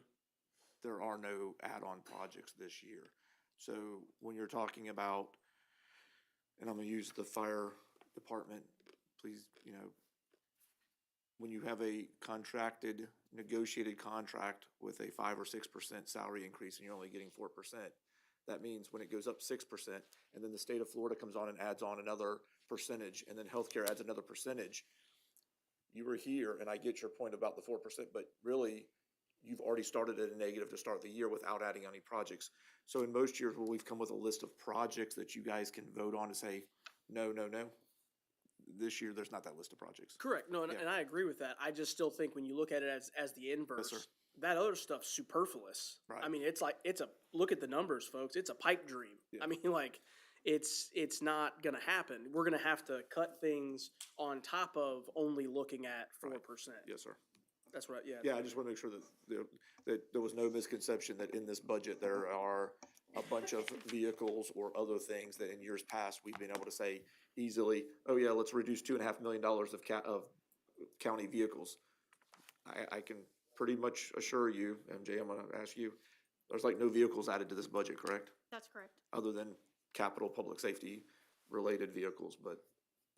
There are no add-on projects this year. So when you're talking about, and I'm gonna use the fire department, please, when you have a negotiated contract with a 5 or 6% salary increase and you're only getting 4%, that means when it goes up 6%, and then the state of Florida comes on and adds on another percentage, and then healthcare adds another percentage, you were here, and I get your point about the 4%, but really, you've already started at a negative to start the year without adding any projects. So in most years where we've come with a list of projects that you guys can vote on to say, no, no, no, this year, there's not that list of projects. Correct, no, and, Yeah. and I agree with that. I just still think when you look at it as the sir. inverse, that other stuff's superfluous. Right. I mean, it's like, look at the numbers, folks, it's a pipe dream. Yeah. I mean, like, it's not gonna happen. We're gonna have to cut things on top of only looking at 4%. Yes, sir. That's right, yeah. Yeah, I just want to make sure that there was no misconception that in this budget, there are a bunch of vehicles or other things that in years past, we've been able to say easily, oh yeah, let's reduce $2.5 million of county vehicles. I can pretty much assure you, MJ, I'm gonna ask you, there's like no vehicles added to this budget, correct? That's correct. Other than capital public safety related vehicles, but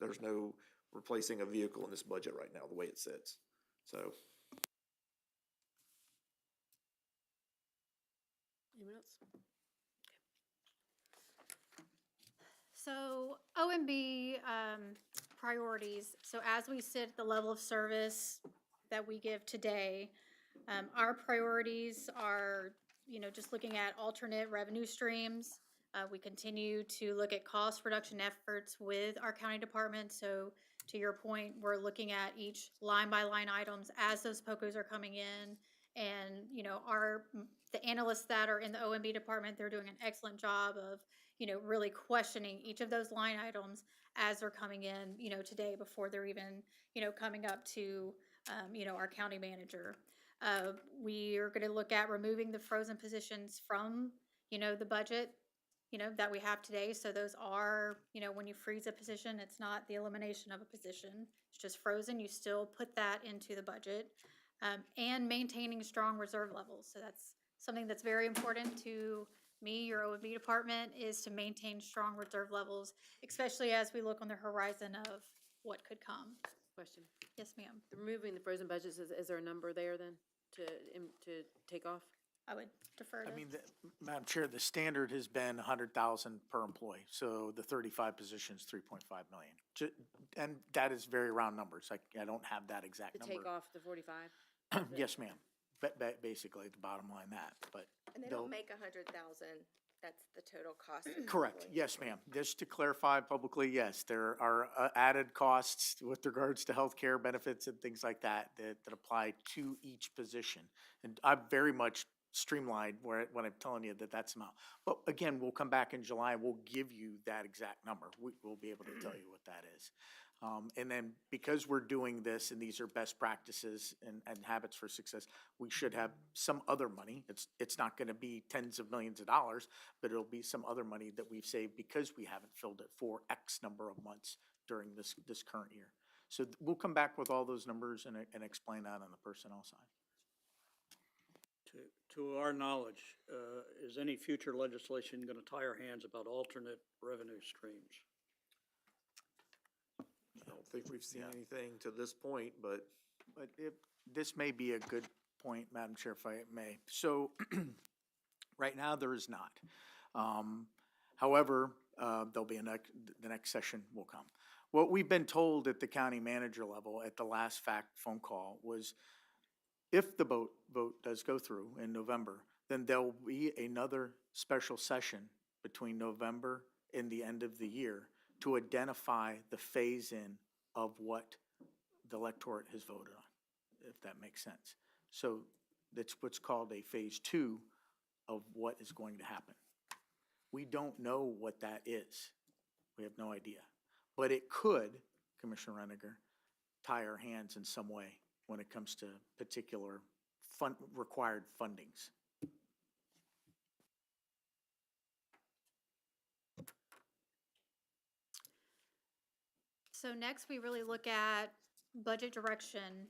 there's no replacing a vehicle in this budget right now, the way it sits. So, Anyone else? So OMB priorities, so as we sit at the level of service that we give today, our priorities are, just looking at alternate revenue streams. We continue to look at cost reduction efforts with our county department. So to your point, we're looking at each line by line items as those POCOs are coming in. And, the analysts that are in the OMB department, they're doing an excellent job of, really questioning each of those line items as they're coming in, today before they're even, coming up to, our county manager. We are going to look at removing the frozen positions from, the budget, that we have today. So those are, when you freeze a position, it's not the elimination of a position. It's just frozen. You still put that into the budget. And maintaining strong reserve levels. So that's something that's very important to me, your OMB department, is to maintain strong reserve levels, especially as we look on the horizon of what could come. Question. Yes, ma'am. Removing the frozen budgets, is there a number there then to take off? I would defer to. I mean, Madam Chair, the standard has been 100,000 per employee, so the 35 positions, 3.5 million. And that is very round numbers. I don't have that exact To number. take off the 45? Yes, ma'am. Basically, the bottom line that, but. And they they'll- don't make 100,000, that's the total cost. of the Correct, employee. yes, ma'am. Just to clarify publicly, yes, there are added costs with regards to healthcare benefits and things like that that apply to each position. And I'm very much streamlined when I'm telling you that that's the amount. But again, we'll come back in July, and we'll give you that exact number. We'll be able to tell you what that is. And then because we're doing this and these are best practices and habits for success, we should have some other money. It's not gonna be tens of millions of dollars, but it'll be some other money that we've saved because we haven't filled it for X number of months during this current year. So we'll come back with all those numbers and explain that on the personnel side. To our knowledge, is any future legislation going to tie our hands about alternate revenue streams? I don't think we've seen anything to this point, but But this may be a good point, Madam Chair, if I may. So, right now, there is not. However, there'll be the next session will come. What we've been told at the county manager level at the last phone call was, if the vote does go through in November, then there'll be another special session between November and the end of the year to identify the phase-in of what the electorate has voted on, if that makes sense. So that's what's called a phase 2 of what is going to happen. We don't know what that is. We have no idea. But it could, Commissioner Reniger, tie our hands in some way when it comes to particular required fundings. So next, we really look at budget direction,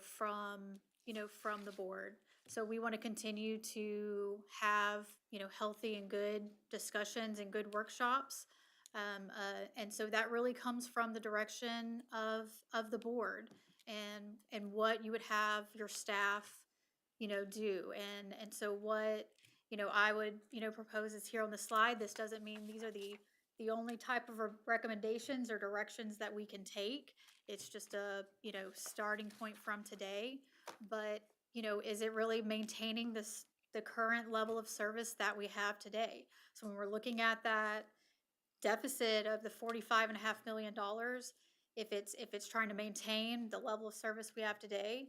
from the board. So we want to continue to have, healthy and good discussions and good workshops. And so that really comes from the direction of the board and what you would have your staff, do. And so what, I would, propose is here on the slide. This doesn't mean these are the only type of recommendations or directions that we can take. It's just a, starting point from today. But you know, is it really maintaining the current level of service that we have today? So when we're looking at that deficit of the $45.5 million, if it's trying to maintain the level of service we have today,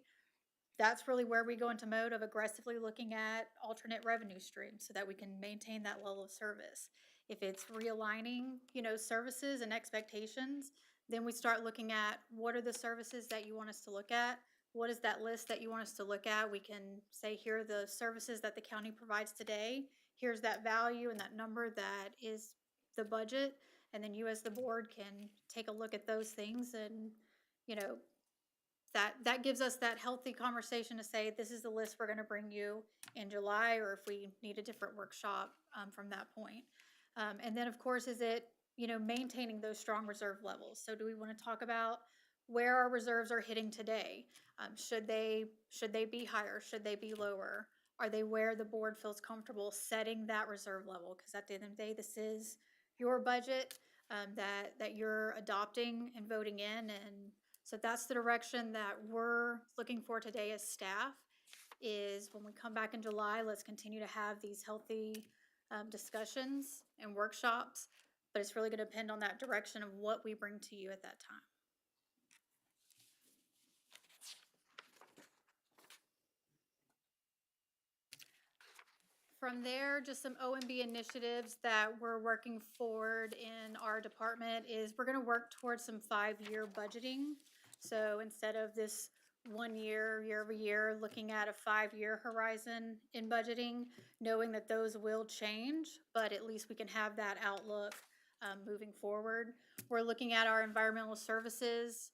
that's really where we go into mode of aggressively looking at alternate revenue streams so that we can maintain that level of service. If it's realigning, you know, services and expectations, then we start looking at what are the services that you want us to look at? What is that list that you want us to look at? We can say, here are the services that the county provides today. Here's that value and that number that is the budget. And then you as the board can take a look at those things and, you know, that gives us that healthy conversation to say, this is the list we're gonna bring you in July, or if we need a different workshop from that point. And then, of course, is it, you know, maintaining those strong reserve levels? So do we wanna talk about where our reserves are hitting today? Should they be higher? Should they be lower? Are they where the board feels comfortable setting that reserve level? Because at the end of the day, this is your budget that you're adopting and voting in, and so that's the direction that we're looking for today as staff, is when we come back in July, let's continue to have these healthy discussions and workshops, but it's really gonna depend on that direction of what we bring to you at that time. From there, just some OMB initiatives that we're working forward in our department is we're gonna work towards some 5-year budgeting. So instead of this 1 year, year over year, looking at a 5-year horizon in budgeting, knowing that those will change, but at least we can have that outlook moving forward. We're looking at our environmental services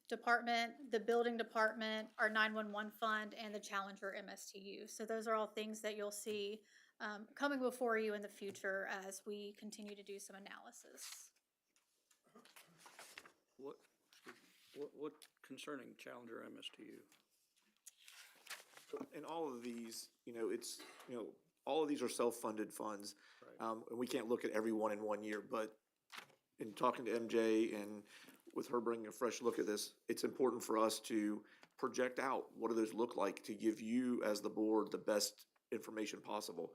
department, the building department, our 911 fund, and the Challenger MSTU. So those are all things that you'll see coming before you in the future as we continue to do some analysis. What concerning Challenger MSTU? In all of these, you know, it's, you know, all of these are self-funded funds. And we can't look at every one in 1 year, but in talking to MJ and with her bringing a fresh look at this, it's important for us to project out what do those look like to give you as the board the best information possible.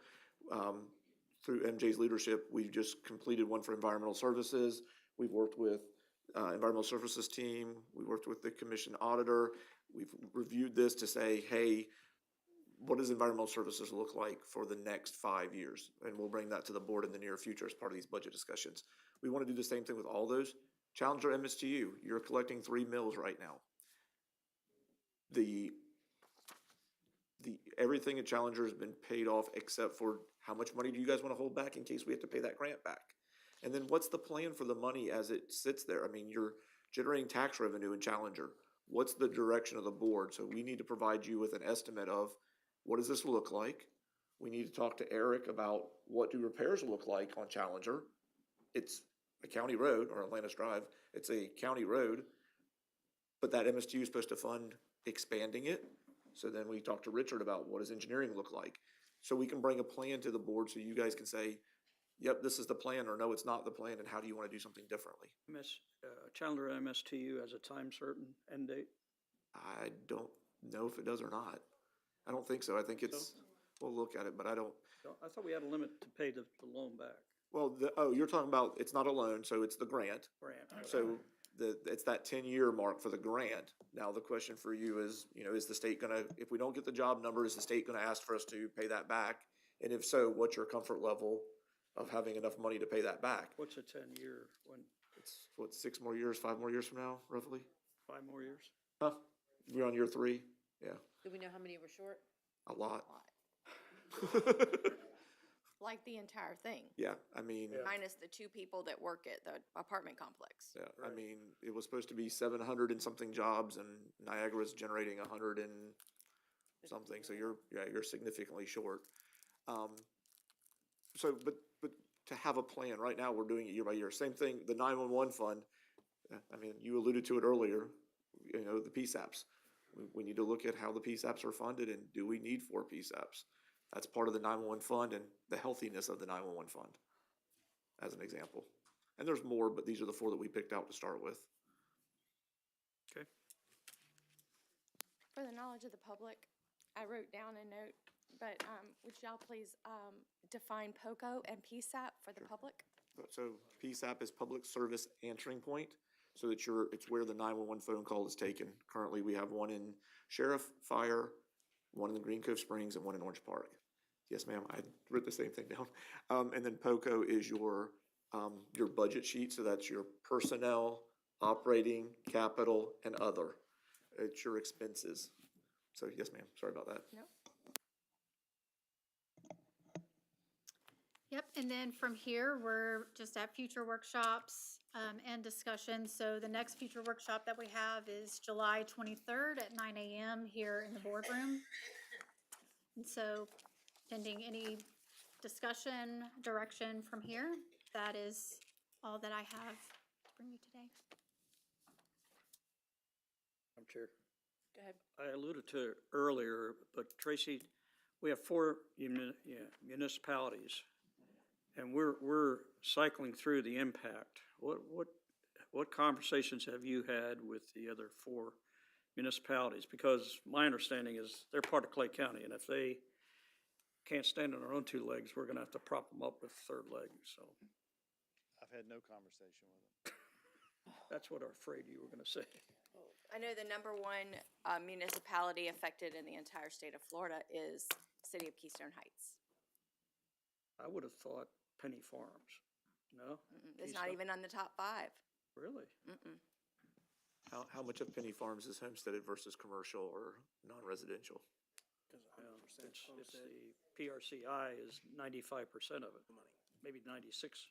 Through MJ's leadership, we've just completed one for environmental services. We've worked with environmental services team. We worked with the commission auditor. We've reviewed this to say, hey, what does environmental services look like for the next 5 years? And we'll bring that to the board in the near future as part of these budget discussions. We want to do the same thing with all those. Challenger MSTU, you're collecting 3 mills right now. Everything at Challenger has been paid off except for how much money do you guys want to hold back in case we have to pay that grant back? And then what's the plan for the money as it sits there? I mean, you're generating tax revenue in Challenger. What's the direction of the board? So we need to provide you with an estimate of what does this look like? We need to talk to Eric about what do repairs look like on Challenger. It's a county road, or Atlantis Drive. It's a county road, but that MSTU is supposed to fund expanding it. So then we talk to Richard about what does engineering look like? So we can bring a plan to the board so you guys can say, yep, this is the plan, or no, it's not the plan, and how do you want to do something differently? Challenger MSTU has a time certain end date? I don't know if it does or not. I don't think so. I think it's, we'll look at it, but I don't. I thought we had a limit to pay the loan back. Well, you're talking about, it's not a loan, so it's the grant. So it's that 10-year mark for the grant. Now, the question for you is, you know, is the state gonna, if we don't get the job number, is the state gonna ask for us to pay that back? And if so, what's your comfort level of having enough money to pay that back? What's a 10-year when? It's, what, 6 more years, 5 more years from now, roughly? 5 more years? Huh? We're on year 3, yeah. Do we know how many were short? A lot. Like the entire thing, Yeah, I mean. minus the 2 people that work at the apartment complex. Yeah, I mean, it was supposed to be 700 and something jobs, and Niagara's generating 100 and something, so you're significantly short. So, but to have a plan, right now, we're doing it year by year. Same thing, the 911 fund, I mean, you alluded to it earlier, you know, the PSAPs. We need to look at how the PSAPs are funded, and do we need 4 PSAPs? That's part of the 911 fund and the healthiness of the 911 fund, as an example. And there's more, but these are the 4 that we picked out to start with. Okay. For the knowledge of the public, I wrote down a note, but, would y'all please, define POCO and PSAP for the public? So PSAP is Public Service Answering Point, so that it's where the 911 phone call is taken. Currently, we have one in Sheriff, Fire, one in the Green Cove Springs, and one in Orange Park. Yes, ma'am, I wrote the same thing down. And then POCO is your budget sheet, so that's your personnel, operating, capital, and other. It's your expenses. So yes, ma'am, sorry about that. No? Yep, and then from here, we're just at future workshops and discussions. So the next future workshop that we have is July 23rd at 9 a.m. here in the boardroom. And so pending any discussion, direction from here, that is all that I have to bring you today. Madam Chair. Go ahead. I alluded to it earlier, but Tracy, we have 4 municipalities, and we're cycling through the impact. What conversations have you had with the other 4 municipalities? Because my understanding is they're part of Clay County, and if they can't stand on their own 2 legs, we're gonna have to prop them up with a 3rd leg, so. I've had no conversation with them. That's what I'm afraid you were gonna say. I know the number one municipality affected in the entire state of Florida is City of Keystone Heights. I would have thought Penny Farms, no? It's not even on the top 5. Really? Mm-mm. How much of Penny Farms is homesteaded versus commercial or non-residential? Well, it's the PRCI is 95% of it, maybe 96,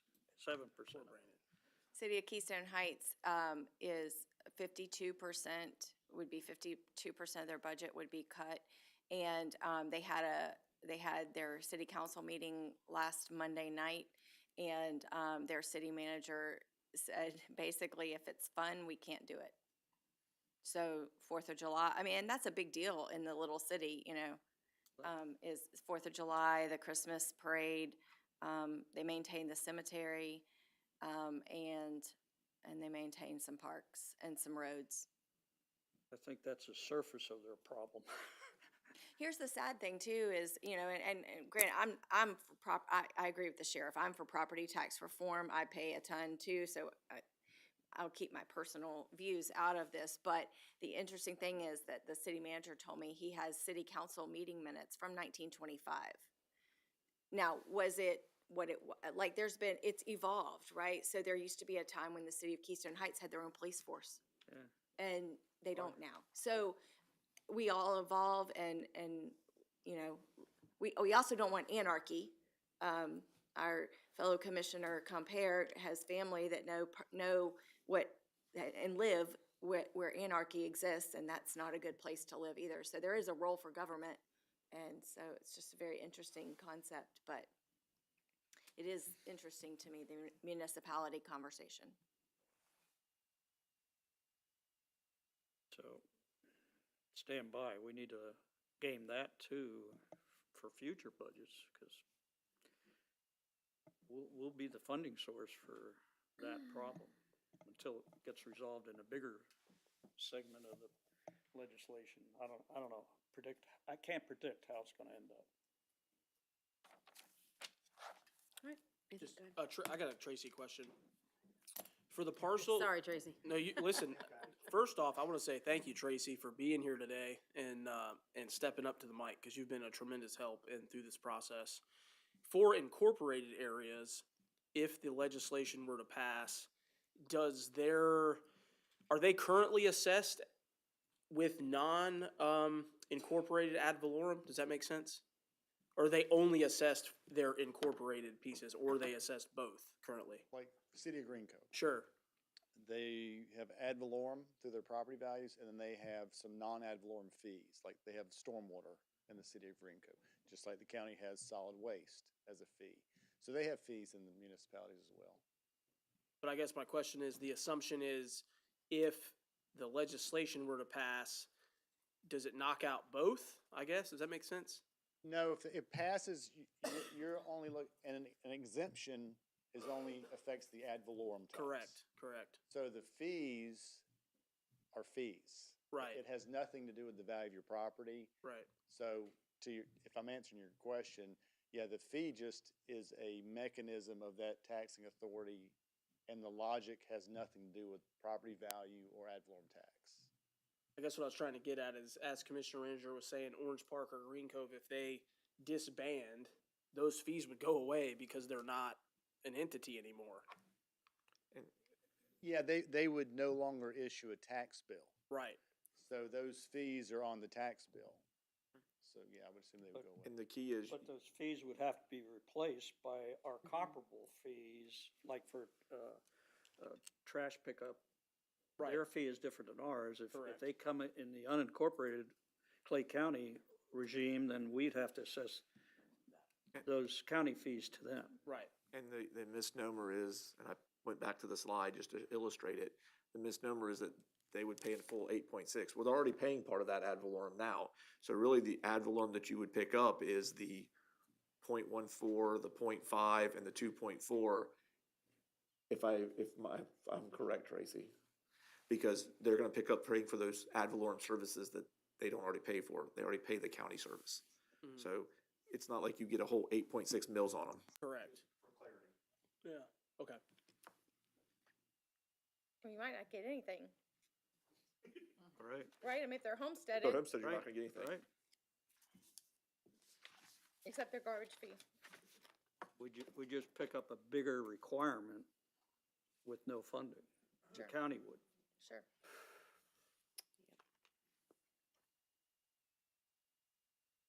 7% of it. City of Keystone Heights is 52%, would be 52% of their budget would be cut. And they had their city council meeting last Monday night, and their city manager said, basically, if it's fun, we can't do it. So 4th of July, I mean, and that's a big deal in the little city, you know, is 4th of July, the Christmas parade. They maintain the cemetery, and they maintain some parks and some roads. I think that's the surface of their problem. Here's the sad thing too is, you know, and granted, I agree with the sheriff. I'm for property tax reform. I pay a ton too, so I'll keep my personal views out of this. But the interesting thing is that the city manager told me he has city council meeting minutes from 1925. Now, was it what it, like it's evolved, right? So there used to be a time when the city of Keystone Heights had their own police force. Yeah. And they don't now. So we all evolve and you know, we also don't want anarchy. Our fellow commissioner Compere has family that know what and live where anarchy exists, and that's not a good place to live either. So there is a role for government, and so it's just a very interesting concept, but it is interesting to me, the municipality conversation. So stand by. We need to game that too for future budgets, because we'll be the funding source for that problem until it gets resolved in a bigger segment of the legislation. I don't know. I can't predict how it's gonna end up. Just, I got a Tracy question. For the parcel. Sorry, Tracy. No, you, listen, first off, I want to say thank you, Tracy, for being here today and stepping up to the mic, because you've been a tremendous help through this process. For incorporated areas, if the legislation were to pass, are they currently assessed with incorporated ad valorem? Does that make sense? Or are they only assessed their incorporated pieces, or are they assessed both currently? Like City of Green Cove. Sure. They have ad valorem through their property values, and then they have some non-ad valorem fees, like they have stormwater in the City of Green Cove, just like the county has solid waste as a fee. So they have fees in the municipalities as well. But I guess my question is, the assumption is, if the legislation were to pass, does it knock out both, I guess? Does that make sense? No, if it passes, you're only and an exemption is only affects the ad valorem tax. Correct. So the fees are fees. Right, It has nothing to do with the value of your property. right. So if I'm answering your question, yeah, the fee just is a mechanism of that taxing authority, and the logic has nothing to do with property value or ad valorem tax. I guess what I was trying to get at is, as Commissioner Ranger was saying, Orange Park or Green Cove, if they disband, those fees would go away because they're not an entity anymore. Yeah, they would no longer issue a tax bill. Right. So those fees are on the tax bill. So, yeah, I would assume they would go away. And the key is, But those fees would have to be replaced by our comparable fees, like for, trash pickup. Right. Their fee is different than ours. If Correct. they come in the unincorporated Clay County regime, then we'd have to assess those county fees to them. Right. and the misnomer is, and I went back to the slide just to illustrate it, the misnomer is that they would pay in full 8.6. Well, they're already paying part of that ad valorem now. So really, the ad valorem that you would pick up is the 0.14, the 0.5, and the 2.4. If I'm correct, Tracy, because they're gonna pick up paying for those ad valorem services that they don't already pay for. They already pay the county service. Mhm. So it's not like you get a whole 8.6 mils on them. Correct. Yeah, okay. You might not get anything, All right. right? I mean, if they're But homesteaded, homestead, you're not Right. gonna get anything. Right. except their garbage fee. We just pick up a bigger requirement with no funding. The Sure. county would. Sure.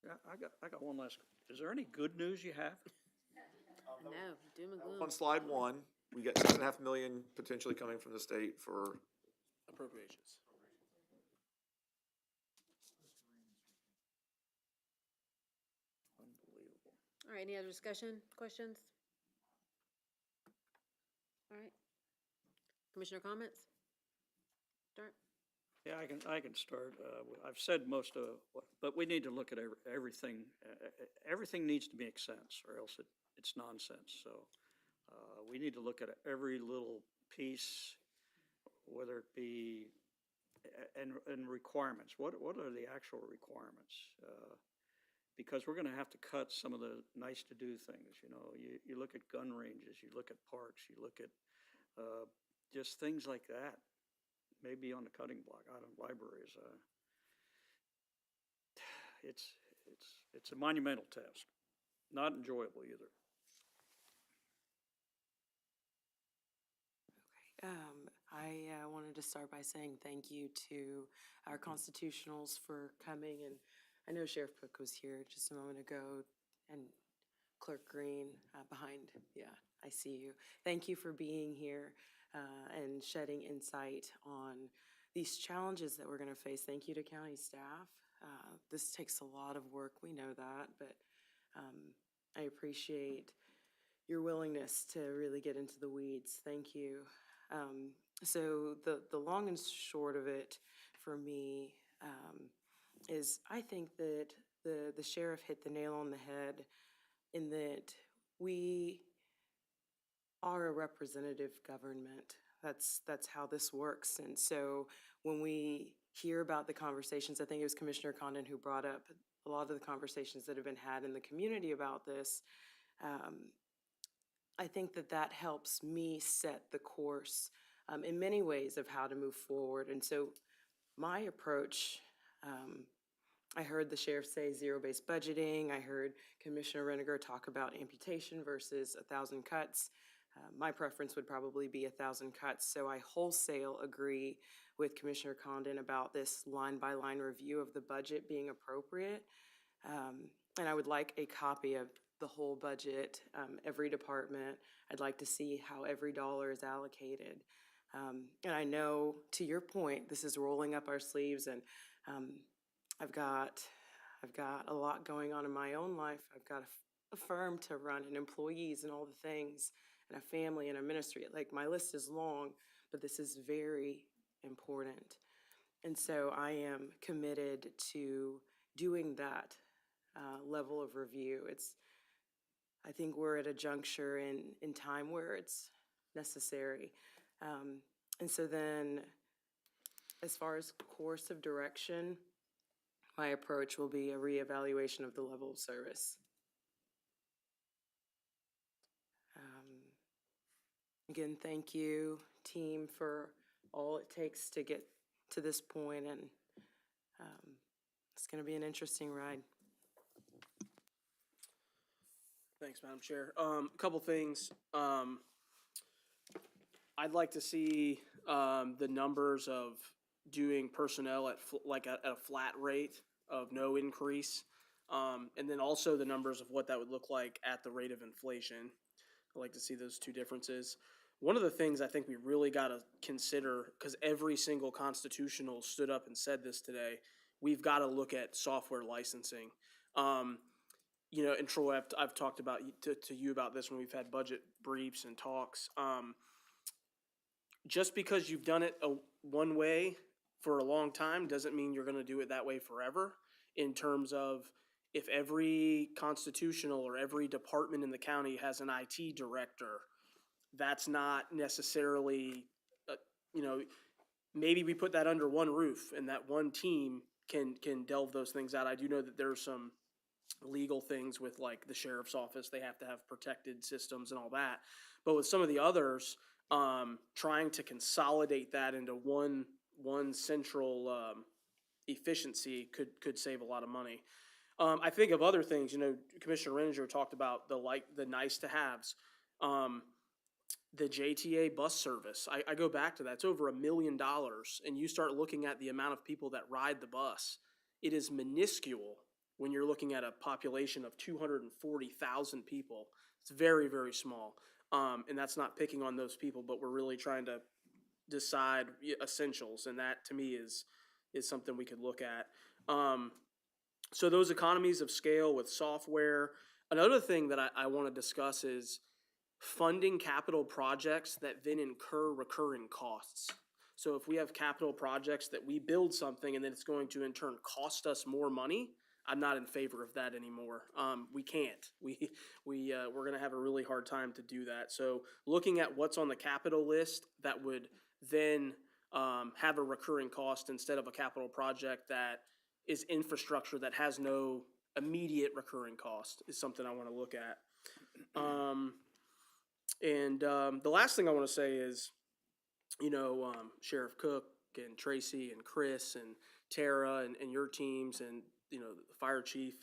Yeah, I got one last, is there any good news you have? No, doom and gloom. On slide one, we got 7.5 million potentially coming from the state for, Appropriations. Unbelievable. All right, any other discussion, questions? All right. Commissioner comments? Start. Yeah, I can start. I've said most of, but we need to look at everything. Everything needs to make sense, or else it's nonsense. So we need to look at every little piece, whether it be, and requirements. What are the actual requirements? Because we're gonna have to cut some of the nice-to-do things, you know. You look at gun ranges, you look at parks, you look at just things like that. Maybe on the cutting block, out of libraries. It's a monumental task, not enjoyable either. I wanted to start by saying thank you to our constitutionals for coming, and I know Sheriff Cook was here just a moment ago, and Clerk Green behind, yeah, I see you. Thank you for being here and shedding insight on these challenges that we're gonna face. Thank you to county staff. This takes a lot of work, we know that, but I appreciate your willingness to really get into the weeds. Thank you. So the long and short of it for me is I think that the sheriff hit the nail on the head in that we are a representative government. That's how this works. And so when we hear about the conversations, I think it was Commissioner Condon who brought up a lot of the conversations that have been had in the community about this. I think that helps me set the course in many ways of how to move forward. And so my approach, I heard the sheriff say zero-based budgeting. I heard Commissioner Reniger talk about amputation versus 1,000 cuts. My preference would probably be 1,000 cuts. So I wholesale agree with Commissioner Condon about this line-by-line review of the budget being appropriate. And I would like a copy of the whole budget, every department. I'd like to see how every dollar is allocated. And I know, to your point, this is rolling up our sleeves, and I've got a lot going on in my own life. I've got a firm to run and employees and all the things, and a family and a ministry. Like, my list is long, but this is very important. And so I am committed to doing that level of review. I think we're at a juncture in time where it's necessary. And so then As far as course of direction, my approach will be a reevaluation of the level of service. Again, thank you, team, for all it takes to get to this point, and it's going to be an interesting ride. Thanks, Madam Chair. A couple things. I'd like to see the numbers of doing personnel at at a flat rate of no increase, and then also the numbers of what that would look like at the rate of inflation. I'd like to see those two differences. One of the things I think we really got to consider, because every single constitutional stood up and said this today, we've got to look at software licensing. You know, and Troy, I've talked about to you about this when we've had budget briefs and talks. Just because you've done it one way for a long time doesn't mean you're going to do it that way forever. In terms of if every constitutional or every department in the county has an IT director, that's not necessarily, you know, maybe we put that under one roof and that one team can delve those things out. I do know that there's some legal things with like the sheriff's office, they have to have protected systems and all that. But with some of the others, trying to consolidate that into one central efficiency could save a lot of money. I think of other things, you know, Commissioner Renninger talked about the nice to haves. The JTA bus service, I go back to that, it's over $1 million, and you start looking at the amount of people that ride the bus, it is minuscule when you're looking at a population of 240,000 people. It's very, very small, and that's not picking on those people, but we're really trying to decide essentials, and that to me is something we could look at. So those economies of scale with software. Another thing that I want to discuss is funding capital projects that then incur recurring costs. So if we have capital projects that we build something and then it's going to in turn cost us more money, I'm not in favor of that anymore. We can't. We're going to have a really hard time to do that. So looking at what's on the capital list that would then have a recurring cost instead of a capital project that is infrastructure that has no immediate recurring cost is something I want to look at. The last thing I want to say is, you know, Sheriff Cook and Tracy and Chris and Tara and your teams and, you know, the fire chief,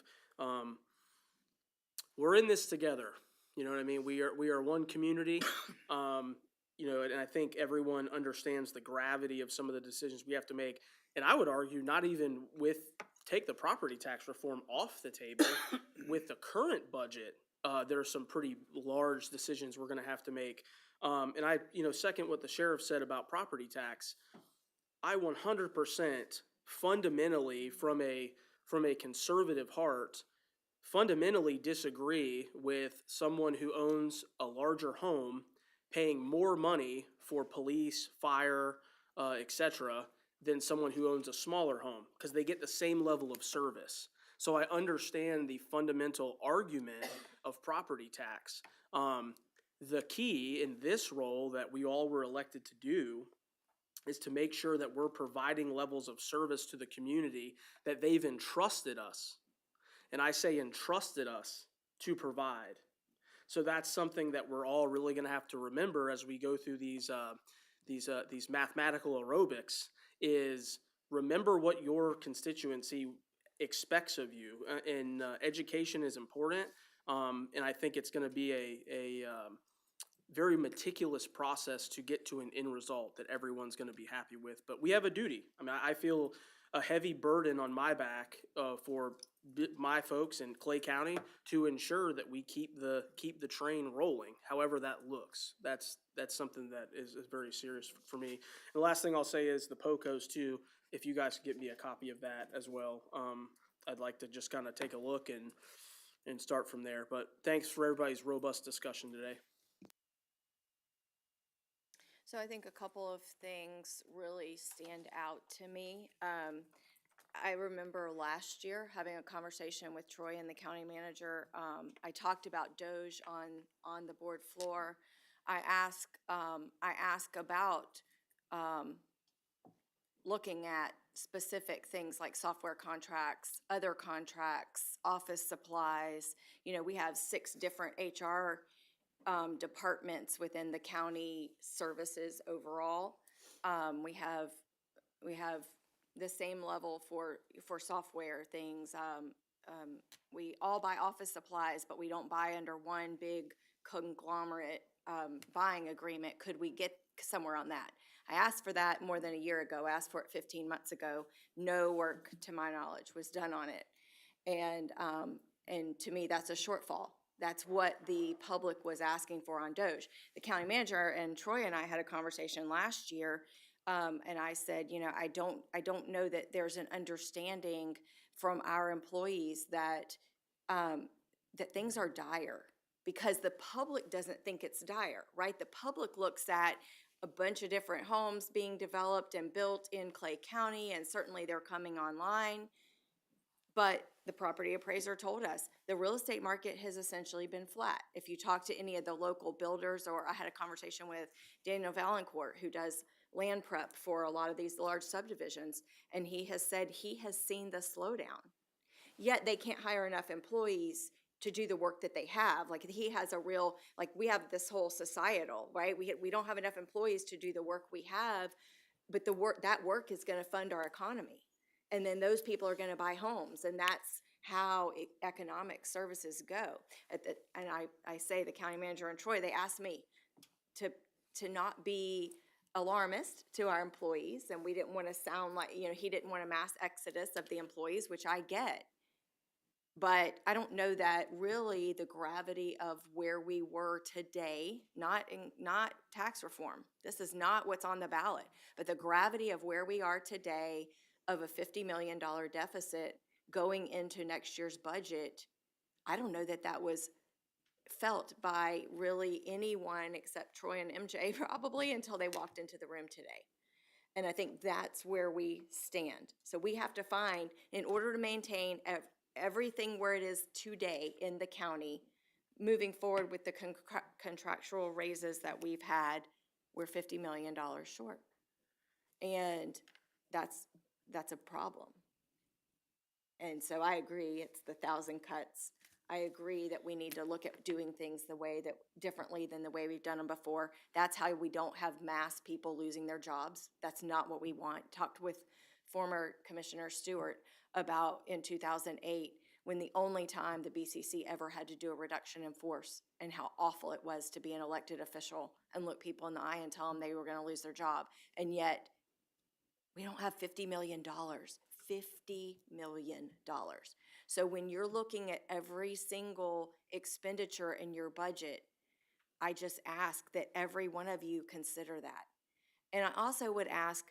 we're in this together. You know what I mean? We are one community, you know, and I think everyone understands the gravity of some of the decisions we have to make. And I would argue not even take the property tax reform off the table, with the current budget, there are some pretty large decisions we're going to have to make. And I, you know, second what the sheriff said about property tax, I 100% fundamentally from a conservative heart, fundamentally disagree with someone who owns a larger home paying more money for police, fire, etc., than someone who owns a smaller home, because they get the same level of service. So I understand the fundamental argument of property tax. The key in this role that we all were elected to do is to make sure that we're providing levels of service to the community that they've entrusted us. And I say entrusted us to provide. So that's something that we're all really going to have to remember as we go through these mathematical aerobics, is remember what your constituency expects of you. And education is important. And I think it's going to be a very meticulous process to get to an end result that everyone's going to be happy with. But we have a duty. I mean, I feel a heavy burden on my back for my folks in Clay County to ensure that we keep the train rolling, however that looks. That's something that is very serious for me. And the last thing I'll say is the POCOs too. If you guys could get me a copy of that as well, I'd like to just kind of take a look and start from there. But thanks for everybody's robust discussion today. So I think a couple of things really stand out to me. I remember last year having a conversation with Troy and the county manager. I talked about Doge on the board floor. I asked about looking at specific things like software contracts, other contracts, office supplies. You know, we have 6 different HR departments within the county services overall. We have the same level for software things. We all buy office supplies, but we don't buy under one big conglomerate buying agreement. Could we get somewhere on that? I asked for that more than a year ago. I asked for it 15 months ago. No work, to my knowledge, was done on it. And to me, that's a shortfall. That's what the public was asking for on Doge. The county manager and Troy and I had a conversation last year, and I said, you know, I don't know that there's an understanding from our employees that that things are dire, because the public doesn't think it's dire, right? The public looks at a bunch of different homes being developed and built in Clay County, and certainly they're coming online. But the property appraiser told us the real estate market has essentially been flat. If you talk to any of the local builders, or I had a conversation with Daniel Valancourt, who does land prep for a lot of these large subdivisions, and he has said he has seen the slowdown. Yet they can't hire enough employees to do the work that they have. Like, he has a real, like, we have this whole societal, right? We don't have enough employees to do the work we have, but that work is gonna fund our economy. And then those people are gonna buy homes, and that's how economic services go. And I say the county manager in Troy, they asked me to not be alarmist to our employees, and we didn't wanna sound like, you know, he didn't want a mass exodus of the employees, which I get. But I don't know that really the gravity of where we were today, not tax reform. This is not what's on the ballot, but the gravity of where we are today of a $50 million deficit going into next year's budget, I don't know that that was felt by really anyone except Troy and MJ probably until they walked into the room today. And I think that's where we stand. So we have to find, in order to maintain everything where it is today in the county, moving forward with the contractual raises that we've had, we're $50 million short. And that's a problem. And so I agree, it's the 1,000 cuts. I agree that we need to look at doing things the way that, differently than the way we've done them before. That's how we don't have mass people losing their jobs. That's not what we want. Talked with former Commissioner Stewart about in 2008, when the only time the BCC ever had to do a reduction in force, and how awful it was to be an elected official and look people in the eye and tell them they were gonna lose their job. And yet, we don't have $50 million. $50 million. So when you're looking at every single expenditure in your budget, I just ask that every one of you consider that. And I also would ask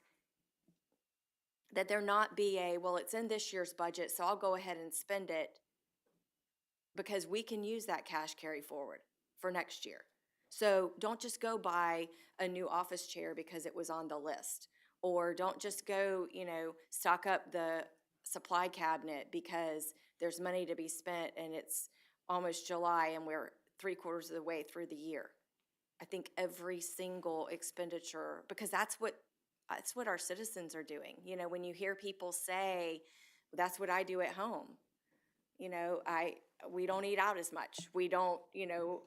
that there not be well, it's in this year's budget, so I'll go ahead and spend it, because we can use that cash carry forward for next year. So don't just go buy a new office chair because it was on the list. Or don't just go, you know, stock up the supply cabinet because there's money to be spent and it's almost July and we're 3/4 of the way through the year. I think every single expenditure, because that's what our citizens are doing. You know, when you hear people say, that's what I do at home. You know, we don't eat out as much. We don't, you know,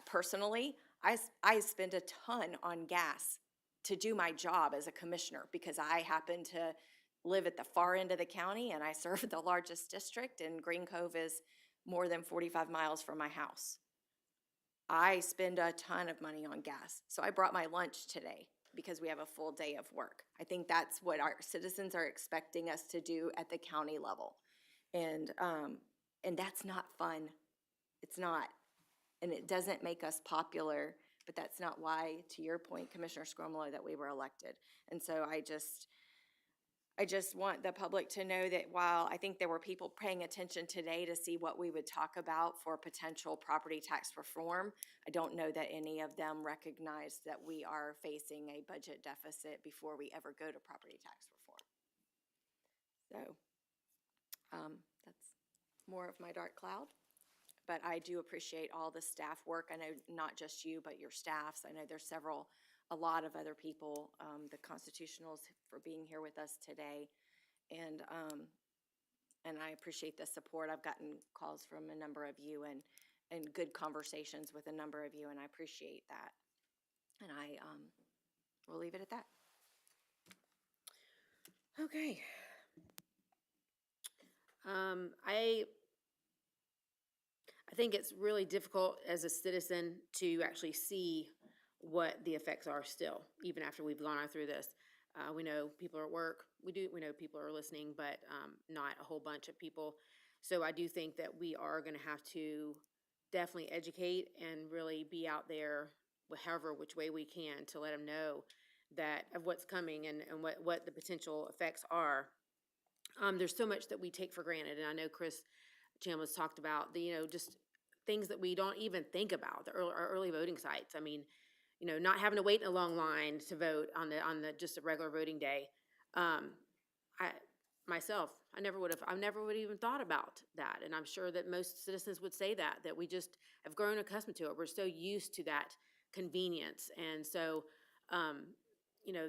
personally, I spend a ton on gas to do my job as a commissioner, because I happen to live at the far end of the county and I serve the largest district, and Green Cove is more than 45 miles from my house. I spend a ton of money on gas. So I brought my lunch today because we have a full day of work. I think that's what our citizens are expecting us to do at the county level. And that's not fun. It's not. And it doesn't make us popular. But that's not why, to your point, Commissioner Scrumolo, that we were elected. And so I just want the public to know that while I think there were people paying attention today to see what we would talk about for potential property tax reform, I don't know that any of them recognize that we are facing a budget deficit before we ever go to property tax reform. So that's more of my dark cloud. But I do appreciate all the staff work. I know not just you, but your staffs. I know there's several a lot of other people, the constitutionals for being here with us today. And I appreciate the support. I've gotten calls from a number of you and good conversations with a number of you, and I appreciate that. And I will leave it at that. Okay. I think it's really difficult as a citizen to actually see what the effects are still, even after we've gone on through this. We know people are at work. We know people are listening, but not a whole bunch of people. So I do think that we are going to have to definitely educate and really be out there, however, which way we can, to let them know that of what's coming and what the potential effects are. There's so much that we take for granted, and I know Chris Chambliss talked about just things that we don't even think about, our early voting sites. I mean, not having to wait in a long line to vote on the just a regular voting day. I never would have even thought about that, and I'm sure that most citizens would say that we just have grown accustomed to it. We're so used to that convenience, and so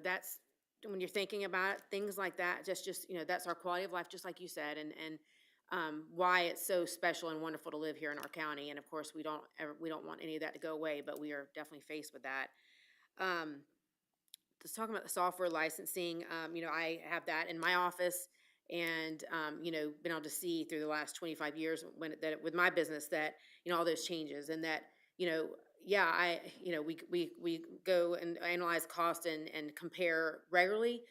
that's when you're thinking about things like that. Just that's our quality of life, just like you said, and why it's so special and wonderful to live here in our county. And of course, we don't want any of that to go away, but we are definitely faced with that. Just talking about the software licensing, I have that in my office, and been able to see through the last 25 years with my business that all those changes, and that we go and analyze cost and compare regularly.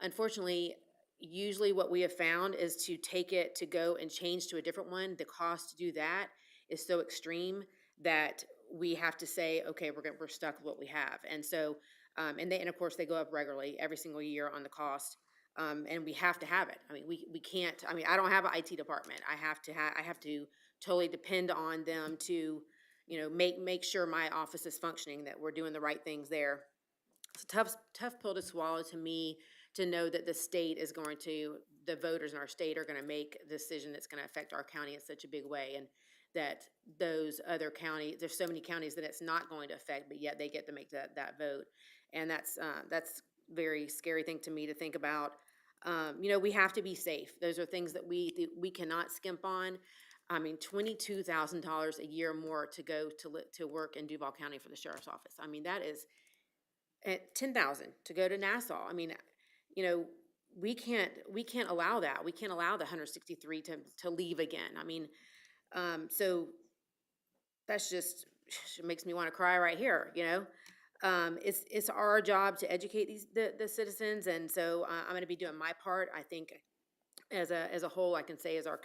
Unfortunately, usually what we have found is to take it to go and change to a different one. The cost to do that is so extreme that we have to say, okay, we're stuck with what we have. And so, and of course they go up regularly every single year on the cost. And we have to have it. I mean, we can't, I don't have an IT department. I have to totally depend on them to, make sure my office is functioning, that we're doing the right things there. It's a tough pill to swallow to me, to know that the voters in our state are gonna make a decision that's gonna affect our county in such a big way, and that those other counties, there's so many counties that it's not going to affect, but yet they get to make that vote. And that's very scary thing to me to think about. We have to be safe. Those are things that we cannot skimp on. $22,000 a year more to go to work in Duval County for the sheriff's office. That is at $10,000 to go to Nassau. We can't allow that. We can't allow the 163 to leave again. So that's just, it makes me want to cry right here. It's our job to educate the citizens, and so I'm going to be doing my part. I think as a whole, I can say as our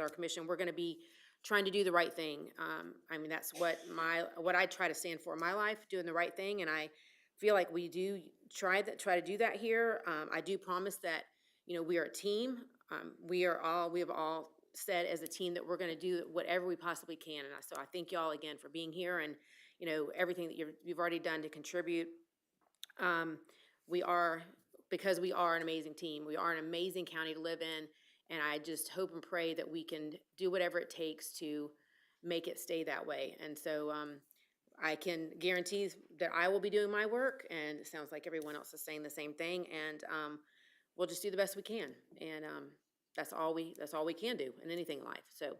commission, we're going to be trying to do the right thing. That's what I try to stand for in my life, doing the right thing, and I feel like we do try to do that here. I do promise that we are a team. We have all said as a team that we're going to do whatever we possibly can, and so I thank y'all again for being here, and everything that you've already done to contribute. Because we are an amazing team. We are an amazing county to live in, and I just hope and pray that we can do whatever it takes to make it stay that way. And so I can guarantee that I will be doing my work, and it sounds like everyone else is saying the same thing, and we'll just do the best we can. And that's all we can do in anything in life. So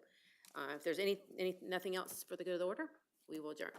if there's nothing else for the good of the order, we will adjourn.